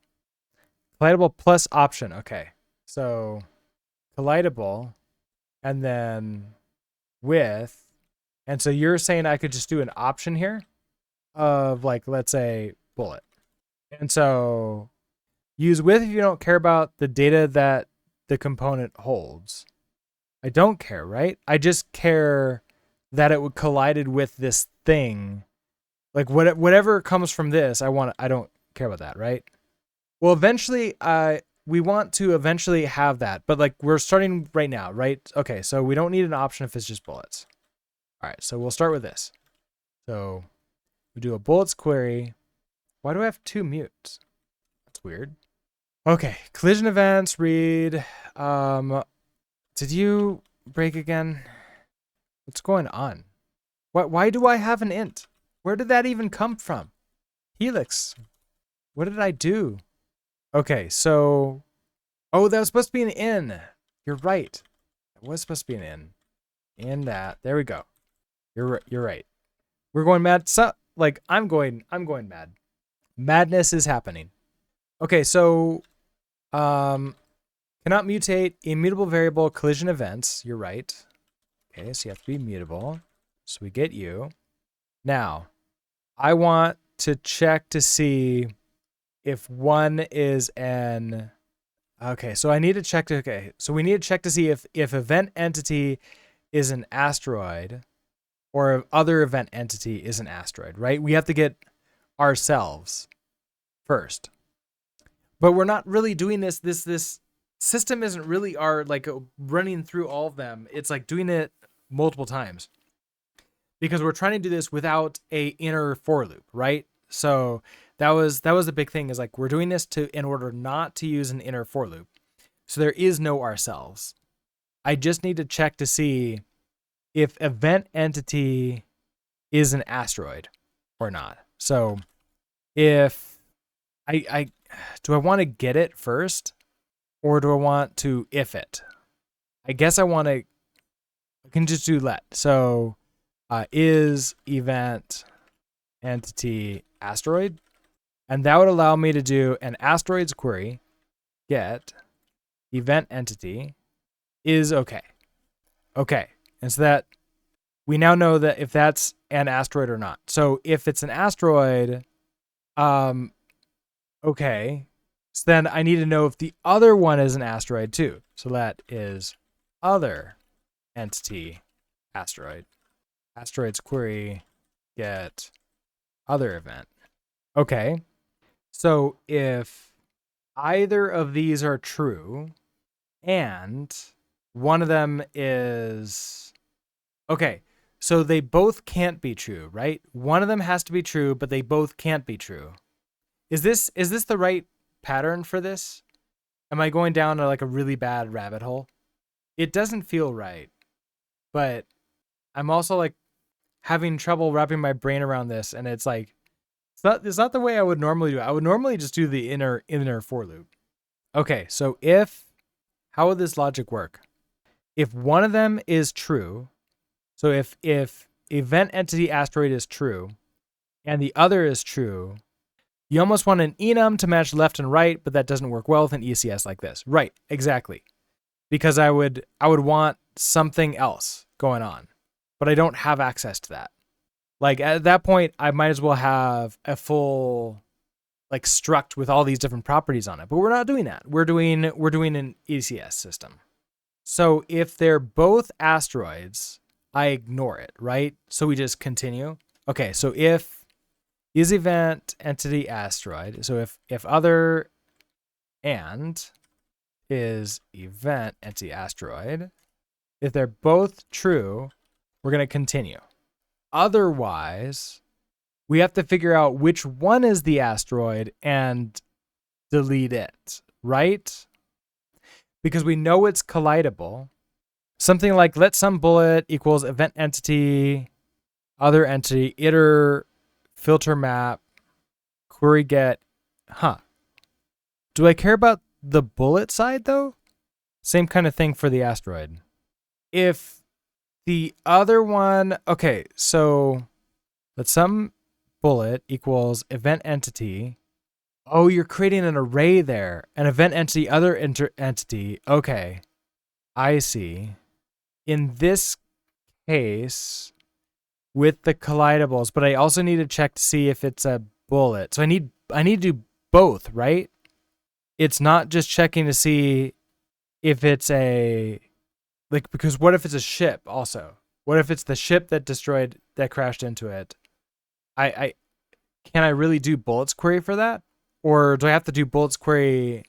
Collidable plus option. Okay. So collidable and then with, and so you're saying I could just do an option here of like, let's say bullet. And so use with if you don't care about the data that the component holds. I don't care, right? I just care that it would collided with this thing. Like whatever comes from this, I don't care about that, right? Well, eventually, we want to eventually have that, but like we're starting right now, right? Okay, so we don't need an option if it's just bullets. All right, so we'll start with this. So we do a bullets query. Why do I have two mutes? That's weird. Okay, collision events, read. Did you break again? What's going on? Why do I have an int? Where did that even come from? Helix. What did I do? Okay, so that was supposed to be an in. You're right. It was supposed to be an in. In that. There we go. You're right. We're going mad. So like I'm going mad. Madness is happening. Okay, so cannot mutate immutable variable collision events. You're right. Okay, so you have to be mutable. So we get you. Now, I want to check to see if one is an, okay, so I need to check to, okay, so we need to check to see if event entity is an asteroid or if other event entity is an asteroid, right? We have to get ourselves first. But we're not really doing this system isn't really running through all of them. It's like doing it multiple times because we're trying to do this without a inner for loop, right? So that was the big thing is like we're doing this in order not to use an inner for loop. So there is no ourselves. I just need to check to see if event entity is an asteroid or not. So if I do I want to get it first or do I want to if it? I guess I can just do let. So is event entity asteroid. And that would allow me to do an asteroids query, get event entity is okay. Okay. And so that we now know that if that's an asteroid or not. So if it's an asteroid, okay. So then I need to know if the other one is an asteroid too. So that is other entity asteroid. Asteroids query get other event. Okay. So if either of these are true and one of them is okay, so they both can't be true, right? One of them has to be true, but they both can't be true. Is this the right pattern for this? Am I going down to like a really bad rabbit hole? It doesn't feel right, but I'm also like having trouble wrapping my brain around this, and it's like it's not the way I would normally do it. I would normally just do the inner for loop. Okay, so how would this logic work? If one of them is true, so if event entity asteroid is true and the other is true, you almost want an enum to match left and right, but that doesn't work well with an ECS like this. Right, exactly. Because I would want something else going on, but I don't have access to that. Like at that point, I might as well have a full like struct with all these different properties on it, but we're not doing that. We're doing an ECS system. So if they're both asteroids, I ignore it, right? So we just continue. Okay, so if is event entity asteroid, so if other and is event entity asteroid, if they're both true, we're going to continue. Otherwise, we have to figure out which one is the asteroid and delete it, right? Because we know it's collidable. Something like let some bullet equals event entity, other entity, iter, filter map, query get. Do I care about the bullet side though? Same kind of thing for the asteroid. If the other one, okay, so let some bullet equals event entity. Oh, you're creating an array there. An event entity, other entity. Okay, I see. In this case, with the collidables, but I also need to check to see if it's a bullet. So I need to do both, right? It's not just checking to see if it's a like, because what if it's a ship also? What if it's the ship that crashed into it? I can I really do bullets query for that? Or do I have to do bullets query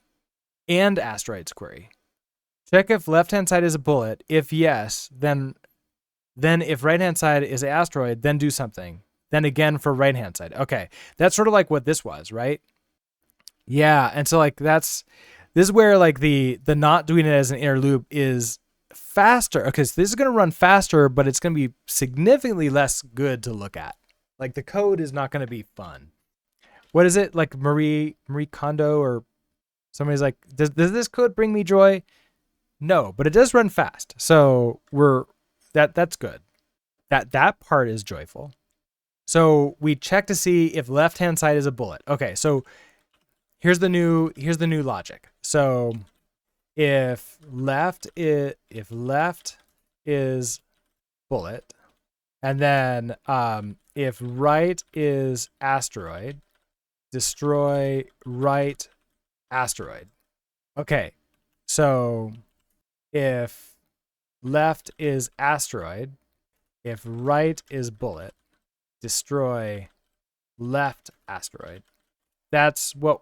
and asteroids query? Check if left-hand side is a bullet. If yes, then if right-hand side is an asteroid, then do something. Then again for right-hand side. Okay, that's sort of like what this was, right? Yeah, and so like this is where like the not doing it as an inner loop is faster. Okay, so this is going to run faster, but it's going to be significantly less good to look at. Like the code is not going to be fun. What is it? Like Marie Kondo or somebody's like, does this code bring me joy? No, but it does run fast. So that's good. That part is joyful. So we check to see if left-hand side is a bullet. Okay, so here's the new logic. So if left is bullet, and then if right is asteroid, destroy right asteroid. Okay, so if left is asteroid, if right is bullet, destroy left asteroid. That's what.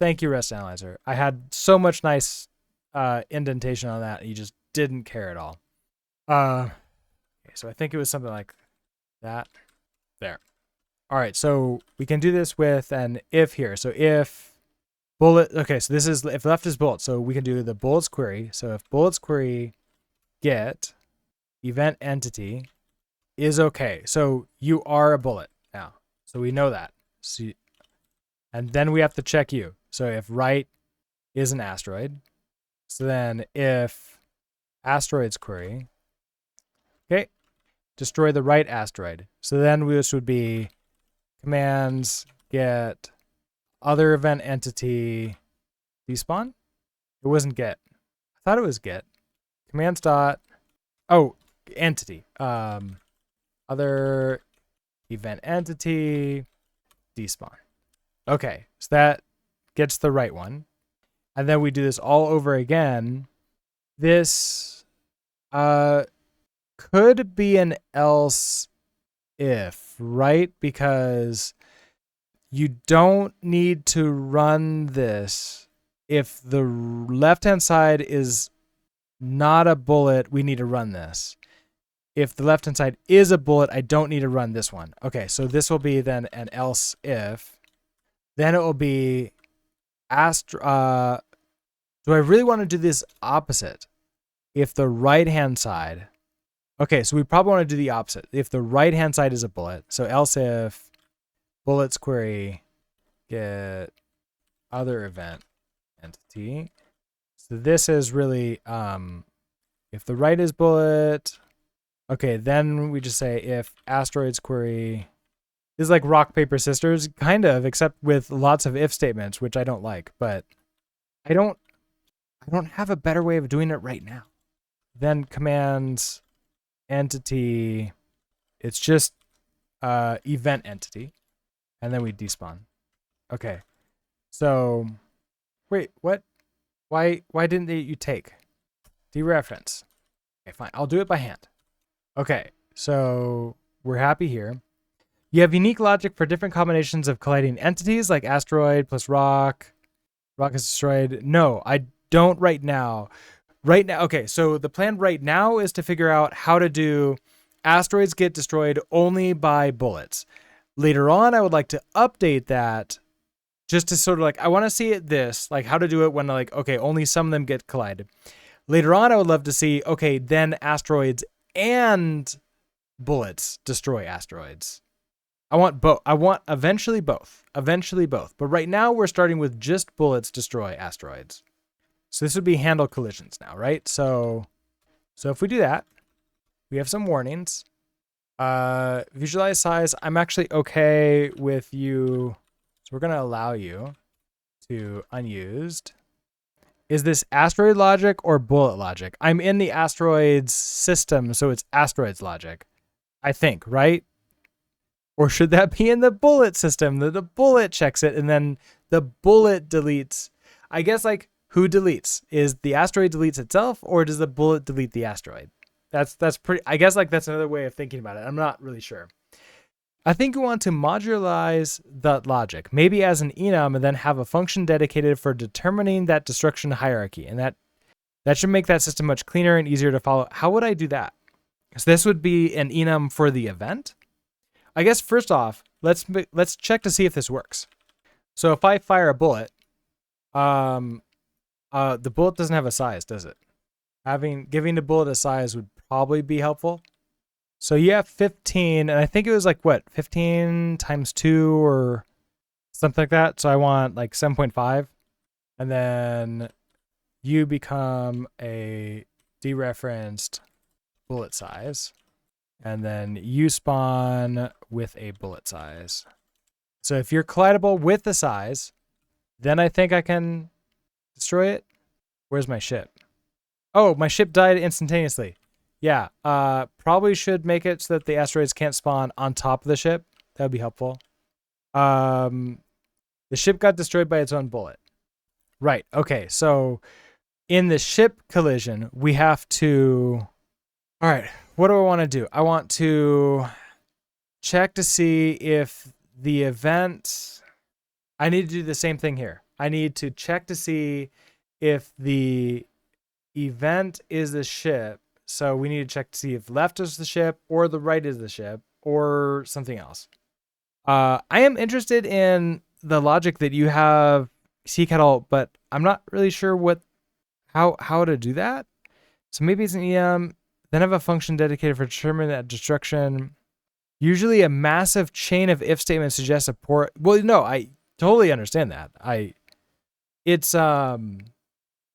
Thank you, Rest Analyzer. I had so much nice indentation on that. You just didn't care at all. Okay, so I think it was something like that. There. All right, so we can do this with an if here. So if bullet, okay, so this is if left is bullet. So we can do the bullets query. So if bullets query get event entity is okay. So you are a bullet now. So we know that. So, and then we have to check you. So if right is an asteroid, so then if asteroids query, okay, destroy the right asteroid. So then this would be commands get other event entity despawn. It wasn't get. I thought it was get. Commands dot. Oh, entity. Other event entity despawn. Okay, so that gets the right one. And then we do this all over again. This could be an else if, right? Because you don't need to run this. If the left-hand side is not a bullet, we need to run this. If the left-hand side is a bullet, I don't need to run this one. Okay, so this will be then an else if. Then it will be do I really want to do this opposite? If the right-hand side, okay, so we probably want to do the opposite. If the right-hand side is a bullet, so else if bullets query get other event entity. So this is really, if the right is bullet, okay, then we just say if asteroids query, this is like rock, paper, scissors, kind of, except with lots of if statements, which I don't like, but I don't have a better way of doing it right now. Then commands entity, it's just event entity, and then we despawn. Okay, so wait, what? Why didn't you take dereference? Okay, fine, I'll do it by hand. Okay, so we're happy here. You have unique logic for different combinations of colliding entities, like asteroid plus rock. Rock is destroyed. No, I don't right now. Right now, okay, so the plan right now is to figure out how to do asteroids get destroyed only by bullets. Later on, I would like to update that just to sort of like, I want to see it this, like how to do it when like, okay, only some of them get collided. Later on, I would love to see, okay, then asteroids and bullets destroy asteroids. I want both. I want eventually both. But right now, we're starting with just bullets destroy asteroids. So this would be handle collisions now, right? So if we do that, we have some warnings. Visualize size. I'm actually okay with you. So we're going to allow you to unused. Is this asteroid logic or bullet logic? I'm in the asteroids system, so it's asteroids logic, I think, right? Or should that be in the bullet system? The bullet checks it and then the bullet deletes. I guess like who deletes? Is the asteroid deletes itself or does the bullet delete the asteroid? That's pretty, I guess like that's another way of thinking about it. I'm not really sure. I think we want to modularize that logic, maybe as an enum, and then have a function dedicated for determining that destruction hierarchy. And that should make that system much cleaner and easier to follow. How would I do that? So this would be an enum for the event. I guess first off, let's check to see if this works. So if I fire a bullet, the bullet doesn't have a size, does it? Giving the bullet a size would probably be helpul. So you have 15, and I think it was like what, 15 times 2 or something like that. So I want like 7.5, and then you become a dereferenced bullet size. And then you spawn with a bullet size. So if you're collidable with the size, then I think I can destroy it. Where's my ship? Oh, my ship died instantaneously. Yeah, probably should make it so that the asteroids can't spawn on top of the ship. That would be helpful. The ship got destroyed by its own bullet. Right, okay, so in the ship collision, we have to... All right, what do I want to do? I want to check to see if the event... I need to do the same thing here. I need to check to see if the event is the ship. So we need to check to see if left is the ship or the right is the ship or something else. I am interested in the logic that you have ckettle, but I'm not really sure how to do that. So maybe it's an EM. Then have a function dedicated for determining that destruction. Usually a massive chain of if statements suggests a port. Well, no, I totally understand that. It's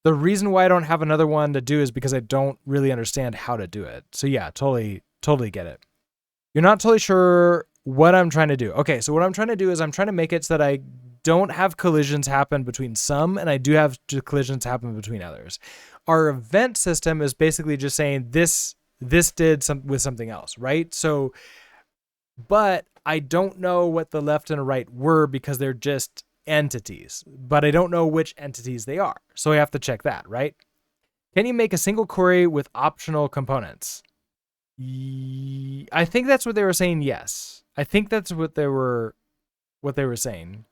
the reason why I don't have another one to do is because I don't really understand how to do it. So yeah, totally get it. You're not totally sure what I'm trying to do. Okay, so what I'm trying to do is I'm trying to make it so that I don't have collisions happen between some, and I do have collisions happen between others. Our event system is basically just saying this did some with something else, right? So, but I don't know what the left and right were because they're just entities, but I don't know which entities they are. So I have to check that, right? Can you make a single query with optional components? I think that's what they were saying. Yes, I think that's what they were saying.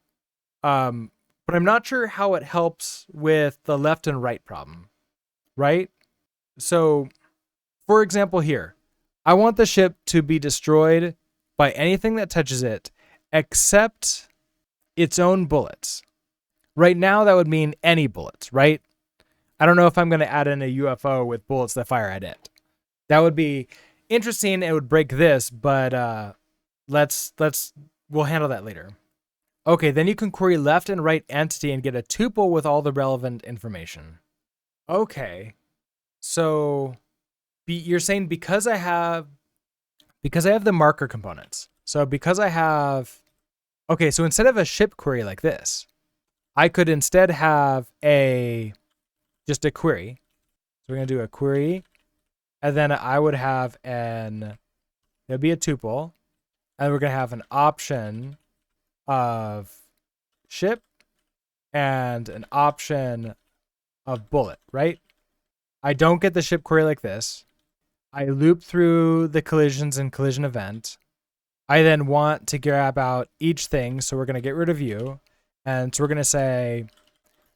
But I'm not sure how it helps with the left and right problem, right? So, for example, here, I want the ship to be destroyed by anything that touches it except its own bullets. Right now, that would mean any bullets, right? I don't know if I'm going to add in a UFO with bullets that fire at it. That would be interesting. It would break this, but we'll handle that later. Okay, then you can query left and right entity and get a tuple with all the relevant information. Okay, so you're saying because I have the marker components. So because I have, okay, so instead of a ship query like this, I could instead have just a query. So we're gonna do a query, and then I would have there'd be a tuple, and we're gonna have an option of ship and an option of bullet, right? I don't get the ship query like this. I loop through the collisions and collision event. I then want to grab out each thing, so we're going to get rid of you. And so we're going to say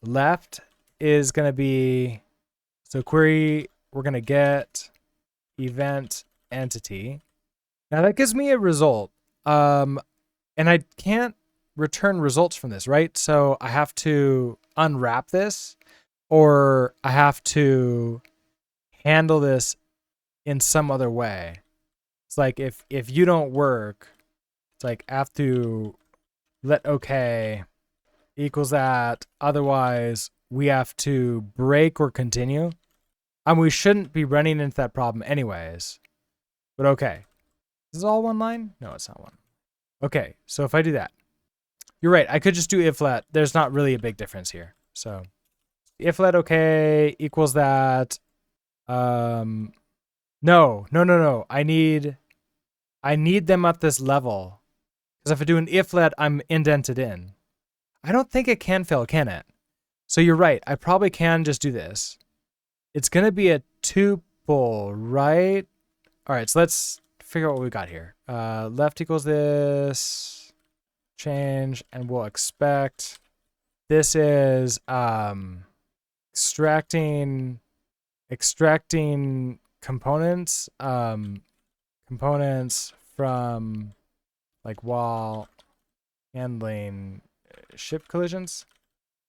left is going to be, so query, we're going to get event entity. Now that gives me a result. And I can't return results from this, right? So I have to unwrap this, or I have to handle this in some other way. It's like if you don't work, it's like I have to let okay equals that. Otherwise, we have to break or continue. And we shouldn't be running into that problem anyways. But okay. This is all one line? No, it's not one. Okay, so if I do that, you're right. I could just do if let. There's not really a big difference here. So if let okay equals that. No. I need them at this level. Because if I do an if let, I'm indented in. I don't think it can fail, can it? So you're right. I probably can just do this. It's going to be a tuple, right? All right, so let's figure out what we got here. Left equals this. Change, and we'll expect. This is extracting components. Components from like while handling ship collisions.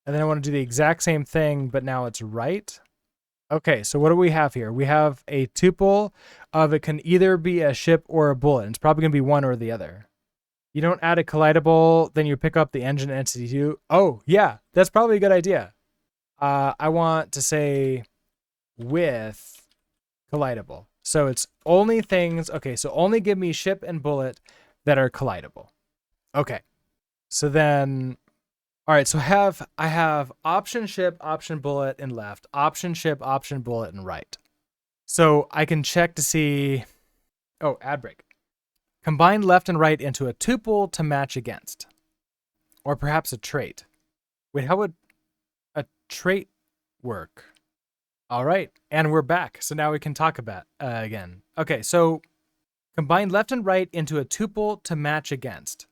And then I want to do the exact same thing, but now it's right. Okay, so what do we have here? We have a tuple of it can either be a ship or a bullet. It's probably going to be one or the other. You don't add a collidable, then you pick up the engine entity too. Oh, yeah, that's probably a good idea. I want to say with collidable. So it's only things, okay, so only give me ship and bullet that are collidable. Okay, so then, all right, so I have option ship, option bullet, and left, option ship, option bullet, and right. So I can check to see, oh, ad break. Combine left and right into a tuple to match against. Or perhaps a trait. Wait, how would a trait work? All right, and we're back. So now we can talk about again. Okay, so combine left and right into a tuple to match against.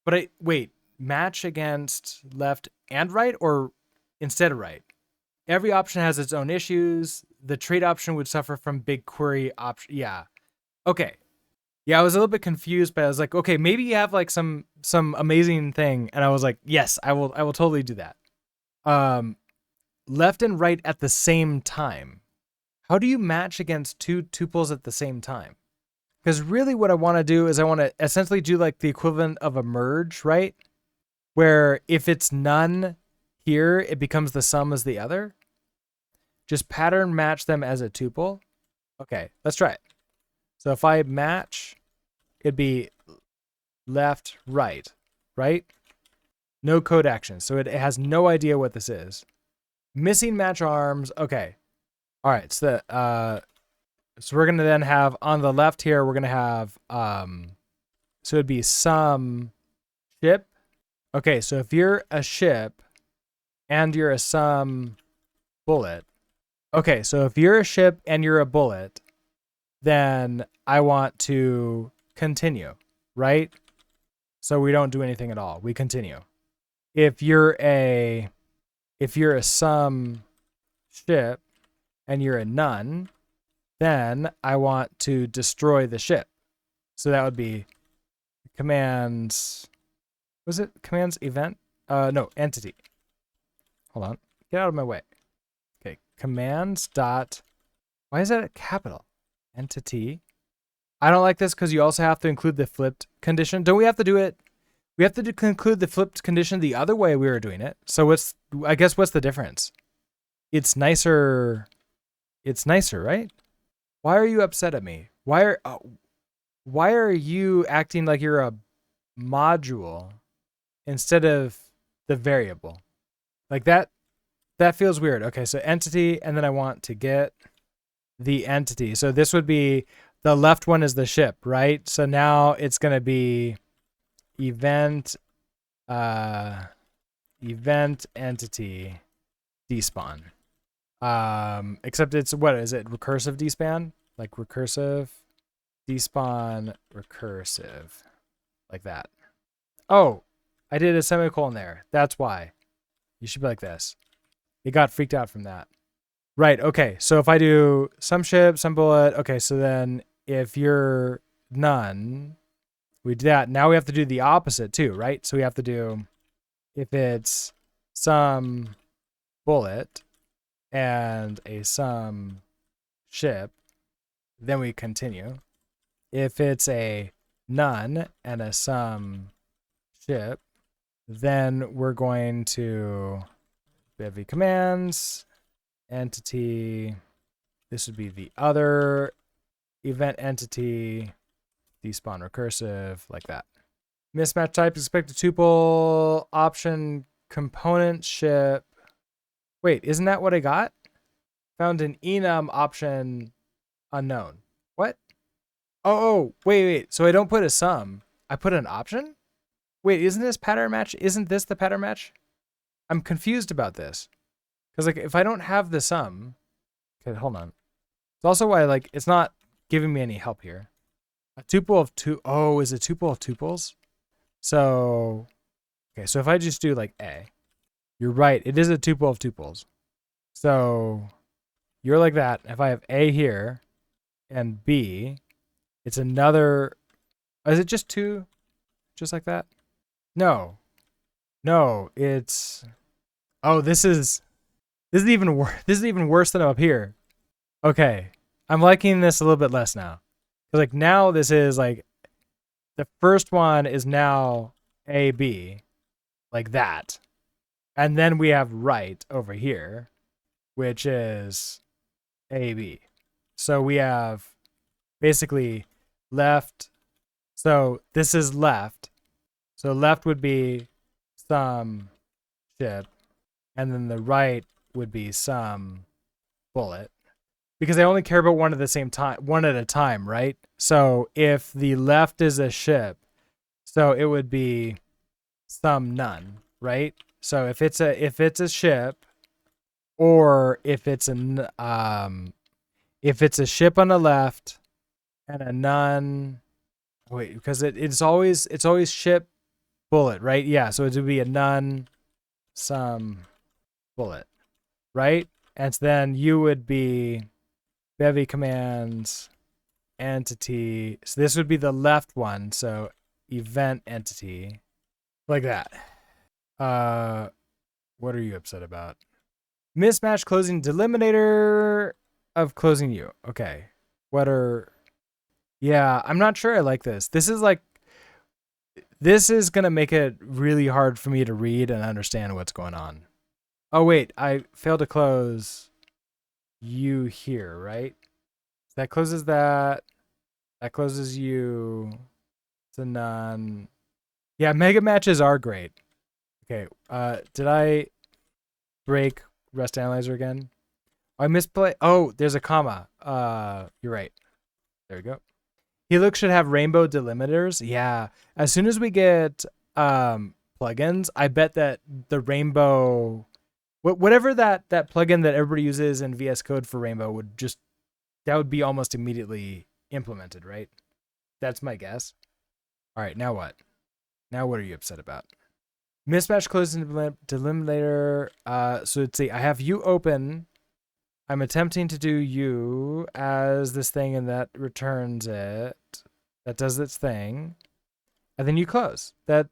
But wait, match against left and right or instead of right? Every option has its own issues. The trait option would suffer from BigQuery option. Yeah. Okay. Yeah, I was a little bit confused, but I was like, okay, maybe you have like some amazing thing, and I was like, yes, I will totally do that. Left and right at the same time. How do you match against two tuples at the same time? Because really what I want to do is I want to essentially do like the equivalent of a merge, right? Where if it's none here, it becomes the sum as the other. Just pattern match them as a tuple. Okay, let's try it. So if I match it'd be left, right, right? No code action. So it has no idea what this is. Missing match arms. Okay. All right. So so we're gonna then have on the left here, we're gonna have so it'd be some ship. Okay, so if you're a ship and you're a some bullet. Okay, so if you're a ship and you're a bullet, then I want to continue, right? So we don't do anything at all. We continue. If you're a some ship and you're a none, then I want to destroy the ship. So that would be commands. Was it commands event? No, entity. Hold on. Get out of my way. Okay, commands dot. Why is that a capital? Entity. I don't like this because you also have to include the flipped condition. Don't we have to do it? We have to conclude the flipped condition the other way we were doing it. So what's the difference? It's nicer. It's nicer, right? Why are you upset at me? Why are you acting like you're a module instead of the variable? Like that feels weird. Okay, so entity, and then I want to get the entity. So this would be, the left one is the ship, right? So now it's going to be event entity despawn. Except it's, what is it? Recursive despawn? Like recursive despawn recursive. Like that. Oh, I did a semicolon there. That's why. You should be like this. It got freaked out from that. Right, okay. So if I do some ship, some bullet, okay, so then if you're none, we do that. Now we have to do the opposite too, right? So we have to do, if it's some bullet and a some ship, then we continue. If it's a none and a some ship, then we're going to Bevy commands, entity, this would be the other event entity, despawn recursive, like that. Mismatch type, expected tuple, option, component ship. Wait, isn't that what I got? Found an enum option unknown. What? Oh, wait. So I don't put a sum. I put an option? Wait, isn't this pattern match? Isn't this the pattern match? I'm confused about this. Because like if I don't have the sum, okay, hold on. It's also why like it's not giving me any help here. A tuple of two. Oh, is a tuple of tuples? So, okay, so if I just do like A, you're right. It is a tuple of tuples. So you're like that. If I have A here and B, it's another. Is it just two? Just like that? No, it's. Oh, this is even worse. This is even worse than up here. Okay, I'm liking this a little bit less now. Cause like now this is like, the first one is now A, B, like that. And then we have right over here, which is A, B. So we have basically left. So this is left. So left would be some ship. And then the right would be some bullet. Because I only care about one at the same time, one at a time, right? So if the left is a ship, so it would be some none, right? So if it's a ship, or if it's a ship on the left and a none, wait, because it's always ship bullet, right? Yeah, so it would be a none some bullet, right? And then you would be Bevy commands entity. So this would be the left one. So event entity, like that. What are you upset about? Mismatch closing delimiter of closing you. Okay. Yeah, I'm not sure I like this. This is going to make it really hard for me to read and understand what's going on. Oh, wait, I failed to close you here, right? That closes that. That closes you. It's a none. Yeah, mega matches are great. Okay. Did I break rest analyzer again? I misplay. Oh, there's a comma. You're right. There we go. Helix should have rainbow delimiters. Yeah. As soon as we get plugins, I bet that the rainbow, whatever that plugin that everybody uses in VS Code for rainbow that would be almost immediately implemented, right? That's my guess. All right, now what? Now what are you upset about? Mismatch closed delimiter. So let's see. I have you open. I'm attempting to do you as this thing, and that returns it. That does its thing. And then you close. That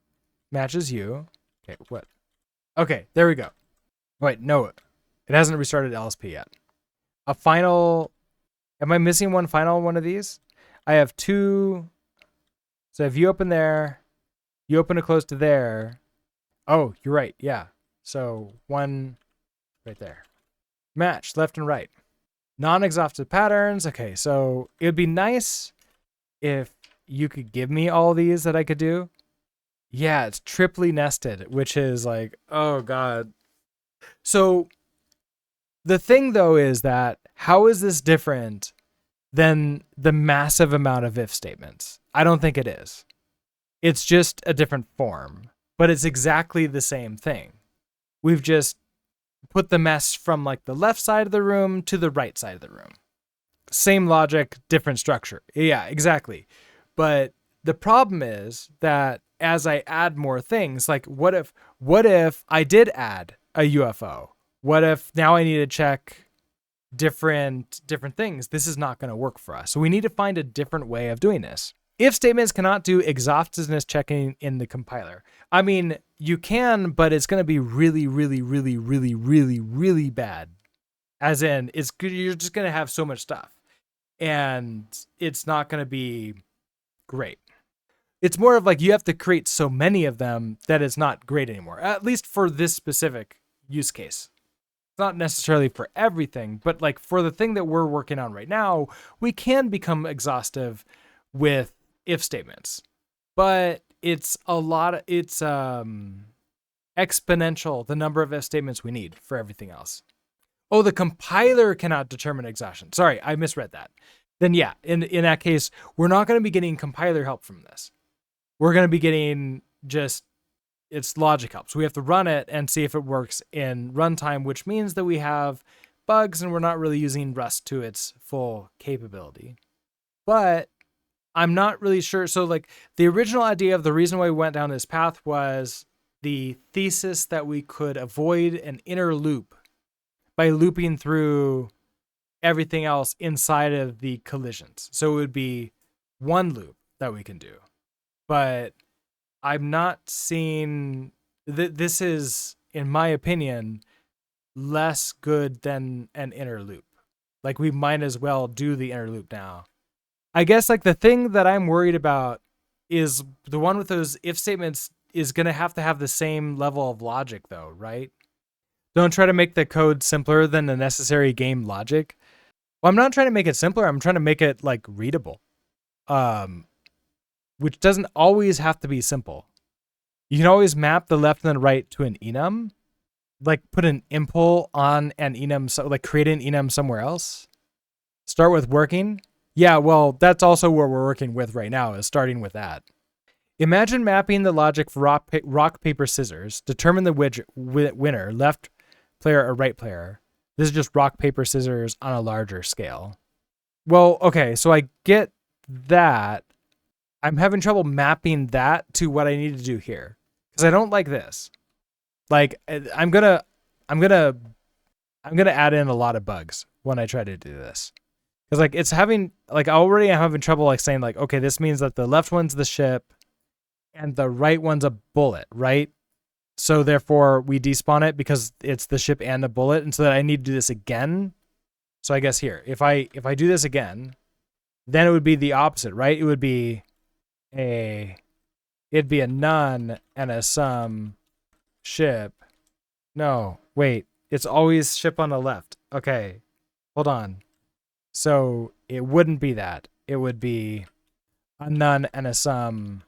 matches you. Okay, what? Okay, there we go. Wait, no. It hasn't restarted LSP yet. A final. Am I missing one final one of these? I have two. So if you open there, you open a close to there. Oh, you're right. Yeah. So one right there. Match left and right. Non-exhaustive patterns. Okay, so it would be nice if you could give me all these that I could do. Yeah, it's triply nested, which is like, oh God. So the thing though is that how is this different than the massive amount of if statements? I don't think it is. It's just a different form, but it's exactly the same thing. We've just put the mess from like the left side of the room to the right side of the room. Same logic, different structure. Yeah, exactly. But the problem is that as I add more things, like what if I did add a UFO? What if now I need to check different things? This is not going to work for us. So we need to find a different way of doing this. If statements cannot do exhaustiveness checking in the compiler. I mean, you can, but it's going to be really, really, really, really, really, really bad. As in, you're just going to have so much stuff. And it's not going to be great. It's more of like you have to create so many of them that it's not great anymore, at least for this specific use case. It's not necessarily for everything, but like for the thing that we're working on right now, we can become exhaustive with if statements. But it's exponential, the number of if statements we need for everything else. Oh, the compiler cannot determine exhaustion. Sorry, I misread that. Then yeah, in that case, we're not going to be getting compiler help from this. We're going to be getting just its logic help. So we have to run it and see if it works in runtime, which means that we have bugs and we're not really using Rust to its full capability. But I'm not really sure. So like the original idea of the reason why we went down this path was the thesis that we could avoid an inner loop by looping through everything else inside of the collisions. So it would be one loop that we can do. But I'm not seeing this is, in my opinion, less good than an inner loop. Like we might as well do the inner loop now. I guess like the thing that I'm worried about is the one with those if statements is going to have the same level of logic though, right? Don't try to make the code simpler than the necessary game logic. Well, I'm not trying to make it simpler. I'm trying to make it like readable. Which doesn't always have to be simple. You can always map the left and the right to an enum, like put an impl on an enum, so like create an enum somewhere else. Start with working. Yeah, well, that's also what we're working with right now, is starting with that. Imagine mapping the logic for rock, paper, scissors. Determine the winner, left player or right player. This is just rock, paper, scissors on a larger scale. Well, okay, so I get that. I'm having trouble mapping that to what I need to do here because I don't like this. Like I'm gonna add in a lot of bugs when I try to do this because like it's having like already I'm having trouble like saying like okay, this means that the left one's the ship and the right one's a bullet, right? So therefore we despawn it because it's the ship and the bullet, and so that I need to do this again. So I guess here, if I do this again, then it would be the opposite, right? It would be it'd be a none and a some ship. No, wait, it's always ship on the left. Okay, hold on. So it wouldn't be that. It would be a none and a some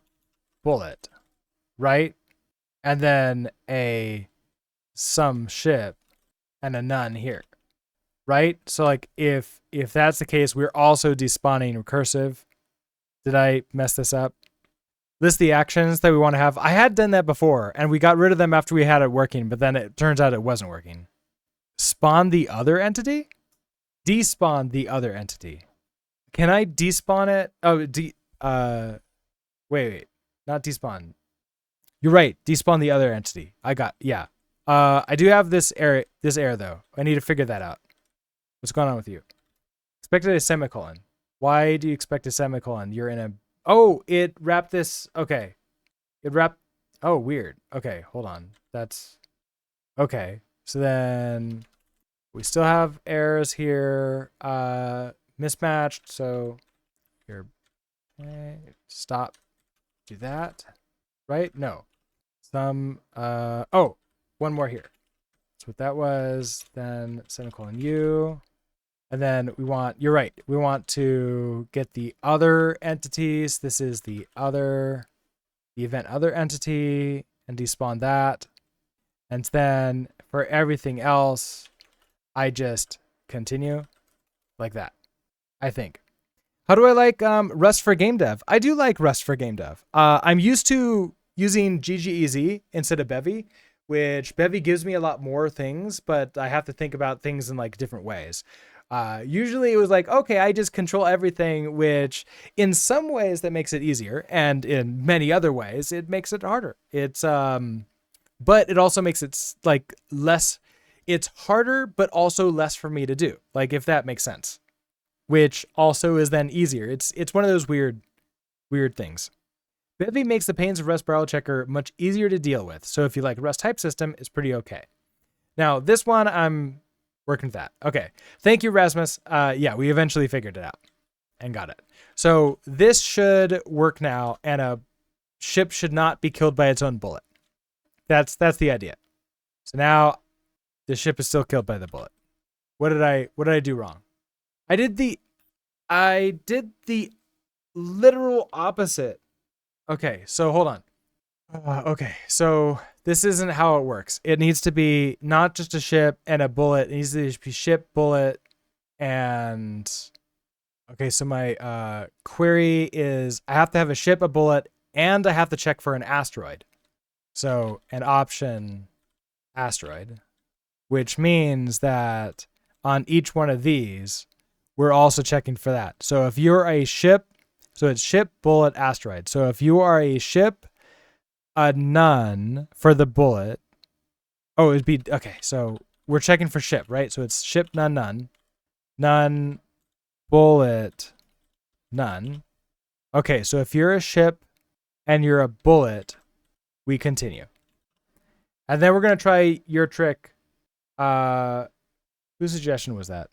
bullet, right? And then a some ship and a none here, right? So like if that's the case, we're also despawning recursive. Did I mess this up? List the actions that we want to have. I had done that before, and we got rid of them after we had it working, but then it turns out it wasn't working. Spawn the other entity? Despawn the other entity. Can I despawn it? Oh, wait. Not despawn. You're right. Despawn the other entity. Yeah. I do have this error though. I need to figure that out. What's going on with you? Expected a semicolon. Why do you expect a semicolon? You're in a... Oh, it wrapped this... Okay. It wrapped... Oh, weird. Okay, hold on. That's... Okay. So then... We still have errors here. Mismatched, so... Here. Okay. Stop. Do that. Right? No. Some... Oh! One more here. That's what that was. Then semicolon U. And then we want, you're right, we want to get the other entities. This is the event other entity, and despawn that. And then for everything else, I just continue like that, I think. How do I like Rust for game dev? I do like Rust for game dev. I'm used to using GGEZ instead of Bevy, which Bevy gives me a lot more things, but I have to think about things in like different ways. Usually it was like, okay, I just control everything, which in some ways that makes it easier. And in many other ways, it makes it harder. It's, but it also makes it like less, it's harder, but also less for me to do. Like if that makes sense, which also is then easier. It's one of those weird things. Bevy makes the pains of Rust barrel checker much easier to deal with. So if you like Rust type system, it's pretty okay. Now this one, I'm working with that. Okay. Thank you, Rasmus. Yeah, we eventually figured it out and got it. So this should work now, and a ship should not be killed by its own bullet. That's the idea. So now the ship is still killed by the bullet. What did I do wrong? I did the literal opposite. Okay, so hold on. Okay, so this isn't how it works. It needs to be not just a ship and a bullet. It needs to be ship, bullet, and... Okay, so my query is I have to have a ship, a bullet, and I have to check for an asteroid. So an option asteroid, which means that on each one of these, we're also checking for that. So if you're a ship, so it's ship, bullet, asteroid. So if you are a ship, a none for the bullet. Oh, it'd be, okay, so we're checking for ship, right? So it's ship, none, none. None, bullet, none. Okay, so if you're a ship and you're a bullet, we continue. And then we're going to try your trick. Whose suggestion was that?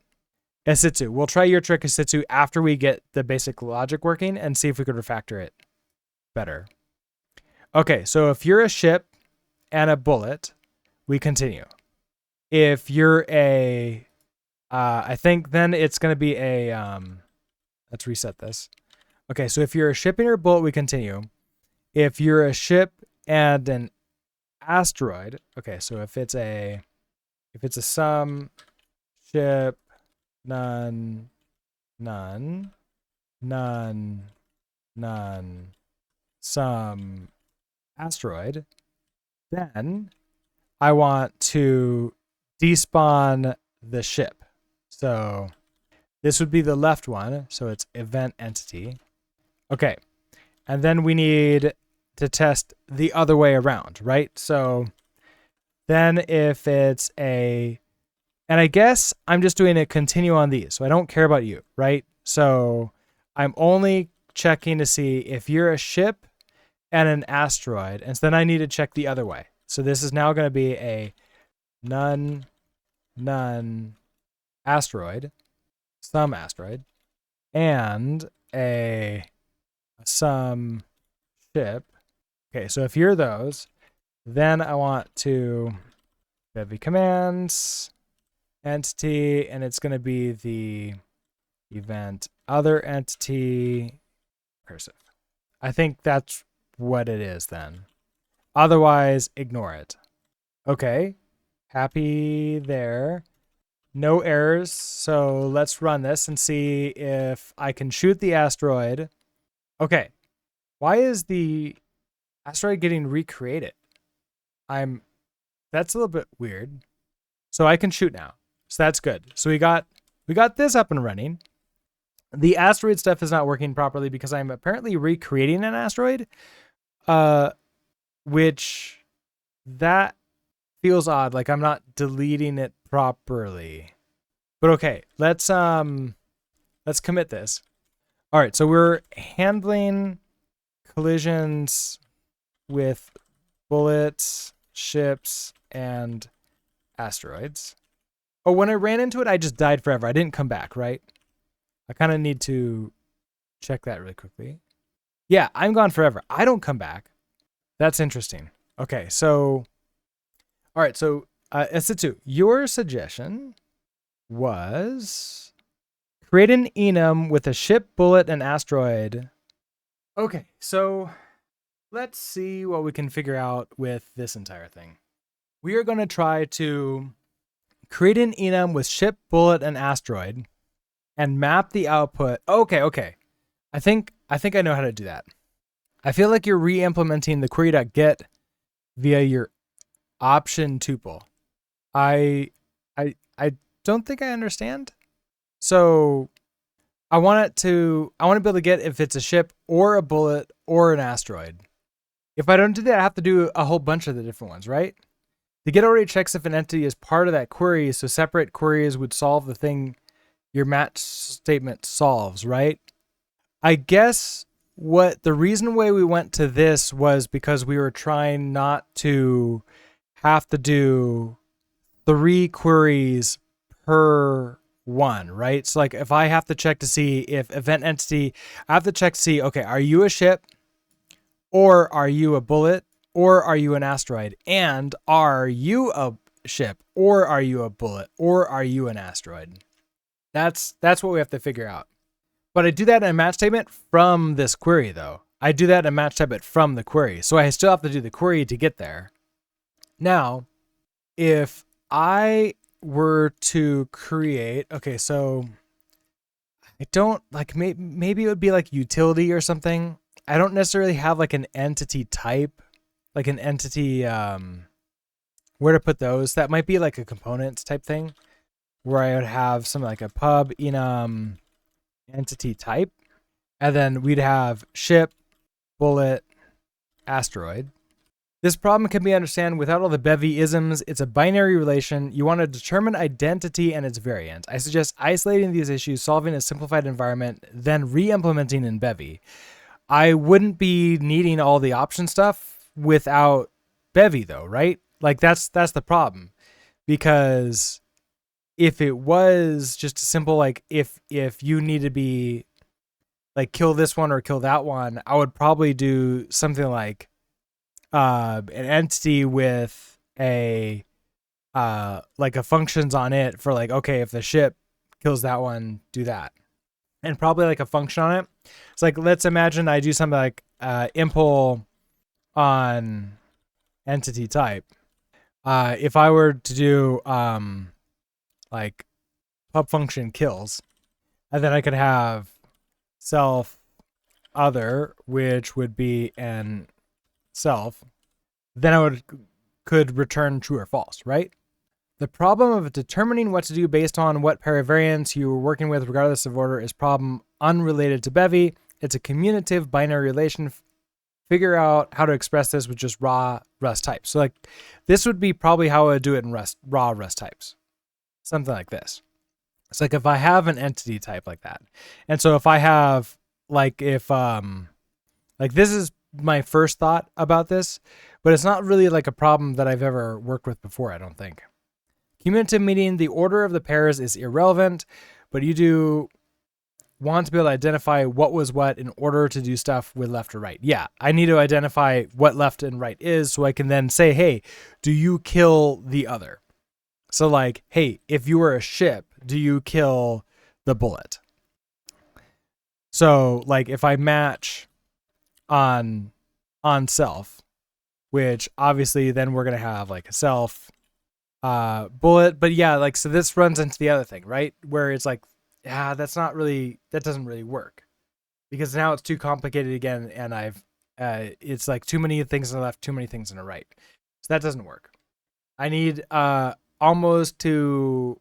Asitsu. We'll try your trick, Asitsu, after we get the basic logic working and see if we could refactor it better. Okay, so if you're a ship and a bullet, we continue. If you're a, I think then it's going to be a, let's reset this. Okay, so if you're a ship and you're a bullet, we continue. If you're a ship and an asteroid, okay, so if it's a sum, ship, none, none, none, none, some asteroid, then I want to despawn the ship. So this would be the left one. So it's event entity. Okay. And then we need to test the other way around, right? So then if it's a, and I guess I'm just doing a continue on these. So I don't care about you, right? So I'm only checking to see if you're a ship and an asteroid. And so then I need to check the other way. So this is now going to be a none, none asteroid, some asteroid, and a some ship. Okay, so if you're those, then I want to Bevy commands, entity, and it's going to be the event other entity cursive. I think that's what it is then. Otherwise, ignore it. Okay. Happy there. No errors. So let's run this and see if I can shoot the asteroid. Okay. Why is the asteroid getting recreated? That's a little bit weird. So I can shoot now. So that's good. So we got this up and running. The asteroid stuff is not working properly because I'm apparently recreating an asteroid. Which that feels odd. Like I'm not deleting it properly. But okay, let's commit this. All right, so we're handling collisions with bullets, ships, and asteroids. Oh, when I ran into it, I just died forever. I didn't come back, right? I kind of need to check that really quickly. Yeah, I'm gone forever. I don't come back. That's interesting. Okay, so, all right, so Esitsu, your suggestion was create an enum with a ship, bullet, and asteroid. Okay, so let's see what we can figure out with this entire thing. We are going to try to create an enum with ship, bullet, and asteroid and map the output. Okay. I think I know how to do that. I feel like you're re-implementing the query.get via your option tuple. I don't think I understand. So I want to be able to get if it's a ship or a bullet or an asteroid. If I don't do that, I have to do a whole bunch of the different ones, right? The get already checks if an entity is part of that query, so separate queries would solve the thing your match statement solves, right? I guess the reason why we went to this was because we were trying not to have to do 3 queries per one, right? So like if I have to check to see if event entity, I have to check to see, okay, are you a ship or are you a bullet or are you an asteroid? And are you a ship or are you a bullet or are you an asteroid? That's what we have to figure out. But I do that in a match statement from this query though. I do that in a match statement from the query. So I still have to do the query to get there. Now, if I were to create, okay, so I don't like, maybe it would be like utility or something. I don't necessarily have like an entity type, like an entity, where to put those. That might be like a components type thing where I would have something like a pub enum entity type. And then we'd have ship, bullet, asteroid. This problem can be understood without all the Bevy isms. It's a binary relation. You want to determine identity and its variant. I suggest isolating these issues, solving a simplified environment, then re-implementing in Bevy. I wouldn't be needing all the option stuff without Bevy though, right? Like that's the problem. Because if it was just a simple, like if you need to be like kill this one or kill that one, I would probably do something like an entity with a like a functions on it for like, okay, if the ship kills that one, do that. And probably like a function on it. It's like, let's imagine I do something like impl on entity type. If I were to do like pub function kills, and then I could have self other, which would be an self, then I could return true or false, right? The problem of determining what to do based on what pair of variants you were working with, regardless of order, is problem unrelated to Bevy. It's a commutative binary relation. Figure out how to express this with just raw Rust types. So like this would be probably how I would do it in raw Rust types. Something like this. It's like if I have an entity type like that. And so if I have like if like this is my first thought about this, but it's not really like a problem that I've ever worked with before, I don't think. Cumulative meaning the order of the pairs is irrelevant, but you do want to be able to identify what was what in order to do stuff with left or right. Yeah, I need to identify what left and right is so I can then say, hey, do you kill the other? So like, hey, if you were a ship, do you kill the bullet? So like if I match on on self, which obviously then we're going to have like a self bullet. But yeah, like, so this runs into the other thing, right? Where it's like, that doesn't really work because now it's too complicated again. And it's like too many things on the left, too many things on the right. So that doesn't work. I need almost to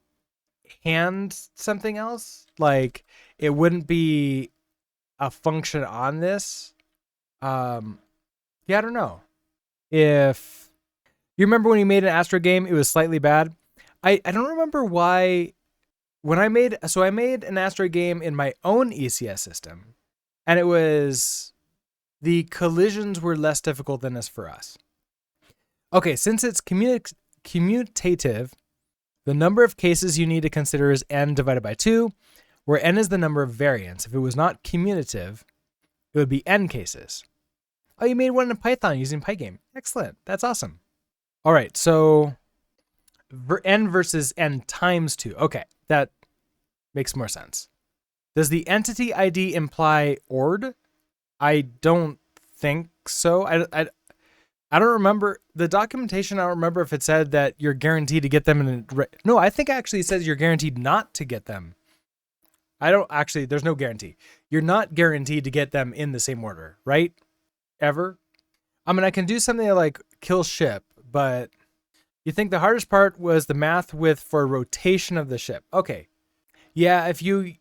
hand something else. Like, it wouldn't be a function on this. Yeah, I don't know. If you remember when you made an Astro game, it was slightly bad. I don't remember why. When I made an Astro game in my own ECS system, and it was, the collisions were less difficult than this for us. Okay, since it's commutative, the number of cases you need to consider is n divided by 2, where n is the number of variants. If it was not commutative, it would be n cases. Oh, you made one in Python using Pygame. Excellent. That's awesome. All right, so n versus n times 2. Okay, that makes more sense. Does the entity ID imply ORD? I don't think so. I don't remember the documentation. I don't remember if it said that you're guaranteed to get them in no, I think actually it says you're guaranteed not to get them. There's no guarantee. You're not guaranteed to get them in the same order, right? Ever. I mean, I can do something like kill ship, but you think the hardest part was the math for rotation of the ship. Okay. Yeah, if you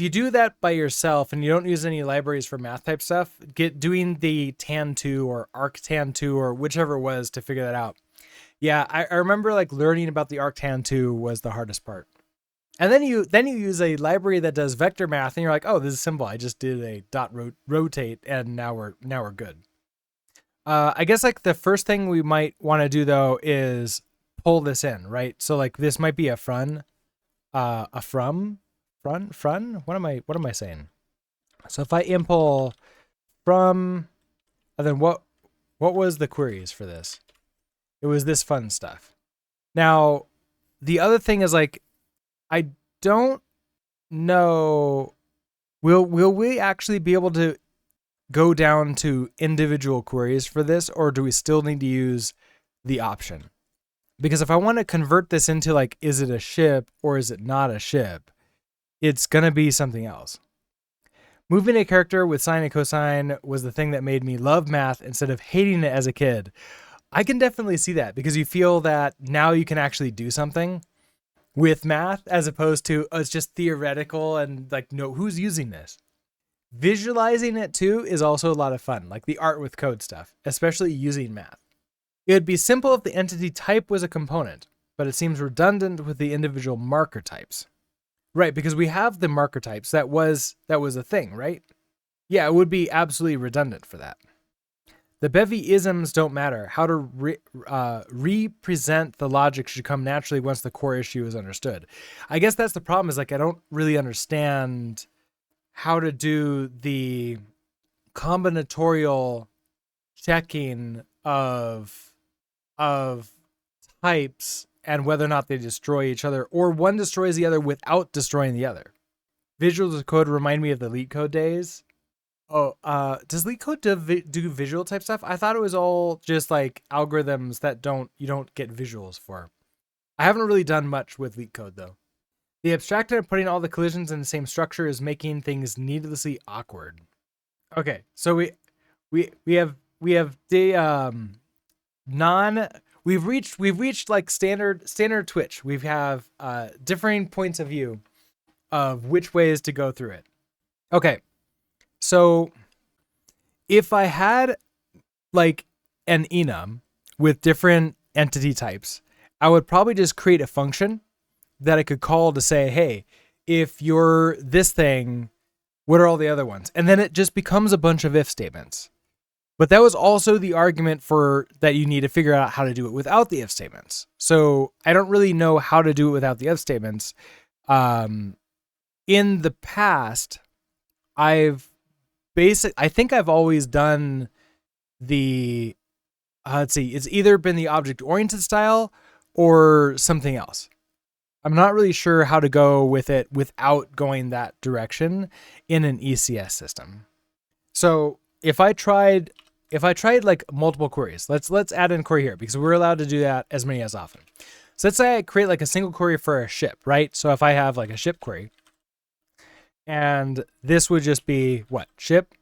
do that by yourself and you don't use any libraries for math type stuff, doing the tan2 or arctan2 or whichever it was to figure that out. Yeah, I remember like learning about the arctan2 was the hardest part. And then you use a library that does vector math and you're like, oh, this is simple. I just did a dot rotate and now we're good. I guess like the first thing we might want to do though is pull this in, right? So like this might be a from. What am I saying? So if I impl from, and then what was the queries for this? It was this fun stuff. Now, the other thing is like, I don't know, will we actually be able to go down to individual queries for this, or do we still need to use the option? Because if I want to convert this into like, is it a ship or is it not a ship? It's going to be something else. Moving a character with sine and cosine was the thing that made me love math instead of hating it as a kid. I can definitely see that because you feel that now you can actually do something with math as opposed to, oh, it's just theoretical and like, no, who's using this? Visualizing it too is also a lot of fun, like the art with code stuff, especially using math. It would be simple if the entity type was a component, but it seems redundant with the individual marker types. Right, because we have the marker types. That was a thing, right? Yeah, it would be absolutely redundant for that. The Bevy isms don't matter. How to represent the logic should come naturally once the core issue is understood. I guess that's the problem, is like I don't really understand how to do the combinatorial checking of types and whether or not they destroy each other, or one destroys the other without destroying the other. Visual code remind me of the LeetCode days. Oh, does LeetCode do visual type stuff? I thought it was all just like algorithms that you don't get visuals for. I haven't really done much with LeetCode though. The abstractor of putting all the collisions in the same structure is making things needlessly awkward. Okay, so we have the We've reached like standard Twitch. We have differing points of view of which ways to go through it. Okay, so if I had like an enum with different entity types, I would probably just create a function that I could call to say, hey, if you're this thing, what are all the other ones? And then it just becomes a bunch of if statements. But that was also the argument for that you need to figure out how to do it without the if statements. So I don't really know how to do it without the if statements. In the past, I think I've always done the, let's see, it's either been the object-oriented style or something else. I'm not really sure how to go with it without going that direction in an ECS system. So if I tried if I tried like multiple queries, let's add in a query here because we're allowed to do that as many as often. So let's say I create like a single query for a ship, right? So if I have like a ship query, and this would just be what? Ship.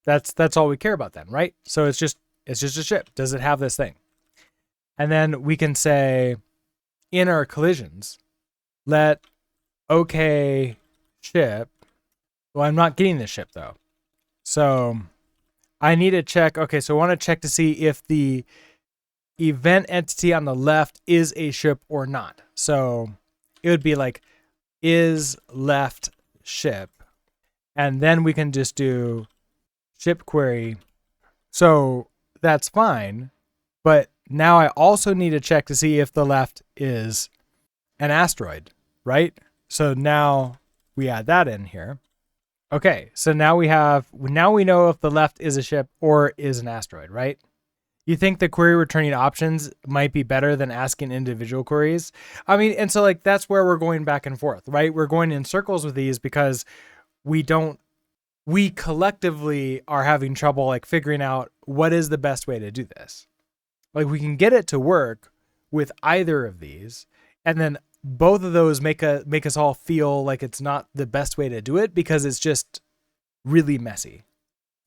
That's all we care about then, right? So it's just a ship. Does it have this thing? And then we can say in our collisions, let OK ship. Well, I'm not getting this ship though. So I need to check. Okay, so I want to check to see if the event entity on the left is a ship or not. So it would be like is left ship. And then we can just do ship query. So that's fine. But now I also need to check to see if the left is an asteroid, right? So now we add that in here. Okay, so now we know if the left is a ship or is an asteroid, right? You think the query returning options might be better than asking individual queries? I mean, and so like that's where we're going back and forth, right? We're going in circles with these because we collectively are having trouble like figuring out what is the best way to do this. Like we can get it to work with either of these, and then both of those make us all feel like it's not the best way to do it because it's just really messy.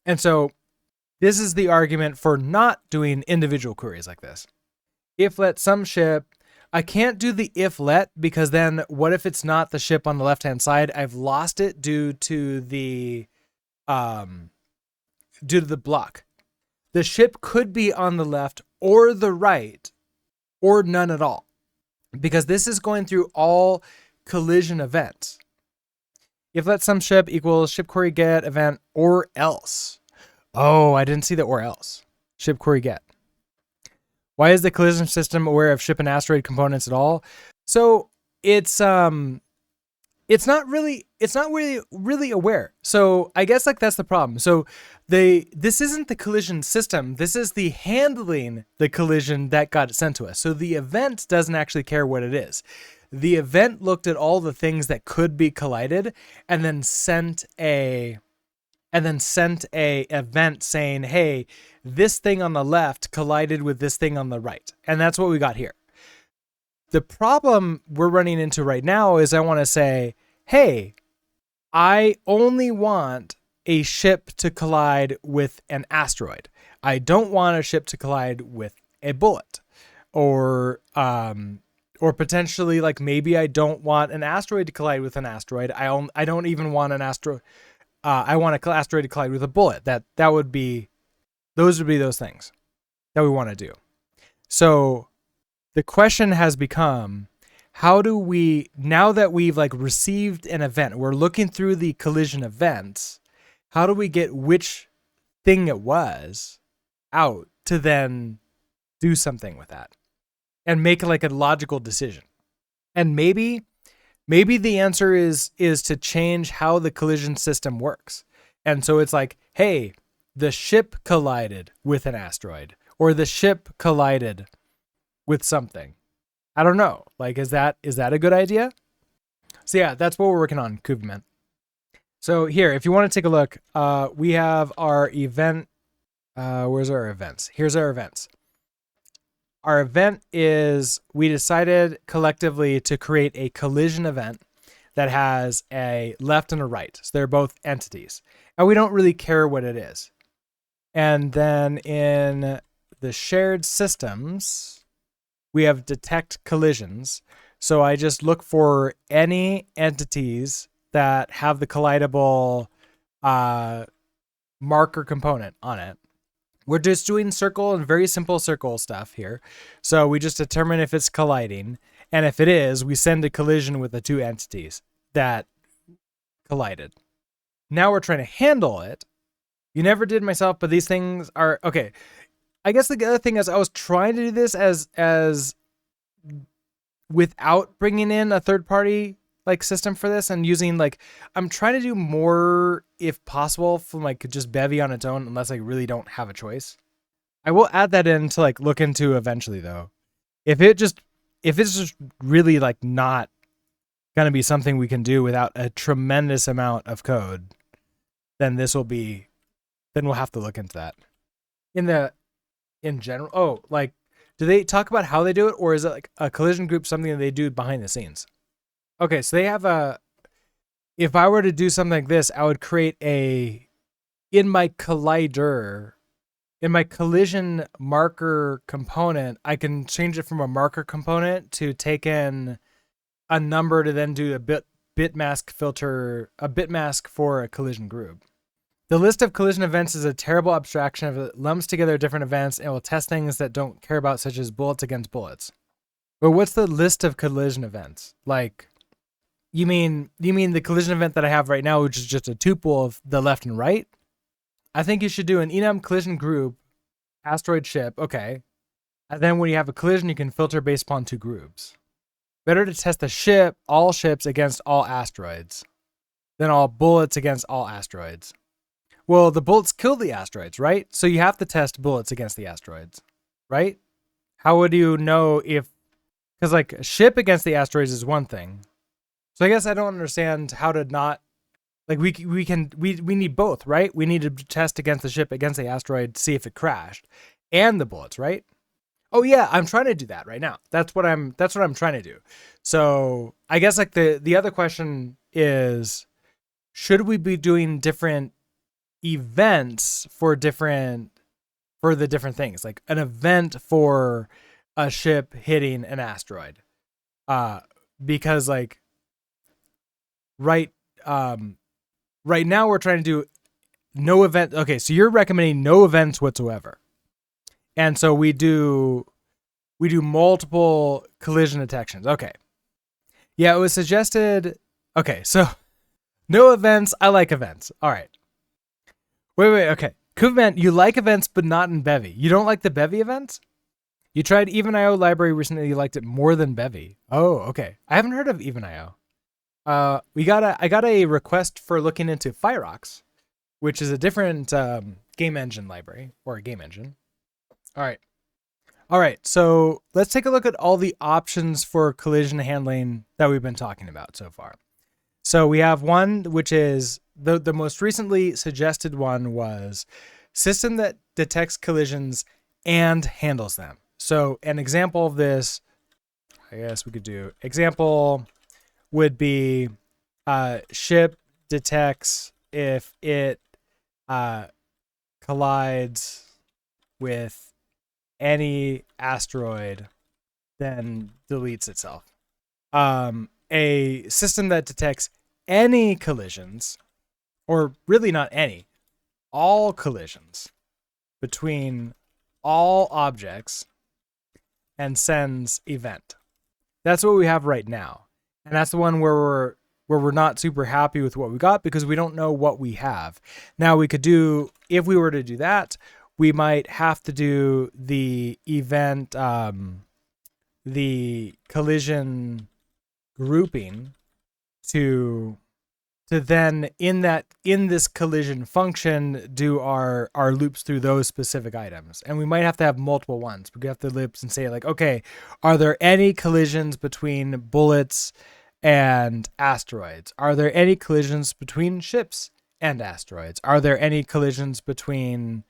And so this is the argument for not doing individual queries like this. If let some ship, I can't do the if let because then what if it's not the ship on the left-hand side? I've lost it due to the block. The ship could be on the left or the right or none at all because this is going through all collision events. If let some ship equals ship query get event or else. Oh, I didn't see the or else. Ship query get. Why is the collision system aware of ship and asteroid components at all? So it's not really aware. So I guess like that's the problem. So this isn't the collision system. This is the handling the collision that got sent to us. So the event doesn't actually care what it is. The event looked at all the things that could be collided and then sent a event saying, hey, this thing on the left collided with this thing on the right. And that's what we got here. The problem we're running into right now is I want to say, hey, I only want a ship to collide with an asteroid. I don't want a ship to collide with a bullet or potentially like maybe I don't want an asteroid to collide with an asteroid. I don't even want an asteroid. I want an asteroid to collide with a bullet. Those would be those things that we want to do. So the question has become, how do we, now that we've like received an event, we're looking through the collision events, how do we get which thing it was out to then do something with that and make like a logical decision? And maybe the answer is to change how the collision system works. And so it's like, hey, the ship collided with an asteroid or the ship collided with something. I don't know. Like, is that a good idea? So yeah, that's what we're working on, Kubernetes. So here, if you want to take a look, we have our event. Where's our events? Here's our events. Our event is, we decided collectively to create a collision event that has a left and a right. So they're both entities. And we don't really care what it is. And then in the shared systems, we have detect collisions. So I just look for any entities that have the collidable marker component on it. We're just doing circle and very simple circle stuff here. So we just determine if it's colliding. And if it is, we send a collision with the two entities that collided. Now we're trying to handle it. You never did myself, but these things are, okay. I guess the other thing is I was trying to do this as without bringing in a third party like system for this and using like, I'm trying to do more if possible from like just Bevy on its own, unless I really don't have a choice. I will add that in to like look into eventually though. If it's just really like not going to be something we can do without a tremendous amount of code, then we'll have to look into that. in general? Oh, like, do they talk about how they do it, or is it like a collision group something that they do behind the scenes? Okay, so they have a. If I were to do something like this, I would create a in my collider, in my collision marker component. I can change it from a marker component to take in a number to then do a bit mask filter, a bit mask for a collision group. The list of collision events is a terrible abstraction of it lumps together different events and will test things that don't care about, such as bullets against bullets. But what's the list of collision events? Like, you mean the collision event that I have right now, which is just a tuple of the left and right? I think you should do an enum collision group, asteroid ship, okay. And then when you have a collision, you can filter based upon two groups. Better to test the ship, all ships against all asteroids, than all bullets against all asteroids. Well, the bullets kill the asteroids, right? So you have to test bullets against the asteroids, right? How would you know if... Because, like, a ship against the asteroids is one thing. So I guess I don't understand how to not... Like, we need both, right? We need to test against the ship, against the asteroid, see if it crashed. And the bullets, right? Oh, yeah, I'm trying to do that right now. That's what I'm trying to do. So I guess, like, the other question is, should we be doing different events for the different things, like an event for a ship hitting an asteroid, because like right now we're trying to do no event. Okay, so you're recommending no events whatsoever, and so we do multiple collision detections. Okay, yeah, it was suggested. Okay, so no events. I like events. All right. Wait, okay. Kuvman, you like events, but not in Bevy. You don't like the Bevy events? You tried Even.io library recently, you liked it more than Bevy. Oh, okay. I haven't heard of Even.io. I got a request for looking into Fireox, which is a different game engine library, or a game engine. All right, so let's take a look at all the options for collision handling that we've been talking about so far. So we have one, which is the most recently suggested one was system that detects collisions and handles them. So an example of this, I guess we could do, example would be ship detects if it collides with any asteroid, then deletes itself. A system that detects any collisions, or really not any, all collisions between all objects and sends event. That's what we have right now. And that's the one where we're not super happy with what we got because we don't know what we have. Now we could do, if we were to do that, we might have to do the event, the collision grouping to then in this collision function do our loops through those specific items. And we might have to have multiple ones. We have to loops and say like, okay, are there any collisions between bullets and asteroids? Are there any collisions between ships and asteroids? Are there any collisions between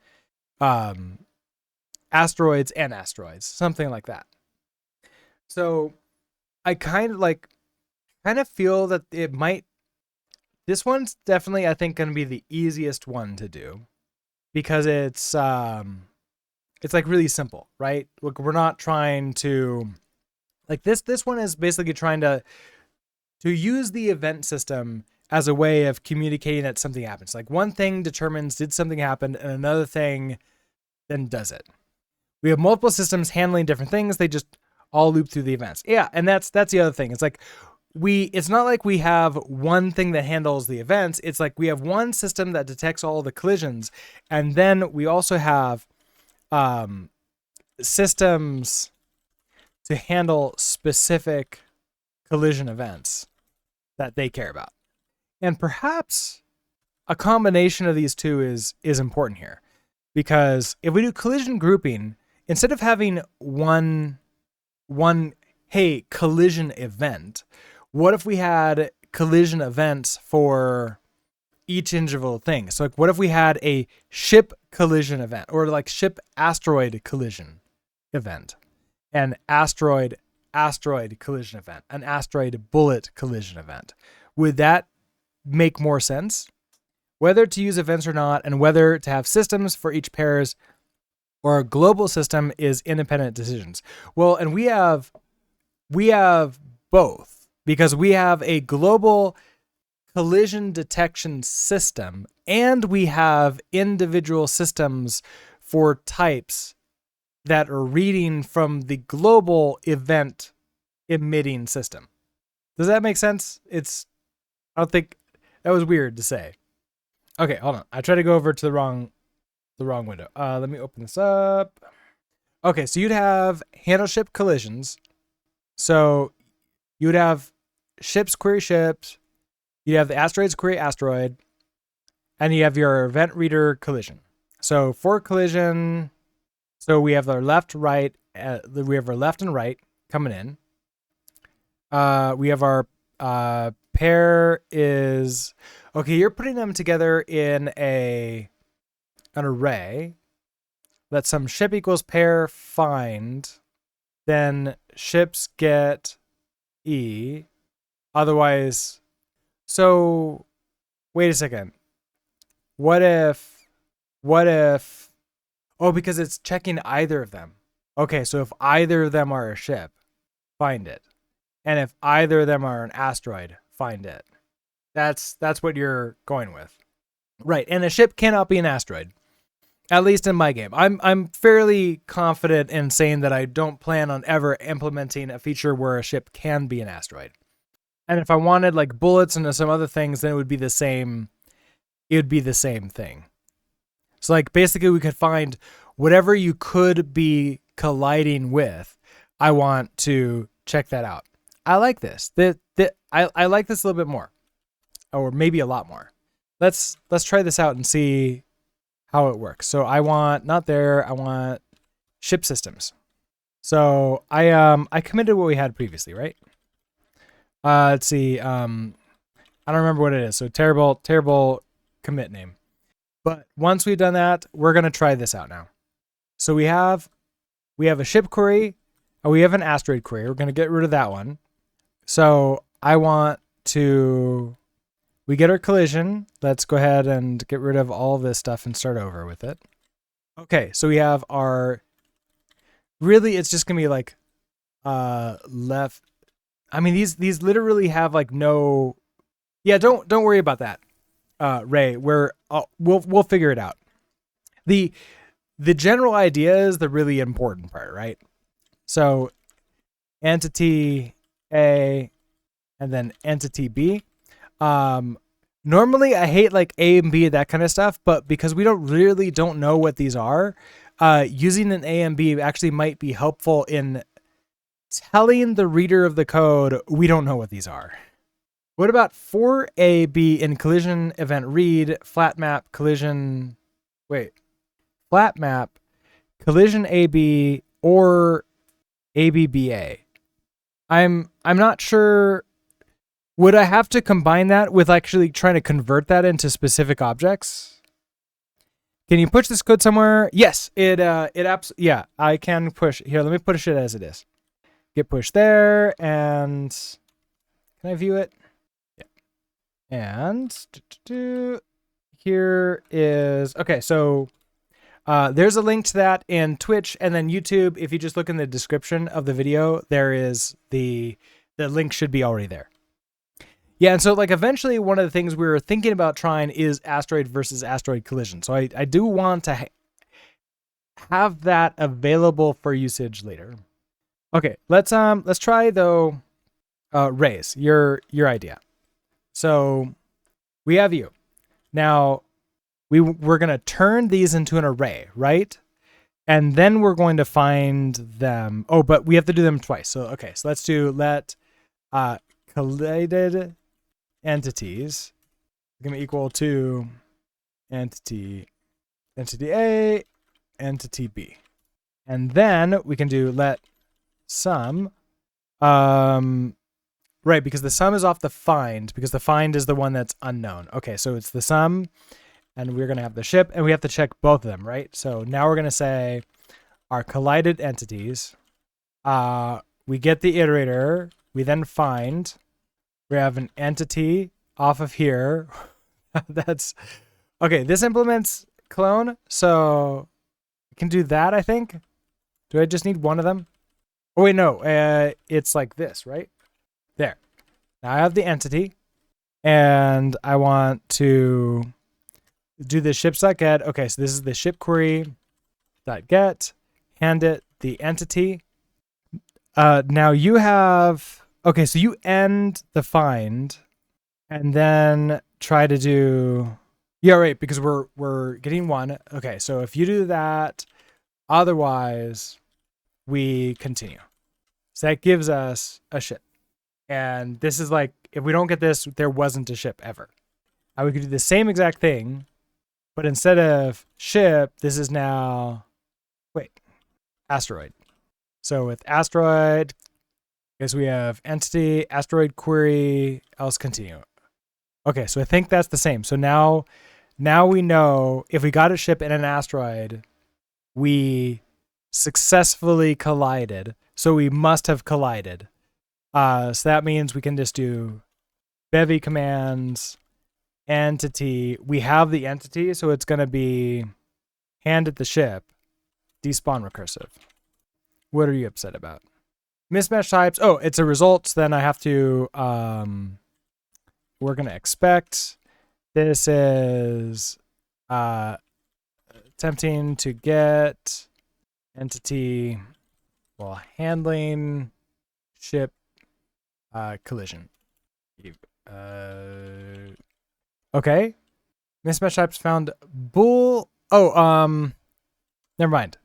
asteroids and asteroids? Something like that. So I kind of feel that it might, this one's definitely, I think, going to be the easiest one to do because it's like really simple, right? Look, we're not trying to, like this one is basically trying to use the event system as a way of communicating that something happens. Like one thing determines did something happen and another thing then does it. We have multiple systems handling different things. They just all loop through the events. Yeah, and that's the other thing. It's like it's not like we have one thing that handles the events. It's like we have one system that detects all the collisions, and then we also have systems to handle specific collision events that they care about. And perhaps a combination of these two is important here, because if we do collision grouping, instead of having one hey, collision event, what if we had collision events for each individual thing. So like, what if we had a ship collision event, or like ship asteroid collision event, an asteroid collision event, an asteroid bullet collision event? Would that make more sense? Whether to use events or not, and whether to have systems for each pairs or a global system is independent decisions. Well, and we have both, because we have a global collision detection system and we have individual systems for types that are reading from the global event emitting system. Does that make sense? I don't think that was weird to say. Okay, hold on. I tried to go over to the wrong window. Let me open this up. Okay, so you'd have handle ship collisions. So you would have ships query ships. You have the asteroids query asteroid, and you have your event reader collision. So for collision, so we have our left, right. We have our left and right coming in. We have our pair is okay. You're putting them together in an array. Let some ship equals pair find. Then ships get E. Otherwise, so wait a second. What if, oh, because it's checking either of them. Okay, so if either of them are a ship, find it. And if either of them are an asteroid, find it. That's what you're going with. Right, and a ship cannot be an asteroid. At least in my game. I'm fairly confident in saying that I don't plan on ever implementing a feature where a ship can be an asteroid. And if I wanted like bullets and some other things, then it would be the same. It would be the same thing. So like basically we could find whatever you could be colliding with. I want to check that out. I like this. I like this a little bit more, or maybe a lot more. Let's try this out and see how it works. So I want I want ship systems. So I committed what we had previously, right? Let's see. I don't remember what it is. So terrible commit name. But once we've done that, we're gonna try this out now. So we have a ship query, and we have an asteroid query. We're gonna get rid of that one. So I want to. We get our collision. Let's go ahead and get rid of all of this stuff and start over with it. Okay, so we have our, really it's just gonna be like left. I mean these literally have like no, yeah, don't worry about that, Ray. We'll figure it out. The general idea is the really important part, right? So entity A and then entity B. Normally I hate like A and B, that kind of stuff, but because we don't know what these are, using an A and B actually might be helpful in telling the reader of the code we don't know what these are. What about for A, B in collision event read, flat map, collision AB or ABBA? I'm not sure. Would I have to combine that with actually trying to convert that into specific objects? Can you push this code somewhere? Yes, yeah, I can push. Here, let me push it as it is. Get pushed there, and can I view it? Yeah. And here is, okay, so there's a link to that in Twitch and then YouTube. If you just look in the description of the video, there is the link should be already there. Yeah, and so like eventually one of the things we were thinking about trying is asteroid versus asteroid collision. So I do want to have that available for usage later. Okay, let's try though Ray's your idea. So we have you. Now we're going to turn these into an array, right? And then we're going to find them. Oh, but we have to do them twice. So okay, so let's do let collided entities going to equal to entity A, entity B. And then we can do let sum Right, because the sum is off the find, because the find is the one that's unknown. Okay, so it's the sum, and we're going to have the ship, and we have to check both of them, right? So now we're going to say our collided entities. We get the iterator. We then find. We have an entity off of here. That's okay. This implements clone, so we can do that, I think. Do I just need one of them? Oh, wait, no. It's like this, right? There. Now I have the entity, and I want to do the ships.get. Okay, so this is the ship query.get. Hand it the entity. Now you have... Okay, so you end the find, and then try to do... Yeah, right, because we're getting one. Okay, so if you do that, otherwise we continue. So that gives us a ship. And this is like, if we don't get this, there wasn't a ship ever. We could do the same exact thing, but instead of ship, this is now, asteroid. So with asteroid, because we have entity, asteroid query, else continue. Okay, so I think that's the same. So now we know if we got a ship in an asteroid, we successfully collided. So we must have collided. So that means we can just do Bevy commands, entity. We have the entity, so it's going to be hand at the ship, despawn recursive. What are you upset about? Mismatch types. Oh, it's a result. So then I have to, we're going to expect. This is attempting to get entity while handling ship collision. Okay. Mismatch types found bool. Oh, never mind.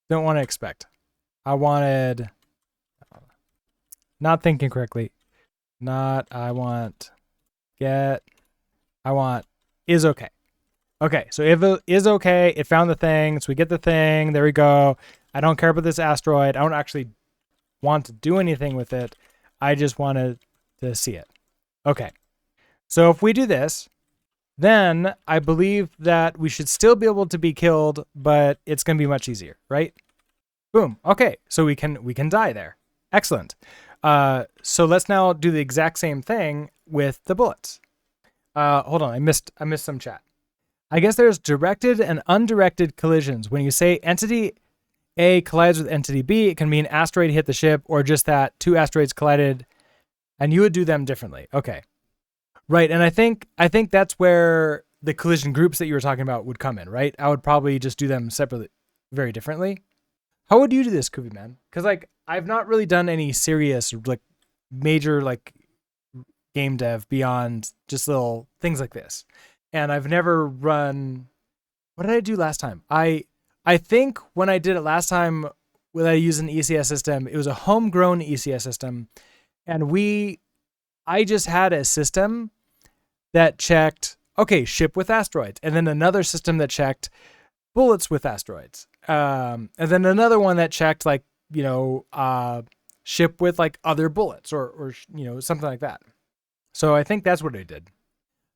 Don't want to expect. I wanted, not thinking correctly. Not, I want, get, I want, is okay. Okay, so if it is okay, it found the thing, so we get the thing, there we go. I don't care about this asteroid. I don't actually want to do anything with it. I just wanted to see it. Okay, so if we do this, then I believe that we should still be able to be killed, but it's going to be much easier, right? Boom. Okay, so we can die there. Excellent. So let's now do the exact same thing with the bullets. Hold on, I missed some chat. I guess there's directed and undirected collisions. When you say entity A collides with entity B, it can mean asteroid hit the ship or just that two asteroids collided, and you would do them differently. Okay. Right, and I think that's where the collision groups that you were talking about would come in, right? I would probably just do them separately, very differently. How would you do this, Kubi Man? Because like I've not really done any serious like major like game dev beyond just little things like this. And I've never run. What did I do last time? I think when I did it last time, when I used an ECS system, it was a homegrown ECS system, and I just had a system that checked, okay, ship with asteroids, and then another system that checked bullets with asteroids, and then another one that checked like ship with like other bullets or something like that. So I think that's what I did.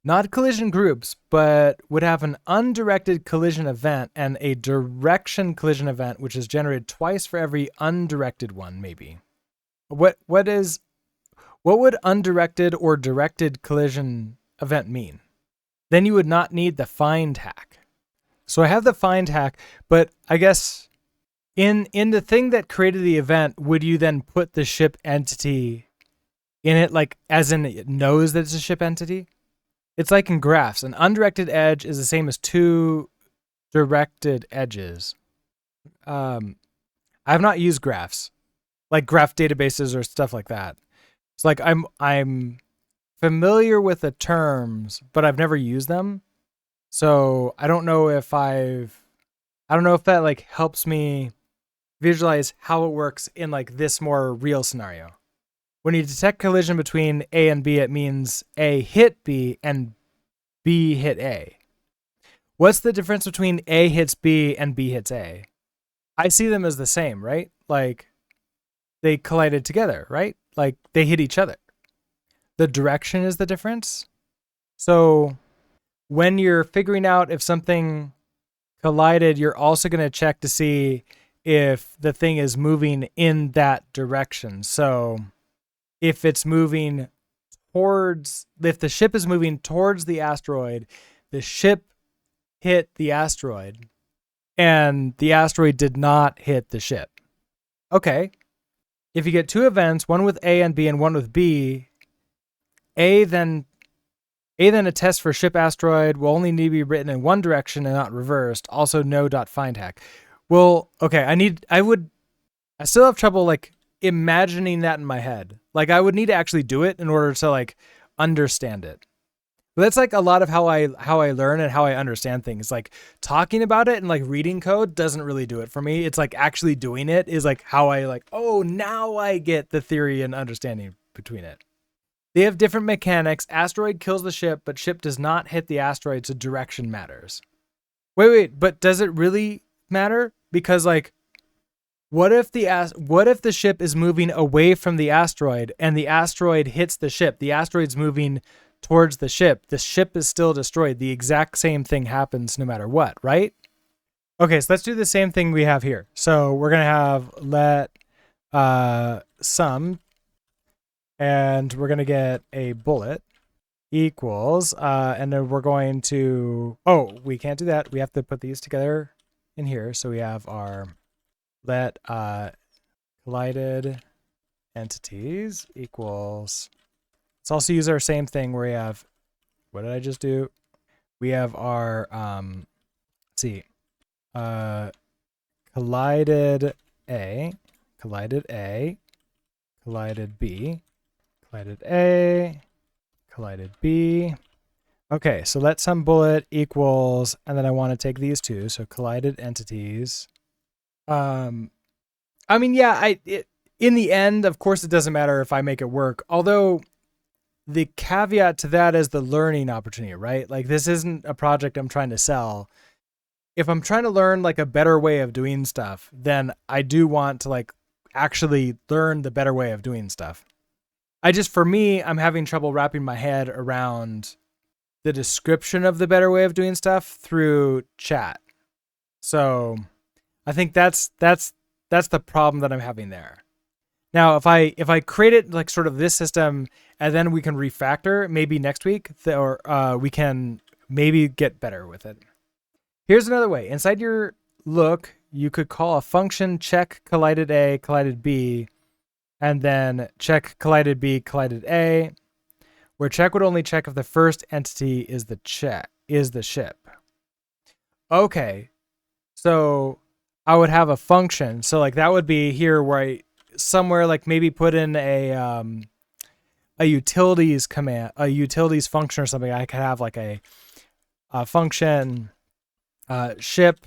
Not collision groups, but would have an undirected collision event and a direction collision event, which is generated twice for every undirected one, maybe. What would undirected or directed collision event mean? Then you would not need the find hack. So I have the find hack, but I guess in the thing that created the event, would you then put the ship entity in it, like as in it knows that it's a ship entity? It's like in graphs. An undirected edge is the same as two directed edges. I've not used graphs, like graph databases or stuff like that. It's like I'm familiar with the terms, but I've never used them. So I don't know if that like helps me visualize how it works in like this more real scenario. When you detect collision between A and B, it means A hit B and B hit A. What's the difference between A hits B and B hits A? I see them as the same, right? Like they collided together, right? Like they hit each other. The direction is the difference. So when you're figuring out if something collided, you're also going to check to see if the thing is moving in that direction. So if it's moving if the ship is moving towards the asteroid, the ship hit the asteroid and the asteroid did not hit the ship. Okay. If you get two events, one with A and B and one with B, A then a test for ship asteroid will only need to be written in one direction and not reversed. Also no.find hack. Well, okay, I still have trouble like imagining that in my head. Like I would need to actually do it in order to like understand it. But that's like a lot of how I learn and how I understand things. Like talking about it and like reading code doesn't really do it for me. It's like actually doing it is like how I like, oh, now I get the theory and understanding between it. They have different mechanics. Asteroid kills the ship, but ship does not hit the asteroid, so direction matters. Wait, but does it really matter? Because like, what if the ship is moving away from the asteroid and the asteroid hits the ship? The asteroid's moving towards the ship. The ship is still destroyed. The exact same thing happens no matter what, right? Okay, so let's do the same thing we have here. So we're gonna have let sum, and we're gonna get a bullet equals, and then we're going to, we can't do that. We have to put these together in here. So we have our let collided entities equals, let's also use our same thing where we have, what did I just do? We have our, let's see, collided A, collided A, collided B, collided A, collided B. Okay, so let sum bullet equals, and then I want to take these two, so collided entities. I mean, yeah, in the end, of course, it doesn't matter if I make it work. Although the caveat to that is the learning opportunity, right? Like this isn't a project I'm trying to sell. If I'm trying to learn like a better way of doing stuff, then I do want to like actually learn the better way of doing stuff. For me, I'm having trouble wrapping my head around the description of the better way of doing stuff through chat. So I think that's the problem that I'm having there. Now, if I create it like sort of this system and then we can refactor maybe next week, or we can maybe get better with it. Here's another way. Inside your look, you could call a function check collided A, collided B, and then check collided B, collided A, where check would only check if the first entity is the ship. Okay, so I would have a function. So like that would be here where I somewhere like maybe put in a utilities command, a utilities function or something. I could have like a function ship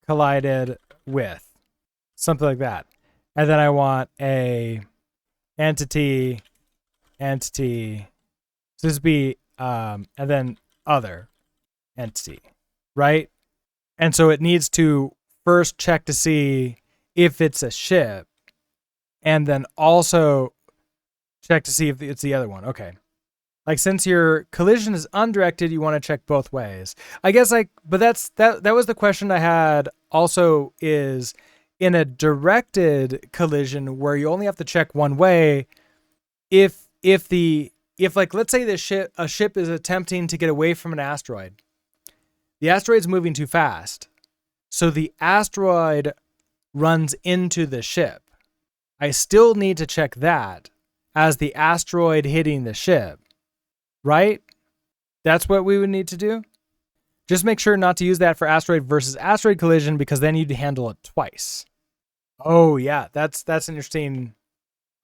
collided with something like that. And then I want a entity. So this would be, and then other entity, right? And so it needs to first check to see if it's a ship and then also check to see if it's the other one. Okay. Like since your collision is undirected, you want to check both ways. I guess like, but that was the question I had also is in a directed collision where you only have to check one way. If like, let's say a ship is attempting to get away from an asteroid, the asteroid's moving too fast. So the asteroid runs into the ship. I still need to check that as the asteroid hitting the ship, right? That's what we would need to do. Just make sure not to use that for asteroid versus asteroid collision because then you'd handle it twice. Oh yeah, that's interesting.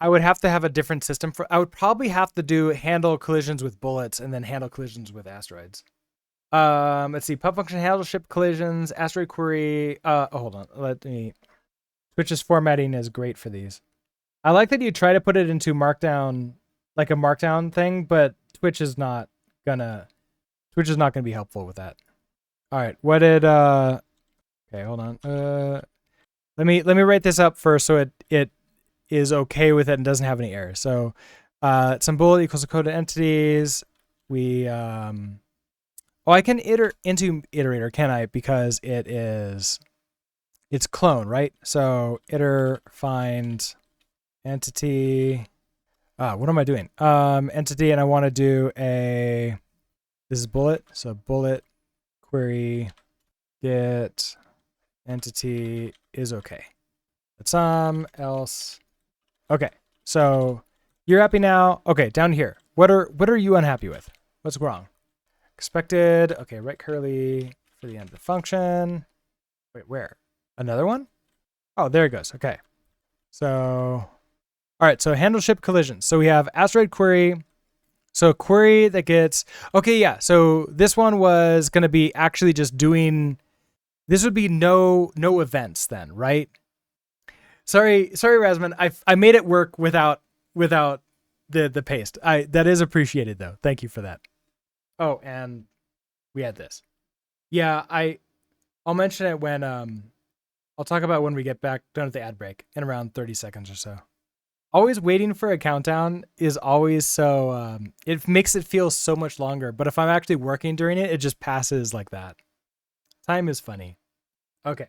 I would have to have a different system I would probably have to handle collisions with bullets and then handle collisions with asteroids. Let's see, pub function handle ship collisions, asteroid query. Hold on. Twitch's formatting is great for these. I like that you try to put it into Markdown, like a Markdown thing, but Twitch is not gonna be helpful with that. All right, what did okay, hold on. Let me write this up first so it is okay with it and doesn't have any errors. So some bullet equals a code of entities. We I can iter into iterator, can I? Because it's clone, right? So iter find entity. What am I doing? Entity, and I want to do this is bullet. So bullet query get entity is okay. But some else. Okay. So you're happy now. Okay, down here. What are you unhappy with? What's wrong? Expected. Okay, right curly for the end of the function. Wait, where? Another one? Oh, there it goes. Okay. So, all right. So handle ship collisions. So we have asteroid query. So query that gets, okay, yeah. So this one was going to be actually just doing, this would be no events then, right? Sorry, Rasmus. I made it work without the paste. That is appreciated though. Thank you for that. Oh, and we had this. Yeah, I'll mention it when I'll talk about when we get back done at the ad break in around 30 seconds or so. Always waiting for a countdown is always so it makes it feel so much longer, but if I'm actually working during it, it just passes like that. Time is funny. Okay.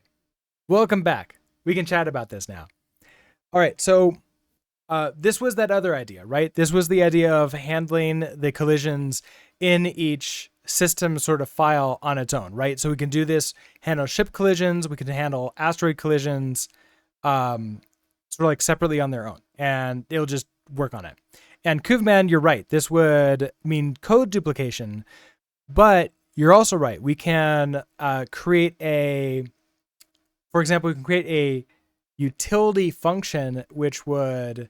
Welcome back. We can chat about this now. All right, so this was that other idea, right? This was the idea of handling the collisions in each system sort of file on its own, right? So we can do this, handle ship collisions, we can handle asteroid collisions, sort of like separately on their own, and it'll just work on it. And Kuvman, you're right. This would mean code duplication, but you're also right. We can create for example, we can create a utility function which would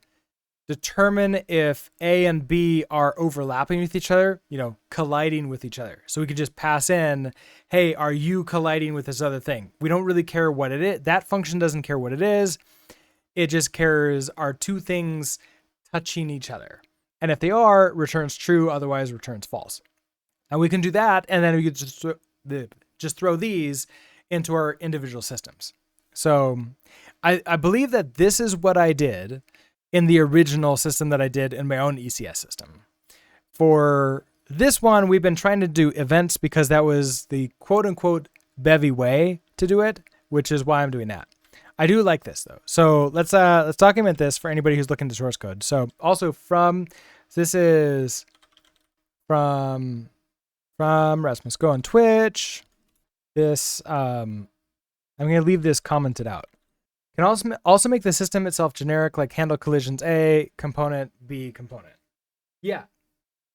determine if A and B are overlapping with each other, colliding with each other. So we could just pass in, hey, are you colliding with this other thing? We don't really care what it is. That function doesn't care what it is. It just cares, are two things touching each other? And if they are, returns true, otherwise returns false. And we can do that, and then we could just throw these into our individual systems. So I believe that this is what I did in the original system that I did in my own ECS system. For this one, we've been trying to do events because that was the quote-unquote Bevy way to do it, which is why I'm doing that. I do like this though. So let's document this for anybody who's looking to source code. So also this is from Rasmus. Go on Twitch. This I'm gonna leave this commented out. Can also make the system itself generic, like handle collisions A, component B, component. Yeah,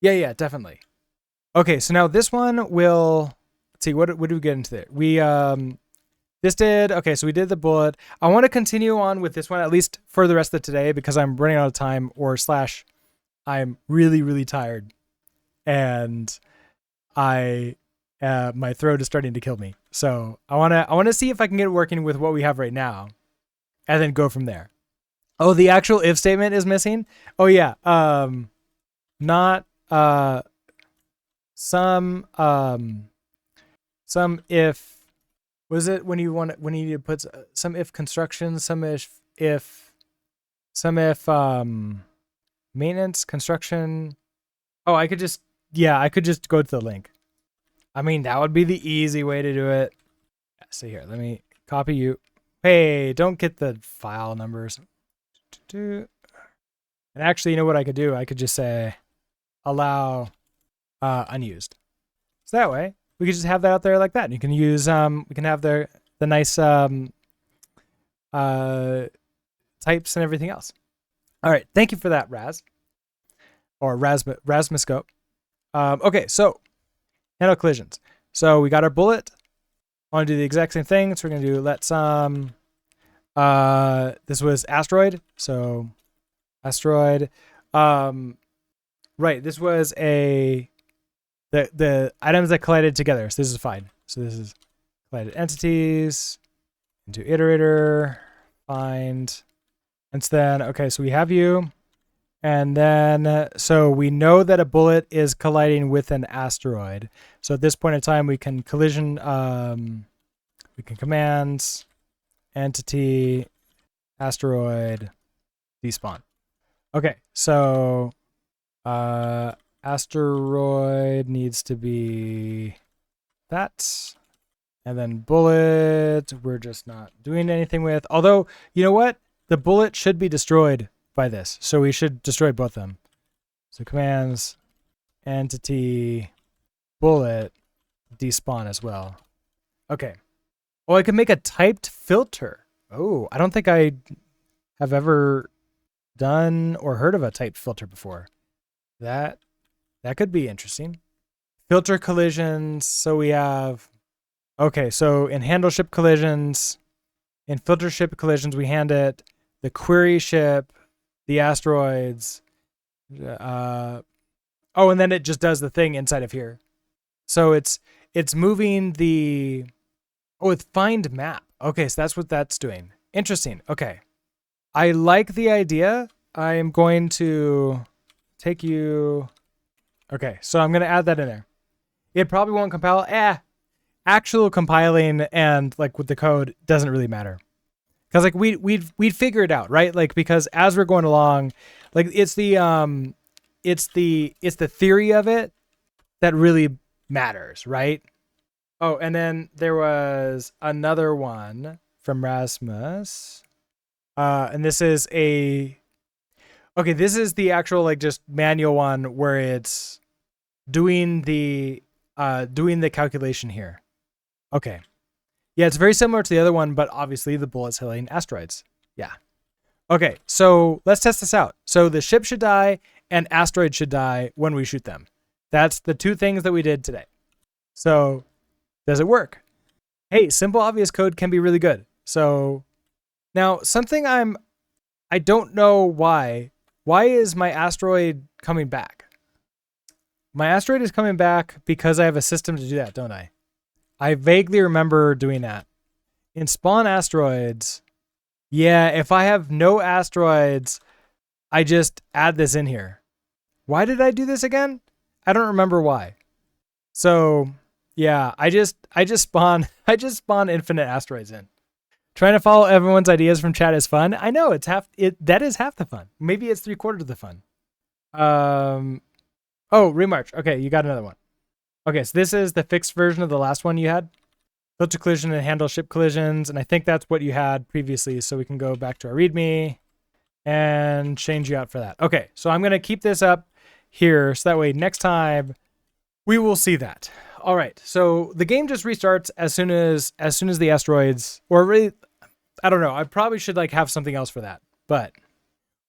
definitely. Okay, so now this one will, let's see, what do we get into there? We okay, so we did the bullet. I want to continue on with this one, at least for the rest of today, because I'm running out of time, or / I'm really, really tired. And my throat is starting to kill me. So I want to see if I can get it working with what we have right now, and then go from there. Oh, the actual if statement is missing? Oh yeah. Not some if, was it when you need to put some if construction, some if maintenance construction. Oh, I could just go to the link. I mean, that would be the easy way to do it. Yeah, so here, let me copy you. Hey, don't get the file numbers. And actually, you know what I could do? I could just say allow unused. So that way, we could just have that out there like that. And you can use we can have the nice types and everything else. All right, thank you for that, Raz. Or Rasmuscope. Okay, so handle collisions. So we got our bullet. I want to do the exact same thing. So we're gonna do let some. This was asteroid. So asteroid. Right. This was the items that collided together. So this is fine. So this is collided entities into iterator find. And then okay. So we have you. And then, so we know that a bullet is colliding with an asteroid. So at this point in time, we can collision, we can command entity asteroid despawn. Okay, so Asteroid needs to be that. And then bullet, we're just not doing anything with. Although, you know what? The bullet should be destroyed by this. So we should destroy both of them. So commands, entity, bullet, despawn as well. Okay. Oh, I can make a typed filter. Oh, I don't think I have ever done or heard of a typed filter before. That could be interesting. Filter collisions. So we have, okay, so in handle ship collisions, in filter ship collisions, we hand it the query ship, the asteroids. Oh, and then it just does the thing inside of here. So it's moving the, oh, it's find map. Okay, so that's what that's doing. Interesting. Okay. I like the idea. I am going to take you. Okay, so I'm going to add that in there. It probably won't compile. Actual compiling and like with the code doesn't really matter. Because like we'd figure it out, right? Like because as we're going along, like it's the theory of it that really matters, right? Oh, and then there was another one from Rasmus. And this is this is the actual like just manual one where it's doing the calculation here. Okay. Yeah, it's very similar to the other one, but obviously the bullet's hitting asteroids. Yeah. Okay, so let's test this out. So the ship should die and asteroids should die when we shoot them. That's the two things that we did today. So does it work? Hey, simple, obvious code can be really good. So now something I don't know why. Why is my asteroid coming back? My asteroid is coming back because I have a system to do that, don't I? I vaguely remember doing that. In spawn asteroids, yeah, if I have no asteroids, I just add this in here. Why did I do this again? I don't remember why. So, yeah, I just spawn infinite asteroids in. Trying to follow everyone's ideas from chat is fun. I know that is half the fun. Maybe it's 3/4 of the fun. Oh, remarch. Okay, you got another one. Okay, so this is the fixed version of the last one you had. Filter collision and handle ship collisions, and I think that's what you had previously, so we can go back to our README and change you out for that. Okay, so I'm going to keep this up here, so that way next time we will see that. All right, so the game just restarts as soon as the asteroids, or really, I don't know, I probably should like have something else for that, but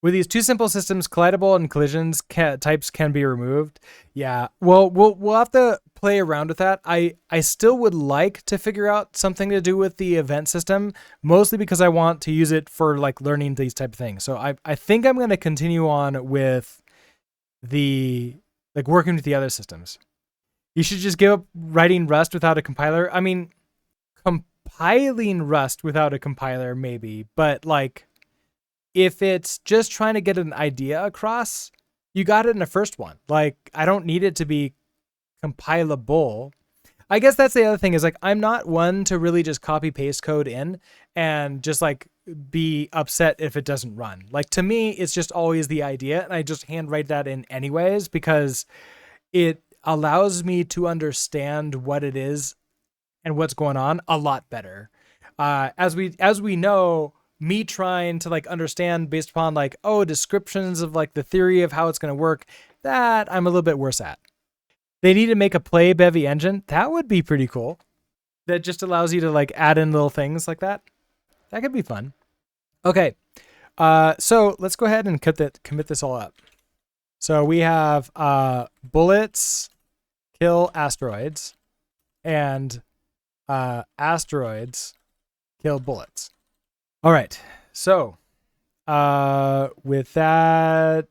with these two simple systems, collidable and collisions types can be removed. Yeah, well, we'll have to play around with that. I still would like to figure out something to do with the event system, mostly because I want to use it for like learning these type of things. So I think I'm going to continue on with the like working with the other systems. You should just give up writing Rust without a compiler. I mean, compiling Rust without a compiler maybe, but like if it's just trying to get an idea across, you got it in the first one. Like, I don't need it to be compilable. I guess that's the other thing is like, I'm not one to really just copy paste code in and just like be upset if it doesn't run. Like to me, it's just always the idea. And I just handwrite that in anyways, because it allows me to understand what it is and what's going on a lot better. As we know, me trying to like understand based upon like, descriptions of like the theory of how it's going to work, that I'm a little bit worse at. They need to make a play Bevy engine. That would be pretty cool. That just allows you to like add in little things like that. That could be fun. Okay. So let's go ahead and commit this all up. So we have bullets kill asteroids and asteroids kill bullets. All right, so with that,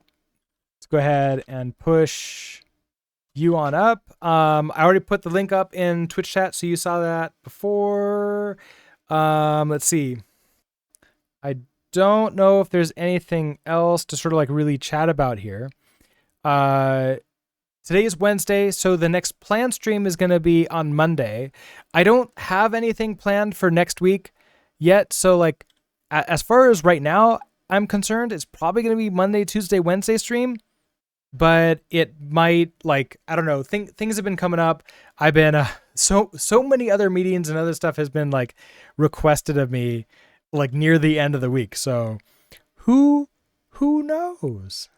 let's go ahead and push you on up. I already put the link up in Twitch chat, so you saw that before. Let's see. I don't know if there's anything else to sort of like really chat about here. Today is Wednesday, so the next planned stream is going to be on Monday. I don't have anything planned for next week yet, so like, as far as right now I'm concerned, it's probably going to be Monday, Tuesday, Wednesday stream. but it might, like, I don't know, things have been coming up. I've been so many other meetings and other stuff has been like requested of me like near the end of the week. So who knows?